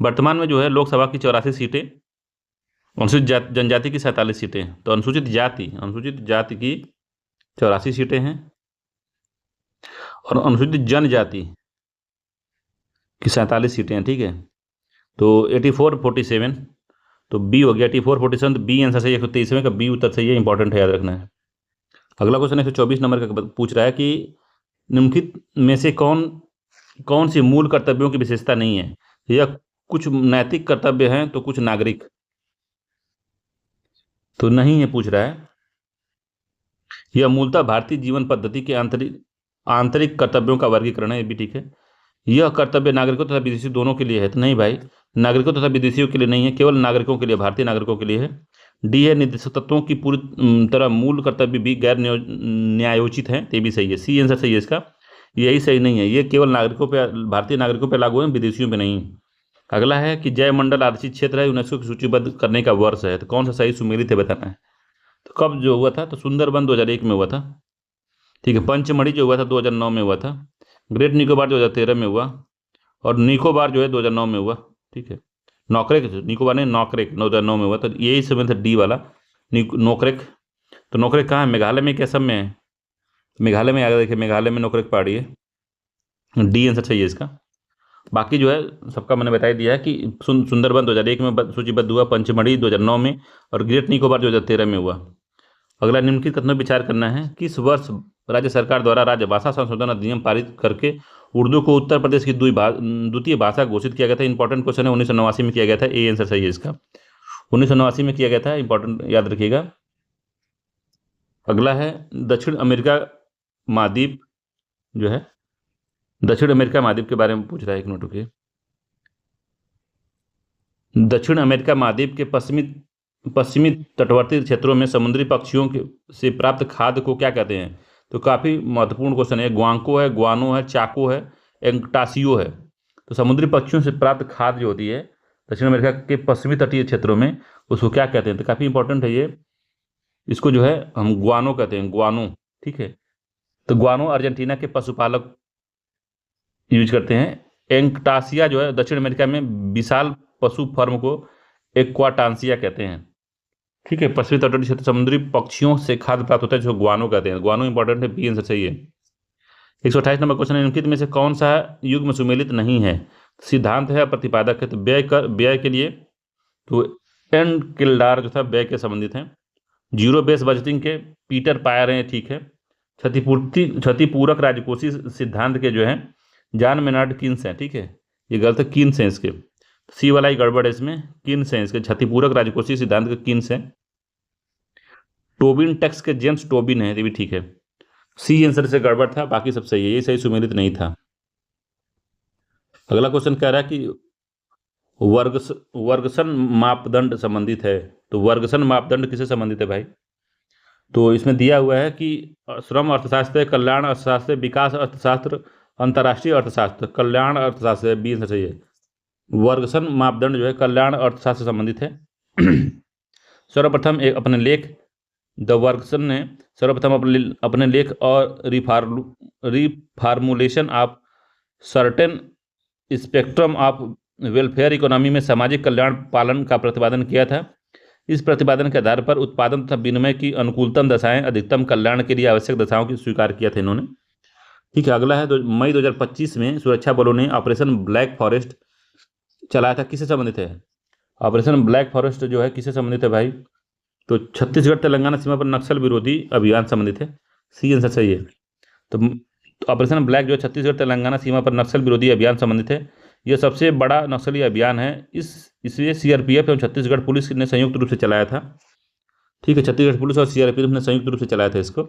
वर्तमान में जो है लोकसभा की 84 सीटें, अनुसूचित जनजाति की 47 सीटें। तो अनुसूचित जाति की 84 सीटें हैं और अनुसूचित जनजाति की 47 सीटें हैं। ठीक है। तो 84-47, तो बी हो गया 84-47, तो बी आंसर सही है। 123वें का बी उत्तर सही है, इंपॉर्टेंट है, याद रखना है। अगला क्वेश्चन 124 नंबर का पूछ रहा है कि निम्नलिखित में से कौन सी मूल कर्तव्यों की विशेषता नहीं है? यह कुछ नैतिक कर्तव्य हैं तो कुछ नागरिक। तो नहीं है पूछ रहा है। यह मूलतः भारतीय जीवन पद्धति के आंतरिक आंतरिक कर्तव्यों का वर्गीकरण है, ये भी ठीक है। यह कर्तव्य नागरिकों तथा विदेशी दोनों के लिए है, तो नहीं भाई, नागरिकों तथा विदेशियों के लिए नहीं है, केवल नागरिकों के लिए, भारतीय नागरिकों के लिए है। डी है, निर्देशक तत्वों की पूरी तरह मूल कर्तव्य भी गैर न्यायोचित है, ये भी सही है। सी आंसर सही है इसका, यही सही नहीं है, ये केवल नागरिकों पे, भारतीय नागरिकों पे लागू है, विदेशियों पे नहीं। अगला है कि जय मंडल आरक्षित क्षेत्र है, यूनेस्को की सूचीबद्ध करने का वर्ष है, तो कौन सा सही सुमेलित है बताना है। तो कब जो हुआ था, तो सुंदरबन 2001 में हुआ था, ठीक है। पंचमढ़ी जो हुआ था 2009 में हुआ था। ग्रेट निकोबार 2013 में हुआ, और निकोबार जो है 2009 में हुआ, ठीक है। नौकरेक, निकोबार नहीं, नौकरेक 2009 में हुआ, तो यही समय था डी वाला, नोकरेक। तो नोकरेक कहाँ है, मेघालय में क्या, सब में है, मेघालय में आगे देखिए, मेघालय में नोकरेक पहाड़ी है, डी आंसर चाहिए इसका। बाकी जो है सबका मैंने बता ही दिया है कि सुंदरबन 2001 में सूचीबद्ध हुआ, पंचमढ़ी 2009 में, और ग्रेट निकोबार 2013 में हुआ। अगला, निम्नलिखित कथनों पर विचार करना है, किस वर्ष राज्य सरकार द्वारा राजभाषा संशोधन अधिनियम पारित करके उर्दू को उत्तर प्रदेश की द्वितीय भाषा घोषित किया गया था। इंपॉर्टेंट क्वेश्चन है, 1989 में किया गया था, ए आंसर सही है इसका, 1989 में किया गया था, इंपॉर्टेंट याद रखिएगा। अगला है, दक्षिण अमेरिका महाद्वीप जो है, दक्षिण अमेरिका महाद्वीप के बारे में पूछ रहा है, एक मिनट रुकिए। दक्षिण अमेरिका महाद्वीप के पश्चिमी तटवर्ती क्षेत्रों में समुद्री पक्षियों के से प्राप्त खाद्य को क्या कहते हैं। तो काफ़ी महत्वपूर्ण क्वेश्चन है, ग्वांको है, ग्वानो है, चाको है, एंटासियो है। तो समुद्री पक्षियों से प्राप्त खाद्य जो होती है दक्षिण अमेरिका के पश्चिमी तटीय क्षेत्रों में, उसको क्या कहते हैं, तो काफ़ी इंपॉर्टेंट है ये। इसको जो है हम ग्वानो कहते हैं, ग्वानो, ठीक है। तो ग्वानो अर्जेंटीना के पशुपालक यूज करते हैं। एंटासिया जो है दक्षिण अमेरिका में विशाल पशु फर्म को एक्वाटांसिया कहते हैं, ठीक है। पश्चिमी तटवर्ती क्षेत्र समुद्री पक्षियों से खाद्य प्राप्त होता है, जो ग्वानो कहते हैं, ग्वानो इंपॉर्टेंट है, बी आंसर सही है। 128 नंबर क्वेश्चन है, निम्नलिखित में से कौन सा युग में सुमेलित नहीं है। सिद्धांत है, प्रतिपादक है, तो व्यय के लिए तो एन किल्डार जो था व्यय के संबंधित हैं। जीरो बेस बजटिंग के पीटर पायर हैं, ठीक है। क्षतिपूरक राजकोषीय सिद्धांत के जो है जॉन मेनार्ड कीन्स हैं, ठीक है। ये गलत है, कीन्स हैं इसके, सी वाला ही गड़बड़ है इसमें, कीन्स हैं इसके, क्षतिपूरक राजकोषीय सिद्धांत के कीन्स हैं। टोबिन टैक्स के जेम्स टोबिन है, ये भी ठीक है। सी आंसर से गड़बड़ था, बाकी सब सही है, ये सही सुमेलित नहीं था। अगला क्वेश्चन कह रहा है कि वर्गसन मापदंड संबंधित है, तो वर्गसन मापदंड किससे संबंधित है भाई। तो इसमें दिया हुआ है कि श्रम अर्थशास्त्र, कल्याण अर्थशास्त्र, विकास अर्थशास्त्र, अंतर्राष्ट्रीय अर्थशास्त्र, कल्याण अर्थशास्त्र, बी आंसर सही है। वर्गसन मापदंड जो है कल्याण अर्थशास्त्र से संबंधित है। सर्वप्रथम एक अपने लेख द वर्गसन ने सर्वप्रथम अपने लेख और reformulation of certain spectrum of welfare economy में सामाजिक कल्याण पालन का प्रतिपादन किया था। इस प्रतिपादन के आधार पर उत्पादन तथा विनिमय की अनुकूलतम दशाएं अधिकतम कल्याण के लिए आवश्यक दशाओं की स्वीकार किया था इन्होंने, ठीक है। अगला है, मई 2025 में सुरक्षा बलों ने ऑपरेशन ब्लैक फॉरेस्ट चलाया था, किससे संबंधित है। ऑपरेशन ब्लैक फॉरेस्ट जो है किससे संबंधित है भाई, तो छत्तीसगढ़ तेलंगाना सीमा पर नक्सल विरोधी अभियान संबंधित है, सी आंसर सही है। तो ऑपरेशन ब्लैक जो है छत्तीसगढ़ तेलंगाना सीमा पर नक्सल विरोधी अभियान संबंधित है। यह सबसे बड़ा नक्सली अभियान है, इसलिए सीआरपीएफ एवं छत्तीसगढ़ पुलिस ने संयुक्त रूप से चलाया था, ठीक है। छत्तीसगढ़ पुलिस और सीआरपीएफ ने संयुक्त रूप से चलाया था इसको।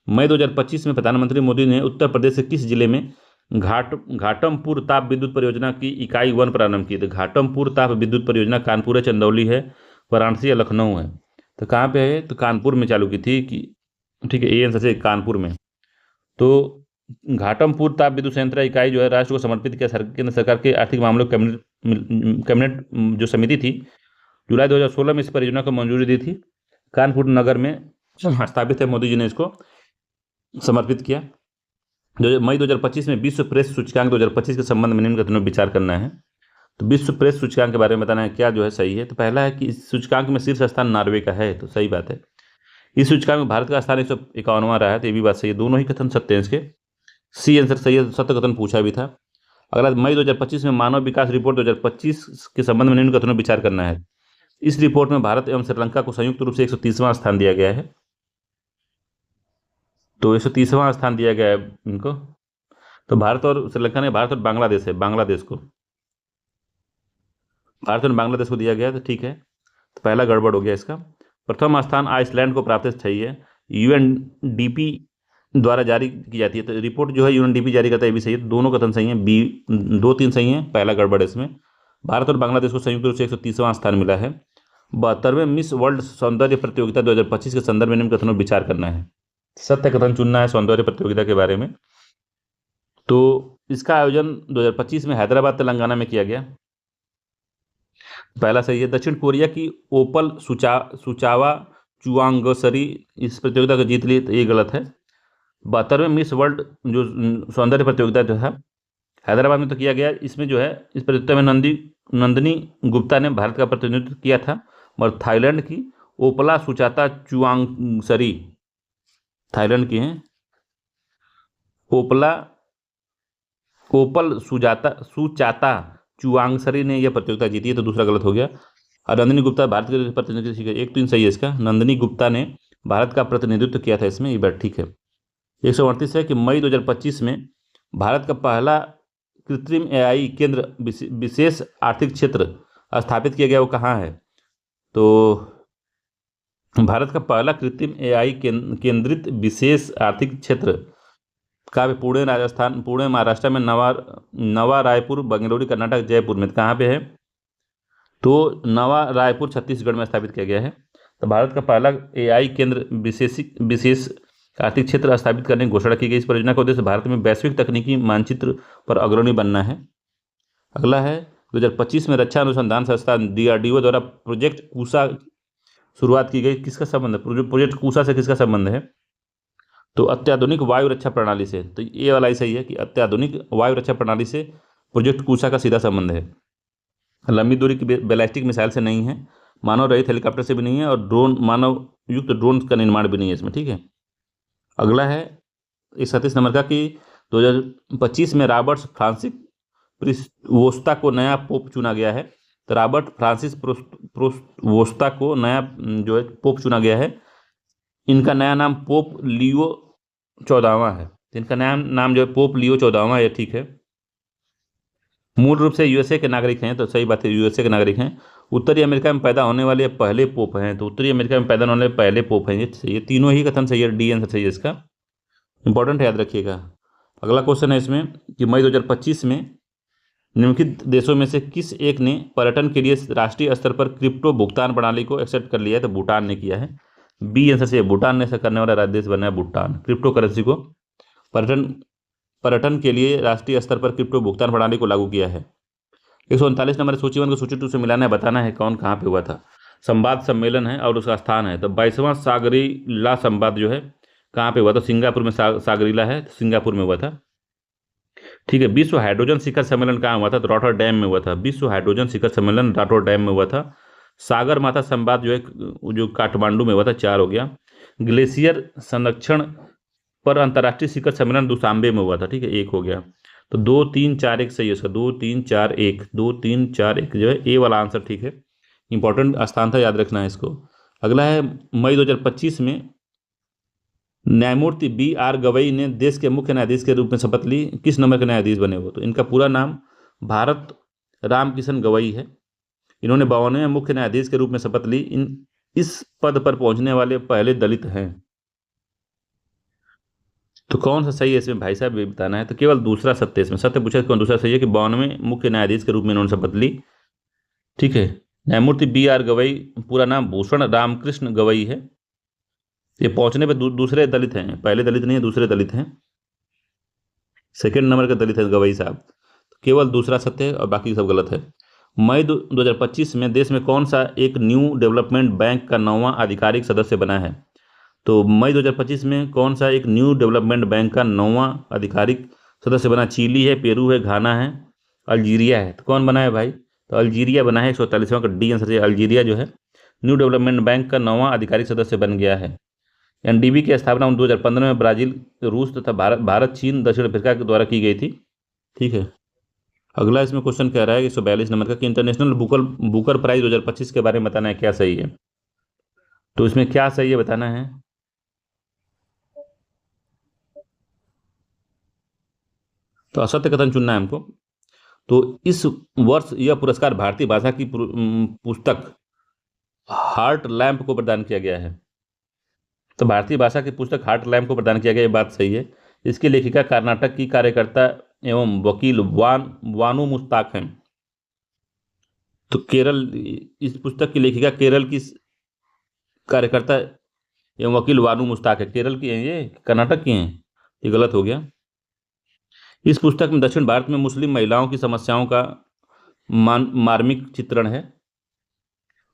मई 2025 में प्रधानमंत्री मोदी ने उत्तर प्रदेश के किस जिले में घाटमपुर ताप विद्युत परियोजना की इकाई 1 प्रारंभ की। तो घाटमपुर ताप विद्युत परियोजना कानपुर है, चंदौली है, वाराणसी या लखनऊ है, तो कहाँ पे है, तो कानपुर में चालू की थी कि, ठीक है, ए आंसर से कानपुर में। तो घाटमपुर ताप विद्युत संयंत्र इकाई जो है राष्ट्र को समर्पित किया केंद्र सरकार के आर्थिक मामलों कैबिनेट जो समिति थी, जुलाई 2016 में इस परियोजना को मंजूरी दी थी। कानपुर नगर में स्थापित है, मोदी जी ने इसको समर्पित किया। मई 2025 में विश्व प्रेस सूचकांक 2025 के संबंध में निम्न कथनों पर विचार करना है। तो विश्व प्रेस सूचकांक के बारे में बताना है क्या जो है सही है। तो पहला है कि इस सूचकांक में शीर्ष स्थान नॉर्वे का है, तो सही बात है। इस सूचकांक में भारत का स्थान 151वां रहा है, तो ये भी बात सही है, दोनों ही कथन सत्य हैं इसके, सी आंसर सही है, सत्य कथन पूछा भी था। अगला, मई 2025 में मानव विकास रिपोर्ट 2025 के संबंध में निम्न कथनों पर विचार करना है। इस रिपोर्ट में भारत एवं श्रीलंका को संयुक्त रूप से 130वां स्थान दिया गया है, तो 130वां स्थान दिया गया है इनको। तो भारत और श्रीलंका ने, भारत और बांग्लादेश है, बांग्लादेश को, भारत और बांग्लादेश को दिया गया, तो ठीक है। तो पहला गड़बड़ हो गया इसका। प्रथम स्थान आइसलैंड को प्राप्त है, सही है। यूएनडीपी द्वारा जारी की जाती है। तो रिपोर्ट जो है यूएनडीपी जारी करता है, ये भी सही है। दोनों कथन सही है, बी 2 3 सही है, पहला गड़बड़ है इसमें। भारत और बांग्लादेश को संयुक्त रूप से 130वां स्थान मिला है। 72वें मिस वर्ल्ड सौंदर्य प्रतियोगिता 2025 के संदर्भ में निम्न कथनों पर विचार करना है। सत्य कथन चुनना है सौंदर्य प्रतियोगिता के बारे में। तो इसका आयोजन 2025 में हैदराबाद तेलंगाना में किया गया। पहला सही है। दक्षिण कोरिया की ओपल सुचावा चुआंगसरी इस प्रतियोगिता को जीत ली, तो ये गलत है। 72वें मिस वर्ल्ड जो सौंदर्य प्रतियोगिता जो है हैदराबाद में तो किया गया, इसमें जो है इस प्रतियोगिता में नंदिनी गुप्ता ने भारत का प्रतिनिधित्व किया था। और थाईलैंड की ओपला सुचाता चुआंगसरी थाईलैंड की हैं। ओपल सुचाता चुआंगसरी ने यह प्रतियोगिता जीती है, तो दूसरा गलत हो गया। और नंदिनी गुप्ता भारत के प्रतिनिधित्व, 1 3 सही है इसका। नंदिनी गुप्ता ने भारत का प्रतिनिधित्व किया था इसमें, ये बात ठीक है। 138 है कि मई 2025 में भारत का पहला कृत्रिम एआई केंद्र विशेष आर्थिक क्षेत्र स्थापित किया गया, वो कहाँ है? तो भारत का पहला कृत्रिम एआई केंद्रित विशेष आर्थिक क्षेत्र कहाँ पे? पुणे महाराष्ट्र में, नवा रायपुर, बेंगलुरु कर्नाटक, जयपुर में। कहाँ पे है? तो नवा रायपुर छत्तीसगढ़ में स्थापित किया गया है। तो भारत का पहला एआई केंद्र विशेष आर्थिक क्षेत्र स्थापित करने की घोषणा की गई। इस परियोजना का उद्देश्य भारत में वैश्विक तकनीकी मानचित्र पर अग्रणी बनना है। अगला है 2025 में रक्षा अनुसंधान संस्थान डीआरडीओ द्वारा प्रोजेक्ट कूसा शुरुआत की गई। किसका संबंध है? प्रोजेक्ट कूसा से किसका संबंध है? तो अत्याधुनिक वायु रक्षा प्रणाली से। तो ये वाला ही सही है कि अत्याधुनिक वायु रक्षा प्रणाली से प्रोजेक्ट कूसा का सीधा संबंध है। लंबी दूरी की बैलिस्टिक मिसाइल से नहीं है, मानव रहित हेलीकॉप्टर से भी नहीं है, और मानव युक्त ड्रोन का निर्माण भी नहीं है इसमें, ठीक है। अगला है 37 नंबर का कि 2025 में रॉबर्ट फ्रांसिस प्रिस्वोस्ता को नया पोप चुना गया है। तो रॉबर्ट फ्रांसिस प्रिस्वोस्ता को नया जो है पोप चुना गया है। इनका नया नाम पोप लियो 14वां है। इनका नाम जो है पोप लियो 14वां, ये ठीक है। मूल रूप से यूएसए के नागरिक हैं, तो सही बात है, यूएसए के नागरिक हैं। उत्तरी अमेरिका में पैदा होने वाले पहले पोप हैं, तो उत्तरी अमेरिका में पैदा होने वाले पहले पोप हैं, ये तीनों ही कथन सही है, डी आंसर सही है इसका। इंपॉर्टेंट है, याद रखिएगा। अगला क्वेश्चन है इसमें कि मई 2025 में निम्नलिखित देशों में से किस एक ने पर्यटन के लिए राष्ट्रीय स्तर पर क्रिप्टो भुगतान प्रणाली को एक्सेप्ट कर लिया है? तो भूटान ने किया है, बी आंसर से। भूटान ने ऐसा करने वाला राज्य देश बना है भूटान। क्रिप्टो करेंसी को पर्यटन के लिए राष्ट्रीय स्तर पर क्रिप्टो भुगतान प्रणाली को लागू किया है। 139 नंबर सूची 1 को सूची 2 से मिलाना है, बताना है कौन कहाँ पे हुआ था। संवाद सम्मेलन है और उसका स्थान है, तो 22वां सागरीला संवाद जो है कहाँ पे हुआ था? सिंगापुर में सागरीला है, सिंगापुर में हुआ था, ठीक है। विश्व हाइड्रोजन शिखर सम्मेलन कहाँ हुआ था? तो रॉटरडैम में हुआ था। विश्व हाइड्रोजन शिखर सम्मेलन रॉटरडैम में हुआ था। सागर माथा संवाद जो है जो काठमांडू में हुआ था, 4 हो गया। ग्लेशियर संरक्षण पर अंतर्राष्ट्रीय शिखर सम्मेलन दुशांबे में हुआ था, ठीक है, 1 हो गया। तो 2 3 4 1 सही है उसका, 2 3 4 1, 2 3 4 1 जो है ए वाला आंसर, ठीक है। इंपॉर्टेंट स्थान था, याद रखना है इसको। अगला है मई 2025 में न्यायमूर्ति BR गवई ने देश के मुख्य न्यायाधीश के रूप में शपथ ली। किस नंबर के न्यायाधीश बने वो? तो इनका पूरा नाम भारत रामकिशन गवई है। इन्होंने 52वें मुख्य न्यायाधीश के रूप में शपथ ली। इस पद पर पहुंचने वाले पहले दलित हैं। तो कौन सा सही है इसमें भाई साहब, ये बताना है। तो केवल दूसरा सत्य इसमें, सत्य पूछा कौन दूसरा सही है कि 52वें मुख्य न्यायाधीश के रूप में इन्होंने शपथ ली, ठीक है। न्यायमूर्ति BR गवई, पूरा नाम भूषण रामकृष्ण गवई है। ये पहुंचने पे दूसरे दलित हैं, पहले दलित नहीं है, दूसरे दलित हैं, सेकंड नंबर के दलित है गवई साहब। तो केवल दूसरा सत्य है और बाकी सब गलत है। मई 2025 में देश में कौन सा एक न्यू डेवलपमेंट बैंक का 9वां आधिकारिक सदस्य बना है? तो मई 2025 में कौन सा एक न्यू डेवलपमेंट बैंक का 9वां आधिकारिक सदस्य बना? चिली है, पेरू है, घाना है, अल्जीरिया है। तो कौन बना है भाई? तो अल्जीरिया बना है। 144वां का डी आंसर है। अल्जीरिया जो है न्यू डेवलपमेंट बैंक का 9वां आधिकारिक सदस्य बन गया है। NDB की स्थापना 2015 में ब्राजील, रूस तथा भारत, चीन, दक्षिण अफ्रीका के द्वारा की गई थी, ठीक है। अगला इसमें क्वेश्चन कह रहा है 142 नंबर का कि इंटरनेशनल बुकर प्राइज 2025 के बारे में बताना है, क्या सही है? तो इसमें क्या सही है बताना है। तो असत्य कथन चुनना है हमको। तो इस वर्ष यह पुरस्कार भारतीय भाषा की पुस्तक हार्ट लैम्प को प्रदान किया गया है। तो भारतीय भाषा की पुस्तक हार्ट लैम्प को प्रदान किया गया, ये बात सही है। इसकी लेखिका कर्नाटक की कार्यकर्ता एवं वकील वानू मुश्ताक हैं। तो केरल, इस पुस्तक की लेखिका केरल की कार्यकर्ता एवं वकील वानू मुश्ताक है। केरल की हैं ये, कर्नाटक की हैं? ये गलत हो गया। इस पुस्तक में दक्षिण भारत में मुस्लिम महिलाओं की समस्याओं का मार्मिक चित्रण है।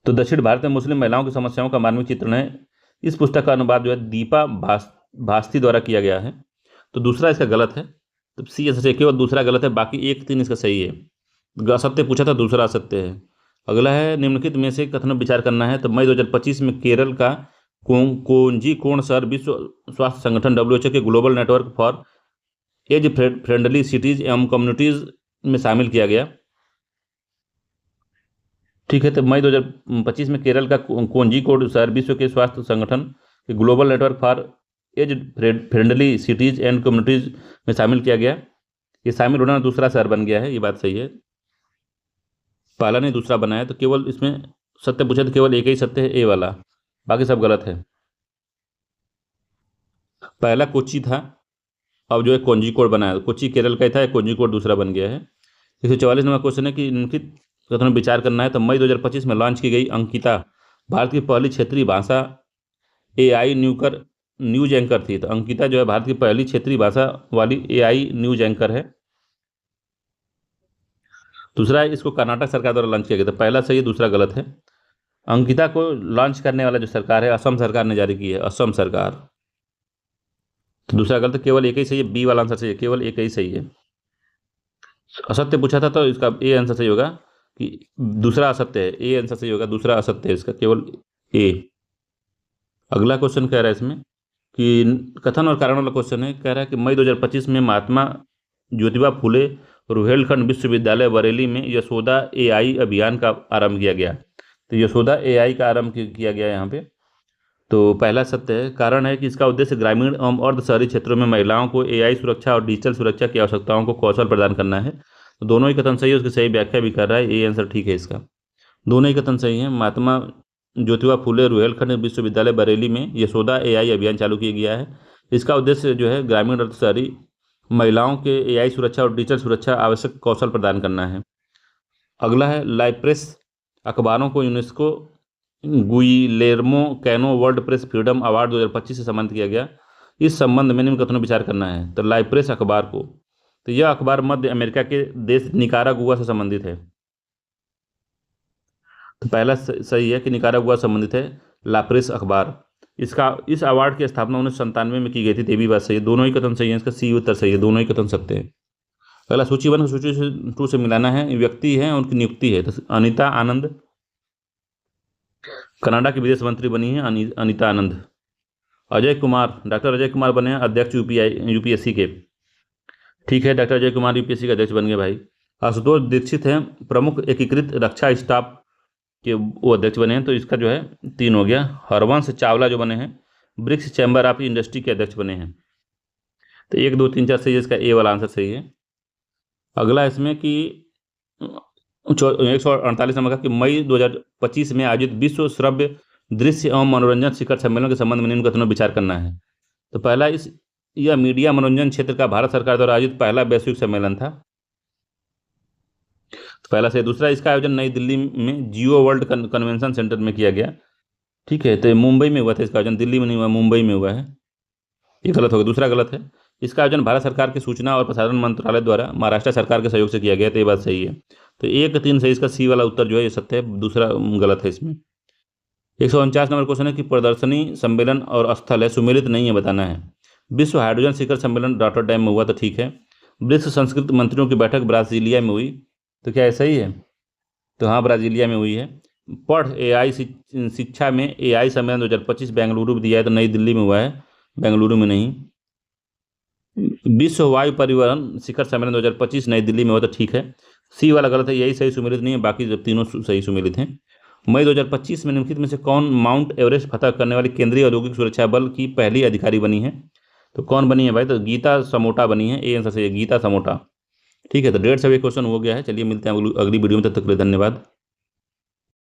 तो दक्षिण भारत में मुस्लिम महिलाओं की समस्याओं का मार्मिक चित्रण है। इस पुस्तक का अनुवाद जो है दीपा भास्ती द्वारा किया गया है। तो दूसरा इसका गलत है। तो सी असत्य, केवल दूसरा गलत है, बाकी 1-3 इसका सही है। असत्य पूछा था, दूसरा असत्य है। अगला है निम्नलिखित में से कथन विचार करना है। तो मई 2025 में केरल का कोंजीकोड शहर विश्व स्वास्थ्य संगठन WHO के global network for age friendly cities एवं कम्युनिटीज में शामिल किया गया। ठीक है। तो मई 2025 में केरल का कोंजीकोड शहर विश्व के स्वास्थ्य संगठन के global network for age friendly cities and communities में शामिल किया गया। ये शामिल होना दूसरा शहर बन गया है, ये बात सही है। पहला नहीं दूसरा बना है। तो केवल इसमें सत्य पूछे तो केवल एक ही सत्य है, ए वाला, बाकी सब गलत है। पहला कोच्चि था, अब जो है कोंजीकोड बना है। कोच्चि केरल का ही था, कोंजीकोड दूसरा बन गया है। 144 नंबर क्वेश्चन है कि निम्नलिखित कथन विचार करना है। तो मई 2025 में लॉन्च की गई अंकिता भारत की पहली क्षेत्रीय भाषा AI न्यूज एंकर थी। तो अंकिता जो है भारत की पहली क्षेत्रीय भाषा वाली AI न्यूज एंकर है। दूसरा, इसको कर्नाटक सरकार द्वारा लॉन्च किया गया था। पहला सही है, दूसरा गलत है। अंकिता को लॉन्च करने वाला जो सरकार है, असम सरकार ने जारी की है, असम सरकार। तो दूसरा गलत है, केवल एक ही सही है, बी वाला आंसर सही है, केवल एक ही सही है। असत्य पूछा था तो इसका ए आंसर सही होगा कि दूसरा असत्य है, ए आंसर सही होगा, दूसरा असत्य है इसका, केवल ए। अगला क्वेश्चन कह रहा है इसमें कि कथन और कारण वाला क्वेश्चन है। कह रहा है कि मई 2025 में महात्मा ज्योतिबा फुले रुहेलखंड विश्वविद्यालय बरेली में यशोदा AI अभियान का आरंभ किया गया। तो यशोदा AI का आरंभ किया गया यहाँ पे। तो पहला सत्य है। कारण है कि इसका उद्देश्य ग्रामीण एवं अर्ध शहरी क्षेत्रों में महिलाओं को AI सुरक्षा और डिजिटल सुरक्षा की आवश्यकताओं को कौशल प्रदान करना है। तो दोनों ही कथन सही है, उसकी सही व्याख्या भी कर रहा है, ये आंसर ठीक है इसका। दोनों ही कथन सही है। महात्मा ज्योतिबा फुले रुहेलखंड विश्वविद्यालय बरेली में यशोदा AI अभियान चालू किया गया है। इसका उद्देश्य जो है ग्रामीण अर्ध शहरी महिलाओं के AI सुरक्षा और डिजिटल सुरक्षा आवश्यक कौशल प्रदान करना है। अगला है लाइप्रेस अखबारों को UNESCO Guillermo canoe world press freedom award 2025 से सम्मानित किया गया। इस संबंध में निम्न कथनों विचार करना है। तो लाइप्रेस अखबार को, तो यह अखबार मध्य अमेरिका के देश निकारागुआ से संबंधित है। तो पहला सही है कि निकारागुआ संबंधित है लाप्रेस अखबार। इस अवार्ड की स्थापना 1997 में की गई थी, तो ये भी बात सही है। दोनों ही कथन सही है, इसका सी उत्तर सही है, दोनों ही कथन सत्य है। अगला सूची 1 को सूची 2 से मिलाना है। व्यक्ति है, उनकी नियुक्ति है। तो अनीता आनंद कनाडा की विदेश मंत्री बनी है, अनीता आनंद। अजय कुमार, डॉक्टर अजय कुमार बने हैं अध्यक्ष UPSC के। ठीक है, डॉक्टर अजय कुमार UPSC के अध्यक्ष बन गए भाई। आशुतोष दीक्षित हैं प्रमुख एकीकृत रक्षा स्टाफ के, वो अध्यक्ष बने हैं। तो इसका जो है 3 हो गया। हरवंश चावला जो बने हैं ब्रिक्स चैम्बर ऑफ इंडस्ट्री के अध्यक्ष बने हैं। तो 1 2 3 4 सही है, इसका ए वाला आंसर सही है। अगला इसमें कि 148 नंबर का कि मई 2025 में आयोजित विश्व श्रव्य दृश्य एवं मनोरंजन शिखर सम्मेलन के संबंध में निम्न कथनों विचार करना है। तो पहला, यह मीडिया मनोरंजन क्षेत्र का भारत सरकार द्वारा आयोजित पहला वैश्विक सम्मेलन था। तो पहला से। दूसरा, इसका आयोजन नई दिल्ली में जियो वर्ल्ड कन्वेंशन सेंटर में किया गया। ठीक है, तो मुंबई में हुआ था इसका आयोजन, दिल्ली में नहीं हुआ, मुंबई में हुआ है, ये गलत हो गया। दूसरा गलत है। इसका आयोजन भारत सरकार के सूचना और प्रसारण मंत्रालय द्वारा महाराष्ट्र सरकार के सहयोग से किया गया, तो ये बात सही है। तो 1 3 सही, इसका सी वाला उत्तर जो है ये सत्य है, दूसरा गलत है इसमें। 149 नंबर क्वेश्चन है कि प्रदर्शनी सम्मेलन और स्थल है, सुमेलित नहीं है, बताना है। विश्व हाइड्रोजन शिखर सम्मेलन रॉटरडैम में हुआ, तो ठीक है। ब्रिक्स संस्कृत मंत्रियों की बैठक ब्राजीलिया में हुई, तो क्या ऐसा ही है? तो हाँ, ब्राजीलिया में हुई है। पढ़ AI शिक्षा में AI सम्मेलन 2025 बेंगलुरु में दिया है, तो नई दिल्ली में हुआ है, बेंगलुरु में नहीं। विश्व वायु परिवहन शिखर सम्मेलन 2025 नई दिल्ली में हुआ, तो ठीक है। सी वाला गलत है, यही सही सुमेलित नहीं है, बाकी जब तीनों सही सुमेलित हैं। मई 2025 में निम्नलिखित में से कौन माउंट एवरेस्ट फतह करने वाली केंद्रीय औद्योगिक सुरक्षा बल की पहली अधिकारी बनी है? तो कौन बनी है भाई? तो गीता समोटा बनी है, ए आंसर सही है, गीता समोटा। ठीक है, तो 150 क्वेश्चन हो गया है। चलिए मिलते हैं अगली वीडियो में, तब तक के लिए धन्यवाद।